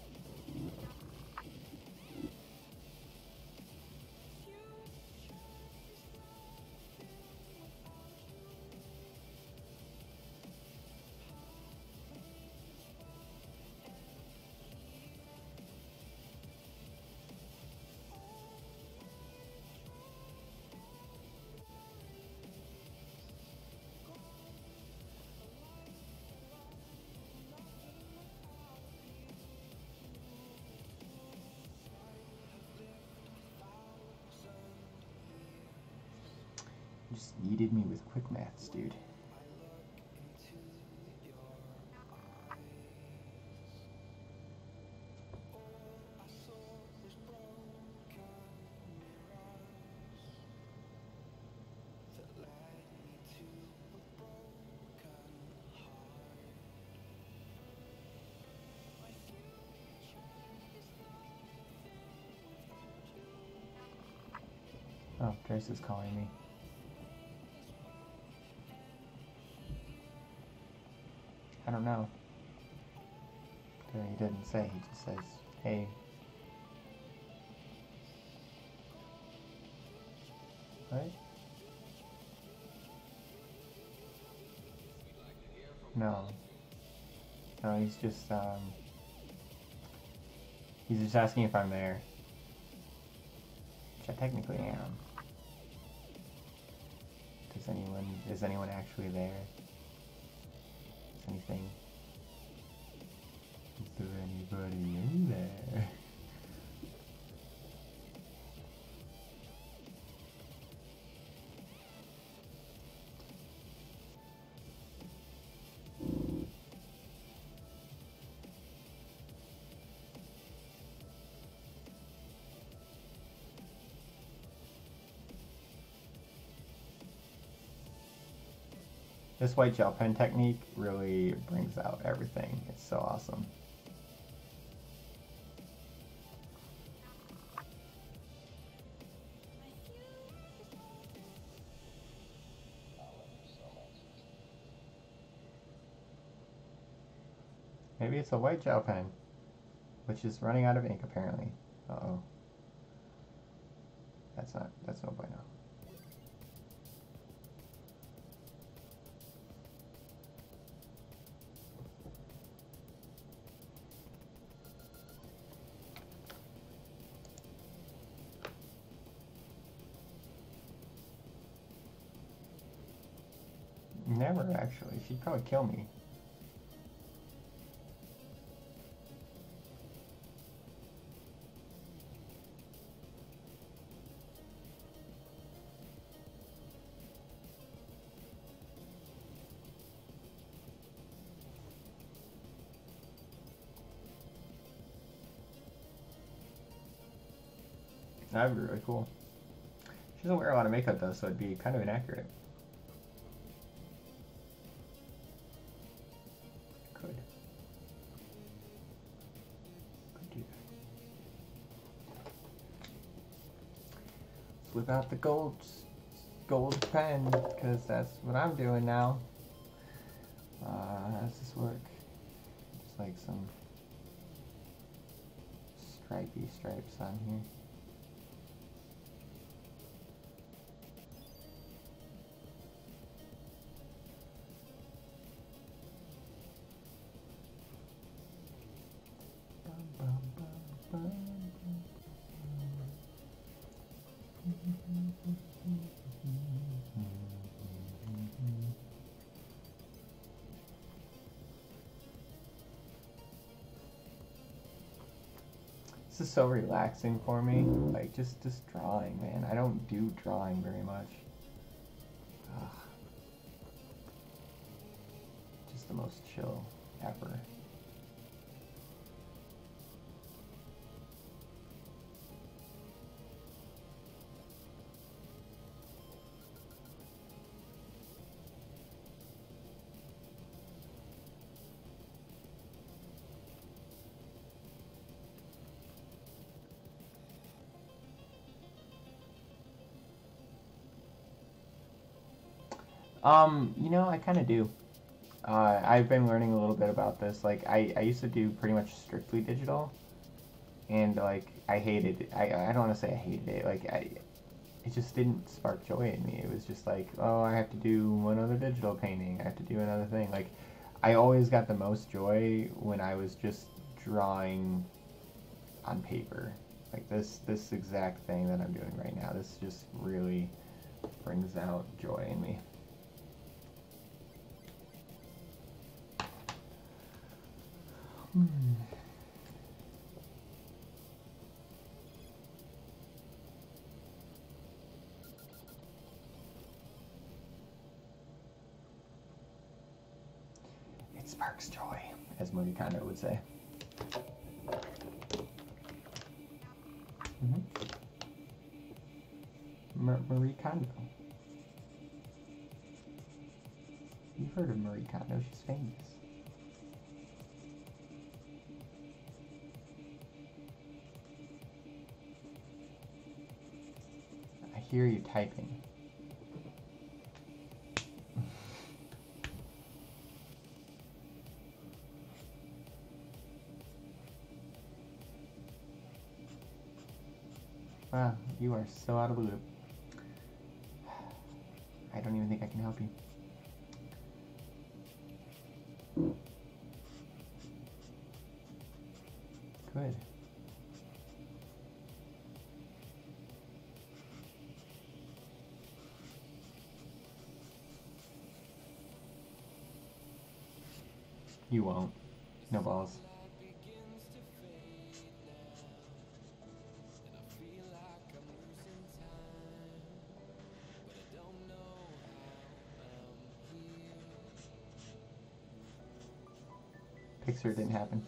You just yeeted me with quick maths, dude. Oh, Trace is calling me. I don't know. He didn't say, he just says, hey. What? No. No, he's just asking if I'm there. Which I technically am. Is anyone actually there? Is there anybody in there? This white gel pen technique really brings out everything. It's so awesome. Maybe it's a white gel pen, which is running out of ink apparently. Uh-oh. That's no bueno. Never, actually. She'd probably kill me. That'd be really cool. She doesn't wear a lot of makeup though, so it'd be kind of inaccurate. Could do that. Flip out the gold pen, because that's what I'm doing now. How does this work? Just like some stripy stripes on here. This is so relaxing for me. Like, just drawing, man. I don't do drawing very much. Ugh. Just the most chill ever. You know, I kind of do. I've been learning a little bit about this. Like, I used to do pretty much strictly digital, and like I hated it. I don't want to say I hated it. Like it just didn't spark joy in me. It was just like, oh, I have to do one other digital painting. I have to do another thing. Like, I always got the most joy when I was just drawing on paper. Like this exact thing that I'm doing right now. This just really brings out joy in me. It sparks joy, as Marie Kondo would say. Marie Kondo. You've heard of Marie Kondo, she's famous. I hear you typing. Wow, you are so out of the loop. I don't even think I can help you. Good. You won't. No balls. Pixar didn't happen.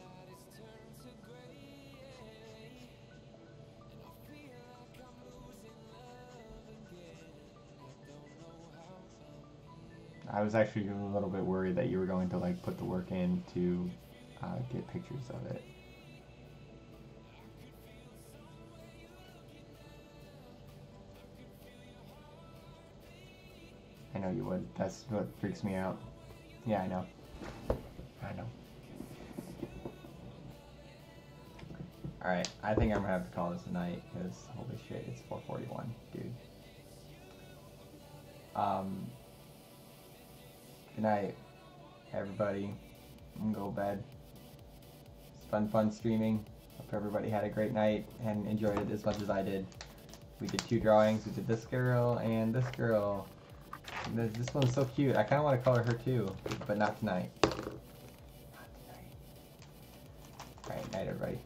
I was actually a little bit worried that you were going to like put the work in to get pictures of it. I know you would. That's what freaks me out. Yeah, I know. I know. Alright, I think I'm gonna have to call this a night, because holy shit, it's 4:41, dude. Good night, everybody. I'm gonna go to bed. It's fun streaming. Hope everybody had a great night and enjoyed it as much as I did. We did 2 drawings. We did this girl and this girl. This one's so cute. I kind of want to color her too, but not tonight. Not tonight. Alright, night everybody.